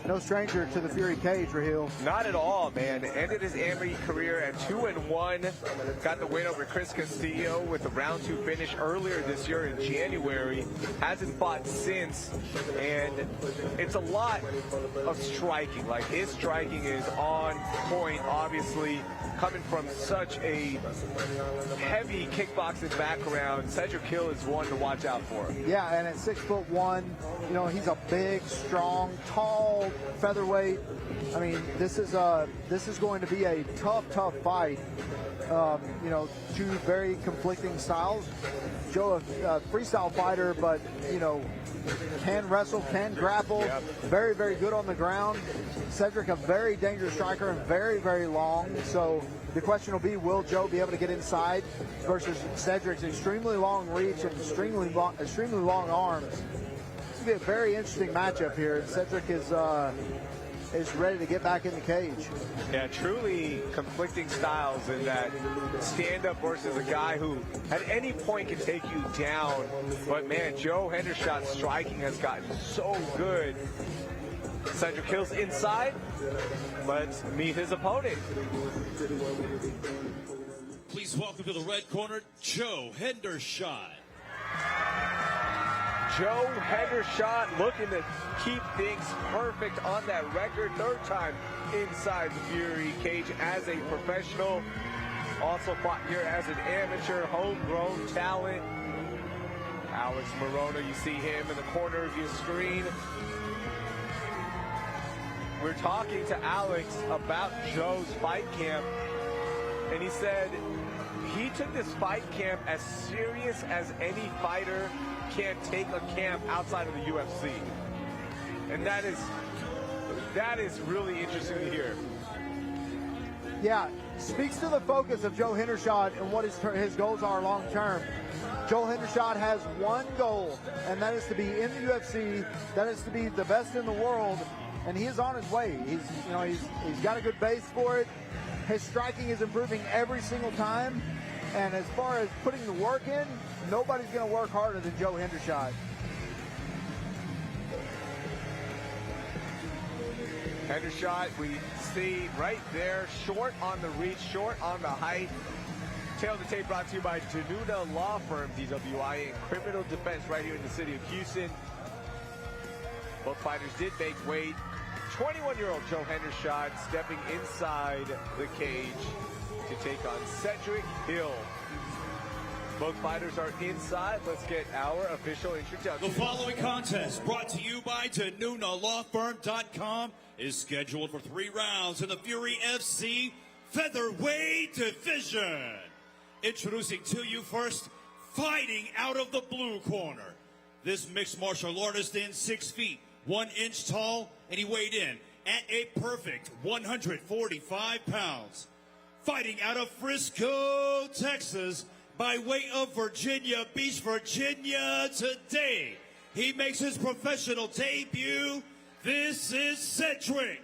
no stranger to the Fury cage, Raheel. Not at all, man. Ended his MMA career at 2-1. Got the win over Chris Castillo with a round 2 finish earlier this year in January. Hasn't fought since, and it's a lot of striking. Like, his striking is on point, obviously, coming from such a heavy kickboxing background. Sedric Hill is one to watch out for. Yeah, and at 6'1", you know, he's a big, strong, tall featherweight. I mean, this is going to be a tough fight. You know, 2 very conflicting styles. Joe, a freestyle fighter, but, you know, can wrestle, can grapple, very, very good on the ground. Sedric, a very dangerous striker and very, very long. So the question will be, will Joe be able to get inside versus Sedric's extremely long reach and extremely long arms? It's going to be a very interesting matchup here. Sedric is ready to get back in the cage. Yeah, truly conflicting styles in that stand-up versus a guy who at any point can take you down. But man, Joe Hendershot's striking has gotten so good. Sedric Hill's inside. Let's meet his opponent. Please welcome to the red corner, Joe Hendershot. Joe Hendershot looking to keep things perfect on that record. 3rd time inside the Fury cage as a professional. Also fought here as an amateur, homegrown talent. Alex Morona, you see him in the corner of your screen. We're talking to Alex about Joe's fight camp, and he said he took this fight camp as serious as any fighter can take a camp outside of the UFC. And that is really interesting to hear. Yeah, speaks to the focus of Joe Hendershot and what his goals are long term. Joe Hendershot has one goal, and that is to be in the UFC, that is to be the best in the world, and he is on his way. He's got a good base for it. His striking is improving every single time, and as far as putting the work in, nobody's going to work harder than Joe Hendershot. Hendershot, we see right there, short on the reach, short on the height. Tail of the tape brought to you by Danuna Law Firm, DWI, and criminal defense right here in the city of Houston. Both fighters did make weight. 21-year-old Joe Hendershot stepping inside the cage to take on Sedric Hill. Both fighters are inside. Let's get our official introduction. The following contest, brought to you by DanunaLawFirm.com, is scheduled for 3 rounds in the Fury FC Featherweight Division. Introducing to you first, fighting out of the blue corner. This mixed martial artist in 6 feet, 1 inch tall, and he weighed in at a perfect 145 pounds. Fighting out of Frisco, Texas, by way of Virginia Beach, Virginia today. He makes his professional debut. This is Sedric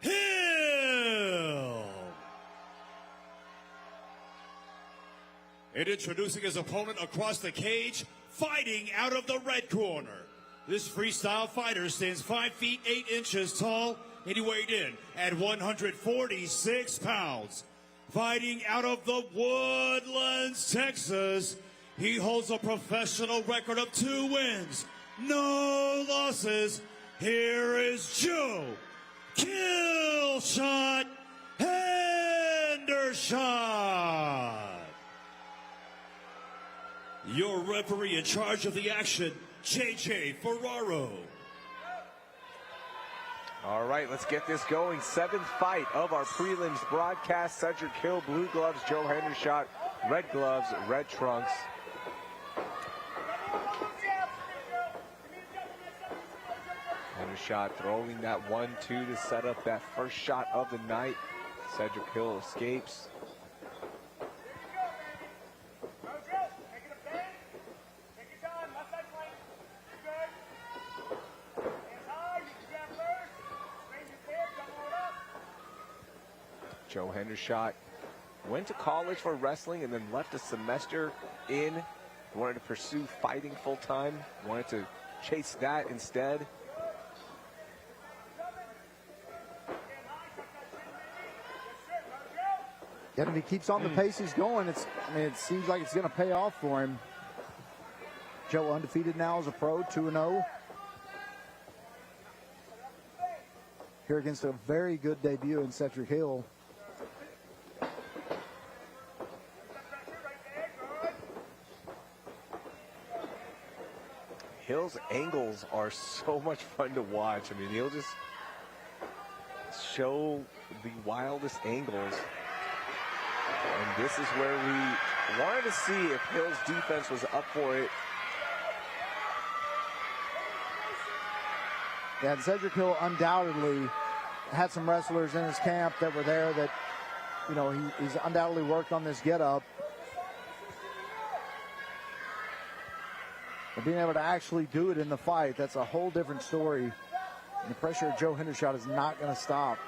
Hill. And introducing his opponent across the cage, fighting out of the red corner. This freestyle fighter stands 5 feet 8 inches tall, and he weighed in at 146 pounds. Fighting out of the Woodlands, Texas, he holds a professional record of 2 wins, no losses. Here is Joe Killshot Hendershot. Your referee in charge of the action, JJ Ferraro. All right, let's get this going. 7th fight of our prelims broadcast. Sedric Hill, blue gloves, Joe Hendershot, red gloves, red trunks. Hendershot throwing that 1-2 to set up that first shot of the night. Sedric Hill escapes. Joe Hendershot went to college for wrestling and then left a semester in. Wanted to pursue fighting full time. Wanted to chase that instead. Yeah, if he keeps on the pace he's going, it seems like it's going to pay off for him. Joe undefeated now as a pro, 2-0. Here against a very good debut in Sedric Hill. Hill's angles are so much fun to watch. I mean, he'll just show the wildest angles. And this is where we wanted to see if Hill's defense was up for it. Yeah, and Sedric Hill undoubtedly had some wrestlers in his camp that were there that, you know, he's undoubtedly worked on this get-up. But being able to actually do it in the fight, that's a whole different story. And the pressure of Joe Hendershot is not going to stop.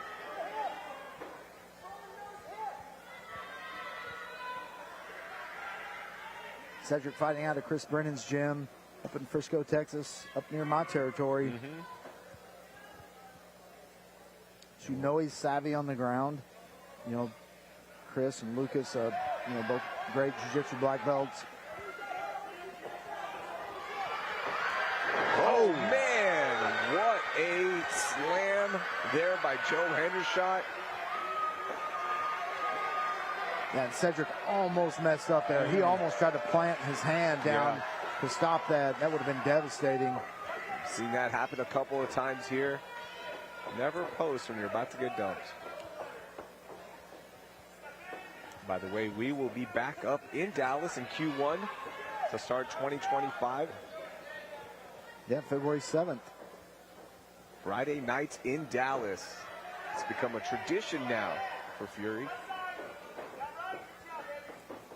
Sedric fighting out of Chris Brennan's gym up in Frisco, Texas, up near my territory. So you know he's savvy on the ground. You know, Chris and Lucas, you know, both great jiu-jitsu black belts. Oh, man, what a slam there by Joe Hendershot. Yeah, and Sedric almost messed up there. He almost tried to plant his hand down to stop that. That would have been devastating. Seen that happen a couple of times here. Never post when you're about to get dumped. By the way, we will be back up in Dallas in Q1 to start 2025. Yeah, February 7th. Friday nights in Dallas. It's become a tradition now for Fury.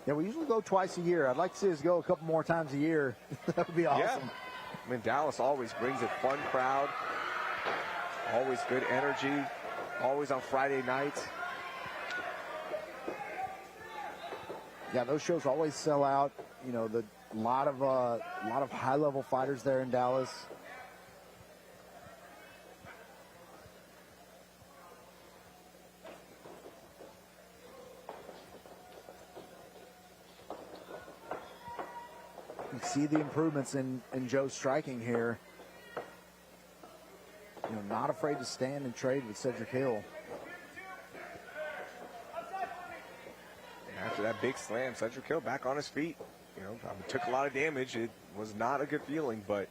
Yeah, we usually go twice a year. I'd like to see us go a couple more times a year. That would be awesome. Yeah. I mean, Dallas always brings a fun crowd. Always good energy. Always on Friday nights. Yeah, those shows always sell out. You know, a lot of high-level fighters there in Dallas. You see the improvements in Joe's striking here. You know, not afraid to stand and trade with Sedric Hill. After that big slam, Sedric Hill back on his feet. You know, probably took a lot of damage. It was not a good feeling, but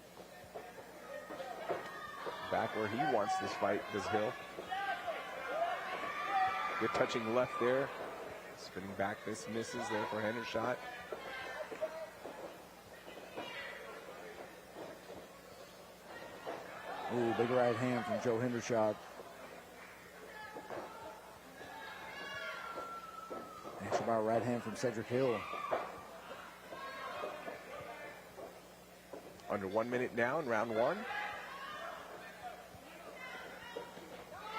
back where he wants this fight, does Hill. Good touching left there. Spinning back, this misses there for Hendershot. Ooh, big right hand from Joe Hendershot. about a right hand from Sedric Hill. Under 1 minute now in round one.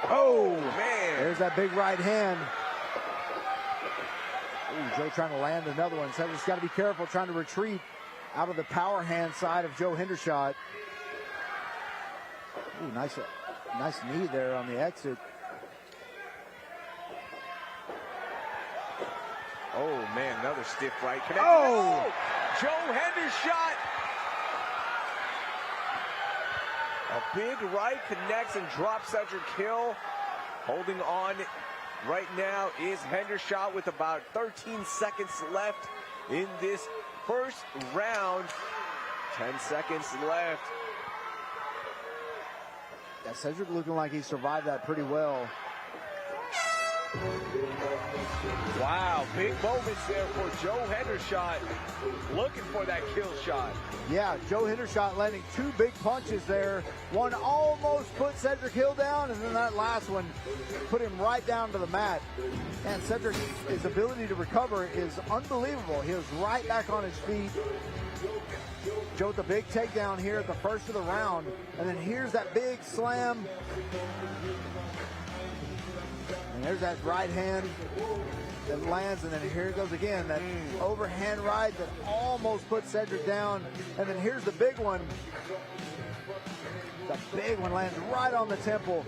Oh, man. There's that big right hand. Ooh, Joe trying to land another one. Sedric's got to be careful trying to retreat out of the power hand side of Joe Hendershot. Ooh, nice knee there on the exit. Oh, man, another stiff right connection. Oh! Joe Hendershot. A big right connects and drops Sedric Hill. Holding on right now is Hendershot with about 13 seconds left in this first round. 10 seconds left. Yeah, Sedric looking like he survived that pretty well. Wow, big moments there for Joe Hendershot, looking for that kill shot. Yeah, Joe Hendershot landing two big punches there. One almost put Sedric Hill down, and then that last one put him right down to the mat. And Sedric, his ability to recover is unbelievable. He was right back on his feet. Joe with the big takedown here at the first of the round. And then here's that big slam. And there's that right hand that lands, and then here it goes again, that overhand right that almost puts Sedric down. And then here's the big one. The big one lands right on the temple.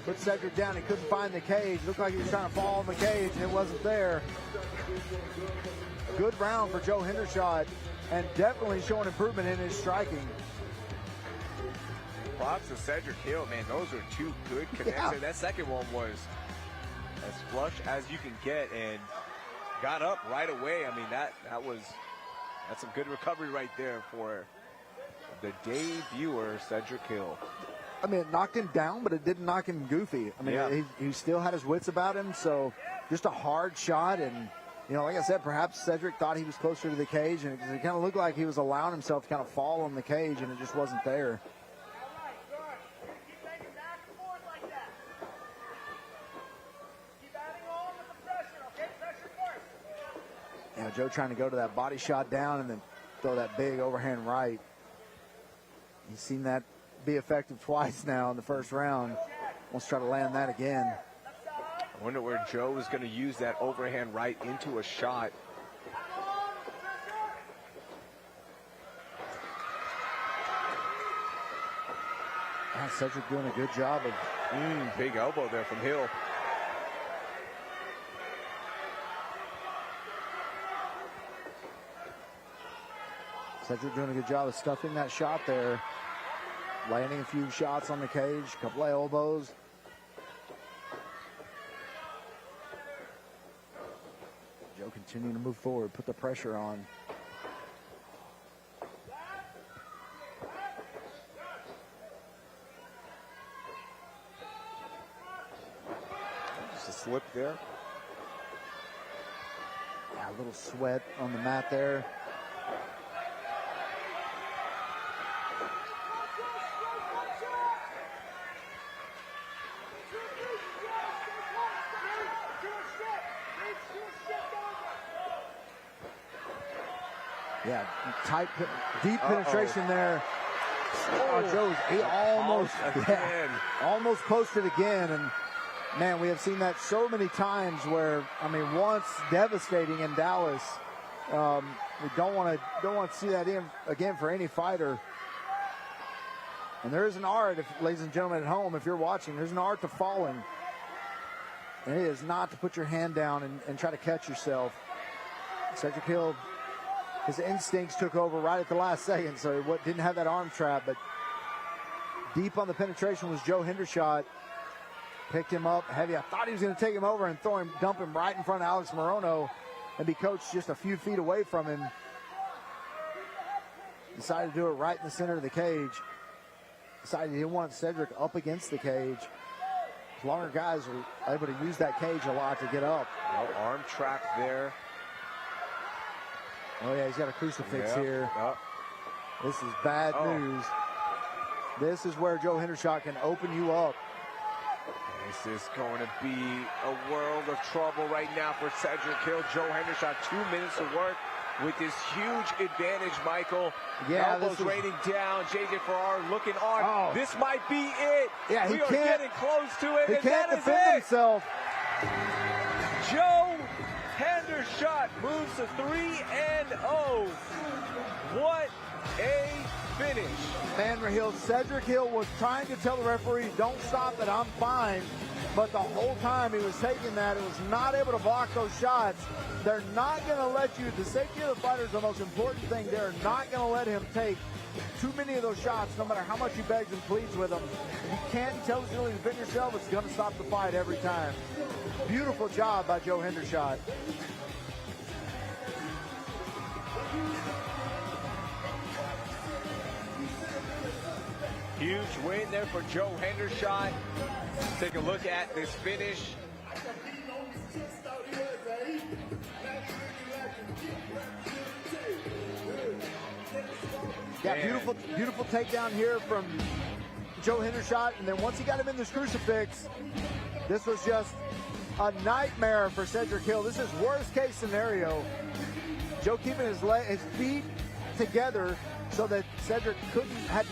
Puts Sedric down. He couldn't find the cage. Looked like he was trying to fall on the cage, and it wasn't there. Good round for Joe Hendershot, and definitely showing improvement in his striking. Props to Sedric Hill, man. Those are two good connections. Yeah. That second one was as flush as you can get and got up right away. I mean, that's some good recovery right there for the debuter, Sedric Hill. I mean, it knocked him down, but it didn't knock him goofy. I mean, Yeah. he still had his wits about him, so just a hard shot. And, you know, like I said, perhaps Sedric thought he was closer to the cage, and it kind of looked like he was allowing himself to kind of fall on the cage, and it just wasn't there. Yeah, Joe trying to go to that body shot down and then throw that big overhand right. He's seen that be effective twice now in the first round. Wants to try to land that again. I wonder where Joe is going to use that overhand right into a shot. Sedric doing a good job of big elbow there from Hill. Sedric doing a good job of stuffing that shot there. Landing a few shots on the cage, a couple of elbows. Joe continuing to move forward, put the pressure on. Just a slip there. Yeah, a little sweat on the mat there. Yeah, tight, deep penetration there. Oh, Joe, he almost posted again. And man, we have seen that so many times where, I mean, once devastating in Dallas. We don't want to see that again for any fighter. And there is an art, ladies and gentlemen at home, if you're watching, there's an art to falling. And it is not to put your hand down and try to catch yourself. Sedric Hill, his instincts took over right at the last second, so he didn't have that arm trap, but deep on the penetration was Joe Hendershot. Picked him up heavy. I thought he was going to take him over and dump him right in front of Alex Morono and be coached just a few feet away from him. Decided to do it right in the center of the cage. Decided he didn't want Sedric up against the cage. Longer guys are able to use that cage a lot to get up. No arm trap there. Oh, yeah, he's got a crucifix here. Oh. This is bad news. This is where Joe Hendershot can open you up. This is going to be a world of trouble right now for Sedric Hill. Joe Hendershot, 2 minutes to work with this huge advantage, Michael. Yeah, elbows raining down. JJ Farrar looking on. Oh. This might be it. Yeah, we are getting close to it. He and can't that is defend it. himself. Joe Hendershot moves to 3-0. What a finish. Man, Hill, Sedric Hill was trying to tell the referee, don't stop it, I'm fine. But the whole time he was taking that, it was not able to block those shots. They're not going to let you, the safety of the fighter is the most important thing. They're not going to let him take too many of those shots, no matter how much he begs and pleads with them. You can't tell us to defend yourself, it's going to stop the fight every time. Beautiful job by Joe Hendershot. Huge win there for Joe Hendershot. Take a look at this finish. Yeah, beautiful takedown here from Joe Hendershot. And then once he got him in this crucifix, this was just a nightmare for Sedric Hill. This is worst case scenario. Joe keeping his feet together so that Sedric had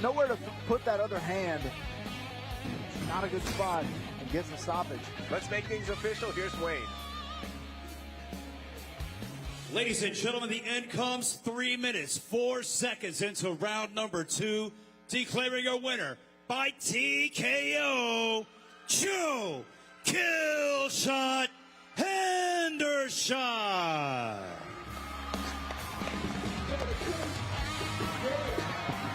nowhere to put that other hand. Not a good spot, and gets the stoppage. Let's make things official. Here's Wayne. Ladies and gentlemen, the end comes 3 minutes, 4 seconds into round number 2. Declaring your winner by TKO, Joe Killshot Hendershot.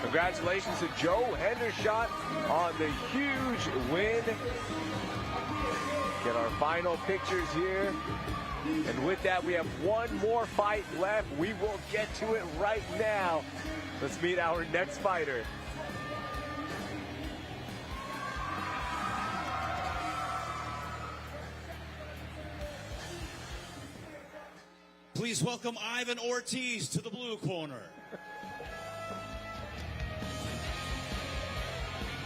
Congratulations to Joe Hendershot on the huge win. Get our final pictures here. And with that, we have one more fight left. We will get to it right now. Let's meet our next fighter. Please welcome Ivan Ortiz to the blue corner.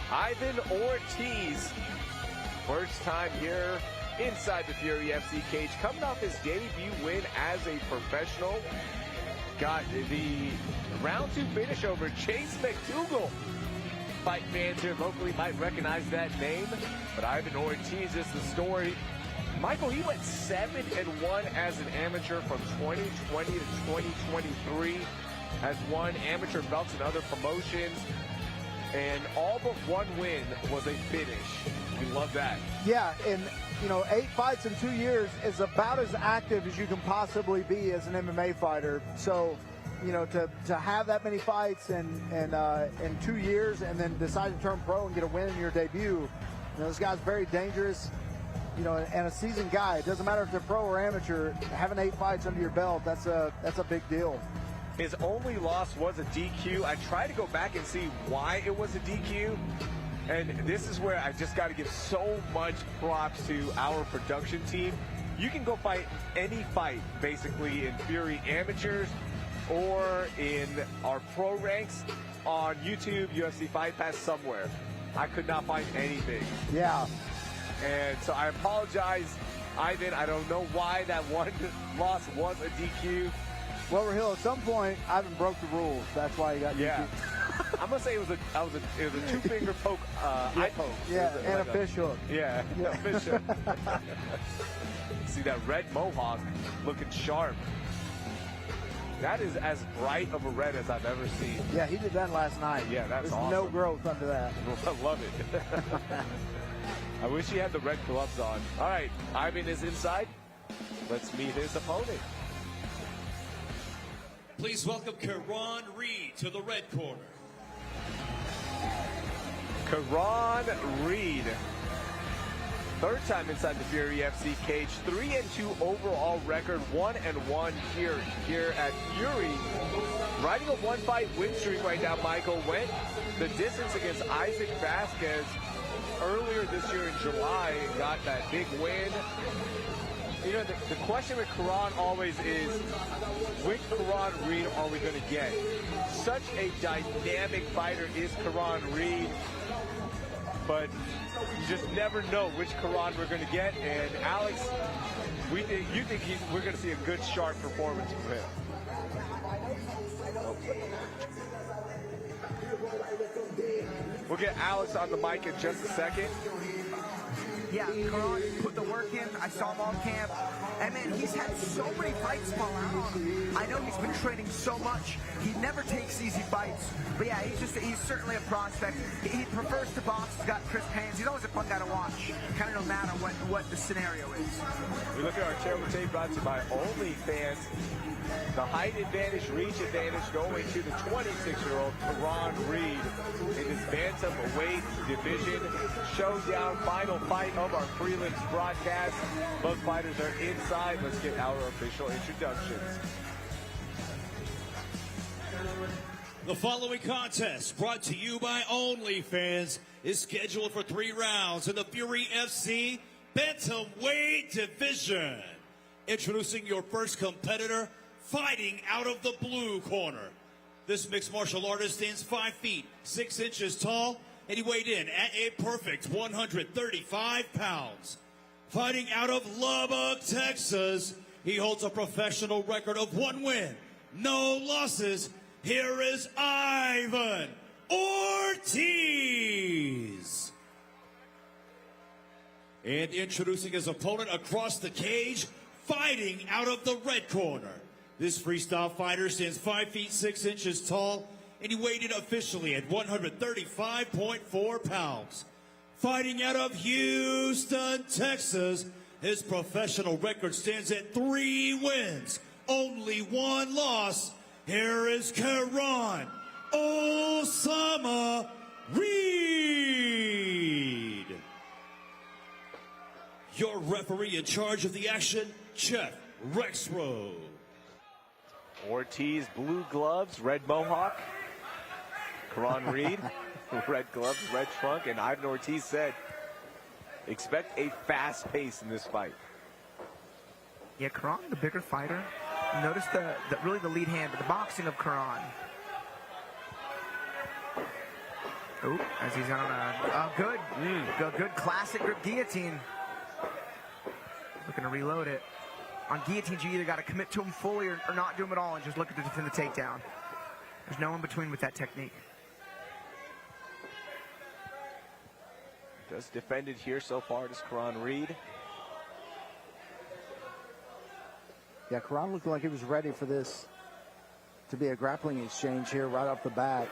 Ivan Ortiz, first time here inside the Fury FC cage, coming off his debut win as a professional. Got the round 2 finish over Chase McDougal. Fight fans here locally might recognize that name, but Ivan Ortiz is the story. Michael, he went 7-1 as an amateur from 2020 to 2023, has won amateur belts in other promotions, and all but one win was a finish. We love that. Yeah, and 8 fights in 2 years is about as active as you can possibly be as an MMA fighter. So, to have that many fights in 2 years and then decide to turn pro and get a win in your debut, this guy's very dangerous. And a seasoned guy. It doesn't matter if they're pro or amateur. Having 8 fights under your belt, that's a big deal. His only loss was a DQ. I tried to go back and see why it was a DQ. And this is where I just got to give so much props to our production team. You can go fight any fight, basically, in Fury Amateurs or in our pro ranks on YouTube, UFC Fight Pass, somewhere. I could not find anything. Yeah. And so I apologize, Ivan. I don't know why that one loss was a DQ. Well, Hill, at some point, Ivan broke the rules. That's why he got DQ. Yeah. I'm gonna say it was a 2-finger poke, eye poke. Yeah, and a fish hook. Yeah, a fish hook. See that red mohawk looking sharp. That is as bright of a red as I've ever seen. Yeah, he did that last night. Yeah, that's There's awesome. no growth under that. I love it. I wish he had the red gloves on. All right, Ivan is inside. Let's meet his opponent. Please welcome Keron Reed to the red corner. Keron Reed. Third time inside the Fury FC cage. 3-2 overall record. 1-1 here at Fury. Riding a 1-fight win streak right now, Michael. Went the distance against Isaac Vasquez earlier this year in July and got that big win. The question with Keron always is, which Keron Reed are we going to get? Such a dynamic fighter is Keron Reed, but You just never know which Keron we're going to get. And Alex, you think we're going to see a good, sharp performance from him. We'll get Alex on the mic in just a second. Yeah, Keron put the work in. I saw him all camp. And man, he's had so many fights fall out on him. I know he's been training so much. He never takes easy fights. But yeah, he's certainly a prospect. He prefers to box. He's got crisp hands. He's always a fun guy to watch, kind of no matter what the scenario is. We look at our terrible tape brought to you by OnlyFans. The height advantage, reach advantage going to the 26-year-old Keron Reed in his bantamweight division. Showdown, final fight of our prelims broadcast. Both fighters are inside. Let's get our official introductions. The following contest, brought to you by OnlyFans, is scheduled for 3 rounds in the Fury FC Bantamweight Division. Introducing your first competitor, fighting out of the blue corner. This mixed martial artist stands 5 feet, 6 inches tall, and he weighed in at a perfect 135 pounds. Fighting out of Lubbock, Texas, he holds a professional record of 1 win, no losses. Here is Ivan Ortiz. And introducing his opponent across the cage, fighting out of the red corner. This freestyle fighter stands 5 feet 6 inches tall, and he weighed in officially at 135.4 pounds. Fighting out of Houston, Texas, his professional record stands at 3 wins, only 1 loss. Here is Keron Osama Reed. Your referee in charge of the action, Jeff Rexroad. Ortiz, blue gloves, red mohawk. Keron Reed, red gloves, red trunk. And Ivan Ortiz said, expect a fast pace in this fight. Yeah, Keron, the bigger fighter. Notice really the lead hand, but the boxing of Keron. Oh, as he's on a good classic grip guillotine. Looking to reload it. On guillotines, you either got to commit to them fully or not do them at all and just look at to defend the takedown. There's no in between with that technique. Just defended here so far, does Keron Reed. Yeah, Keron looked like he was ready for this to be a grappling exchange here right off the bat.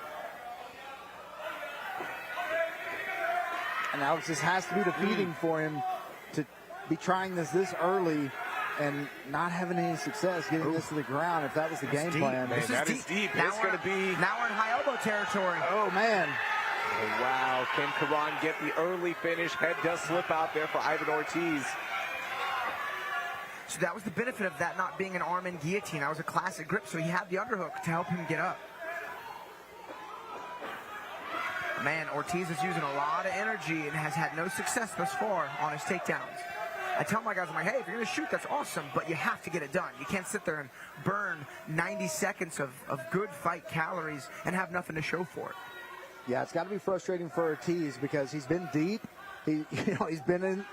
And Alex, this has to be defeating for him to be trying this early and not having any success getting this to the ground if that was the game plan. Man, that is deep. It's going to be... Now we're in high elbow territory. Oh, man. Oh, wow. Can Keron get the early finish? Head does slip out there for Ivan Ortiz. So that was the benefit of that not being an arm and guillotine. That was a classic grip, so he had the underhook to help him get up. Man, Ortiz is using a lot of energy and has had no success thus far on his takedowns. I tell my guys, I'm like, hey, if you're going to shoot, that's awesome, but you have to get it done. You can't sit there and burn 90 seconds of good fight calories and have nothing to show for it. Yeah, it's got to be frustrating for Ortiz because he's been deep. He's been in,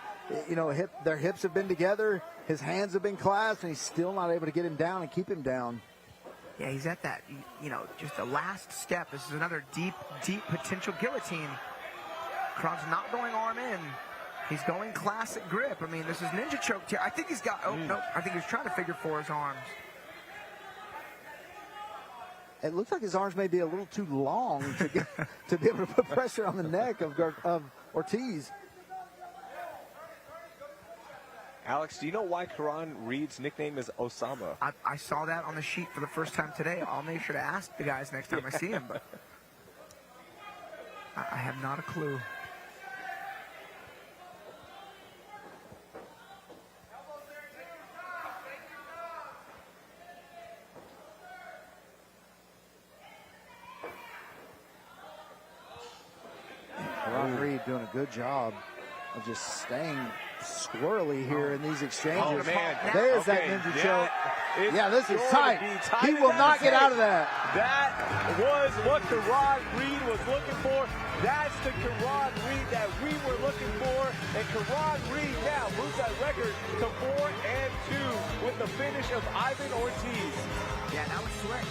their hips have been together. His hands have been clasped, and he's still not able to get him down and keep him down. Yeah, he's at that, just the last step. This is another deep potential guillotine. Keron's not going arm in. He's going classic grip. I mean, this is ninja choke here. I think he's got, nope. I think he's trying to figure for his arms. It looks like his arms may be a little too long to be able to put pressure on the neck of Ortiz. Alex, do you know why Keron Reed's nickname is Osama? I saw that on the sheet for the first time today. I'll make sure to ask the guys next time I see him, but I have not a clue. Keron Reed doing a good job of just staying squirrely here in these exchanges. Oh, man. There's that ninja choke. It's Yeah, this is going tight. to be tight. He will And not that's get it. out of that. That was what Keron Reed was looking for. That's the Keron Reed that we were looking for. And Keron Reed now moves that record to 4-2 with the finish of Ivan Ortiz. Yeah, that was slick.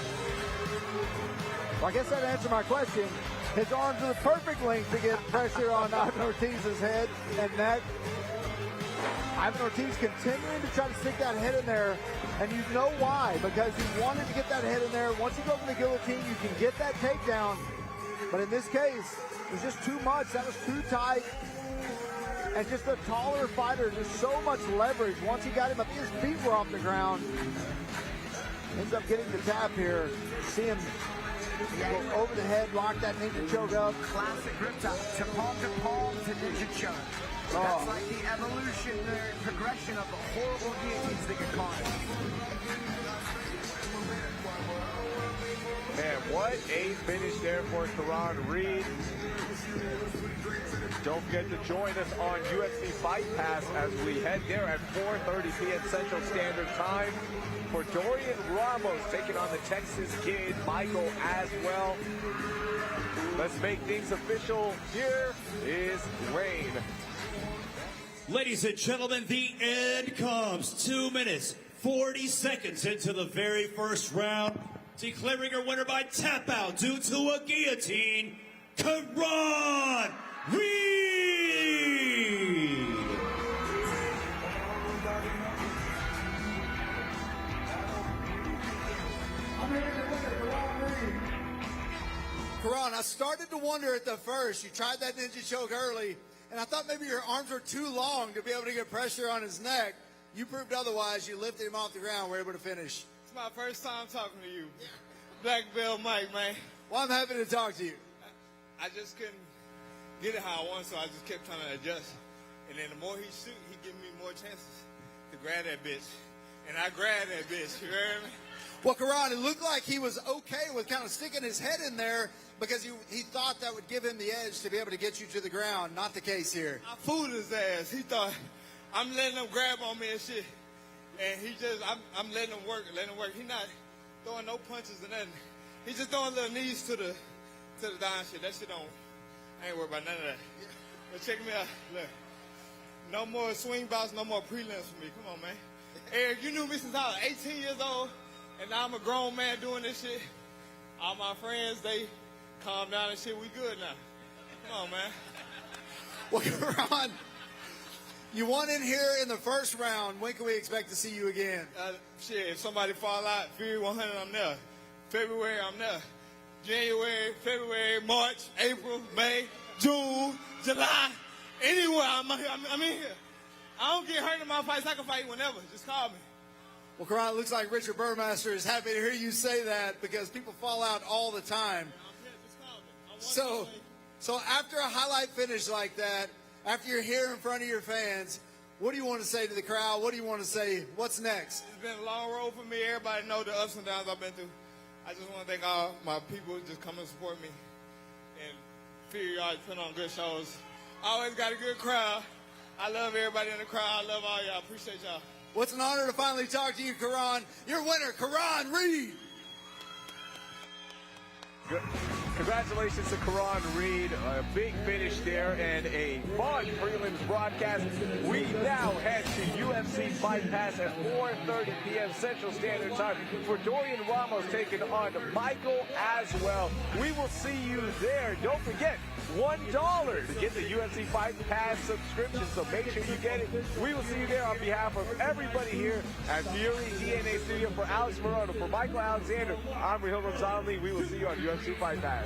Well, I guess that answered my question. His arms are the perfect length to get pressure on Ivan Ortiz's head and neck. Ivan Ortiz continuing to try to stick that head in there, and you know why, because he wanted to get that head in there. Once you go for the guillotine, you can get that takedown, but in this case, it was just too much. That was too tight, and just a taller fighter, just so much leverage. Once he got him up, his feet were off the ground. Ends up getting the tap here. See him go over the head, lock that ninja choke up. Classic grip tap. To palm to ninja choke. That's like the evolutionary progression of the horrible guillotines that get caught. Man, what a finish there for Keron Reed. Don't forget to join us on UFC Fight Pass as we head there at 4:30 p.m. Central Standard Time for Dorian Ramos taking on the Texas Kid, Michael Aswell. Let's make things official. Here is Wayne. Ladies and gentlemen, the end comes. 2 minutes, 40 seconds into the very first round. Declaring her winner by tap out due to a guillotine, Keron Reed. Keron, I started to wonder at the first. You tried that ninja choke early, and I thought maybe your arms were too long to be able to get pressure on his neck. You proved otherwise. You lifted him off the ground. We're able to finish. It's my first time talking to you. Black Belt Mike, man. Well, I'm happy to talk to you. I just couldn't get it how I wanted, so I just kept trying to adjust. And then the more he shoot, he give me more chances to grab that bitch. And I grabbed that bitch, you heard me? Well, Keron, it looked like he was okay with kind of sticking his head in there because he thought that would give him the edge to be able to get you to the ground. Not the case here. I fooled his ass. He thought I'm letting him grab on me and shit. And he just, I'm letting him work. He not throwing no punches or nothing. He just throwing little knees to the down shit. That shit don't, I ain't worried about none of that. But check me out, look. No more swing bouts, no more prelims for me. Come on, man. Eric, you knew me since I was 18 years old, and now I'm a grown man doing this shit. All my friends, they calm down and shit. We good now. Come on, man. Well, Keron, you won in here in the first round. When can we expect to see you again? Shit, if somebody fall out, Fury 100, I'm there. February, I'm there. January, February, March, April, May, June, July, anywhere, I'm in here. I don't get hurt in my fights. I can fight whenever. Just call me. Well, Keron, it looks like Richard Burmaster is happy to hear you say that because people fall out all the time. I'm here. Just call me. So after a highlight finish like that, after you're here in front of your fans, what do you want to say to the crowd? What do you want to say? What's next? It's been a long road for me. Everybody know the ups and downs I've been through. I just want to thank all my people who just come and support me and figure y'all put on good shows. I always got a good crowd. I love everybody in the crowd. I love all y'all. Appreciate y'all. Well, it's an honor to finally talk to you, Keron. Your winner, Keron Reed. Congratulations to Keron Reed. A big finish there and a fun prelims broadcast. We now head to UFC Fight Pass at 4:30 p.m. Central Standard Time for Dorian Ramos taking on Michael Aswell. We will see you there. Don't forget, $1 to get the UFC Fight Pass subscription, so make sure you get it. We will see you there on behalf of everybody here at Fury DNA Studio. For Alex Moreno, for Michael Alexander, I'm Rahil Ramzanli. We will see you on UFC Fight Pass.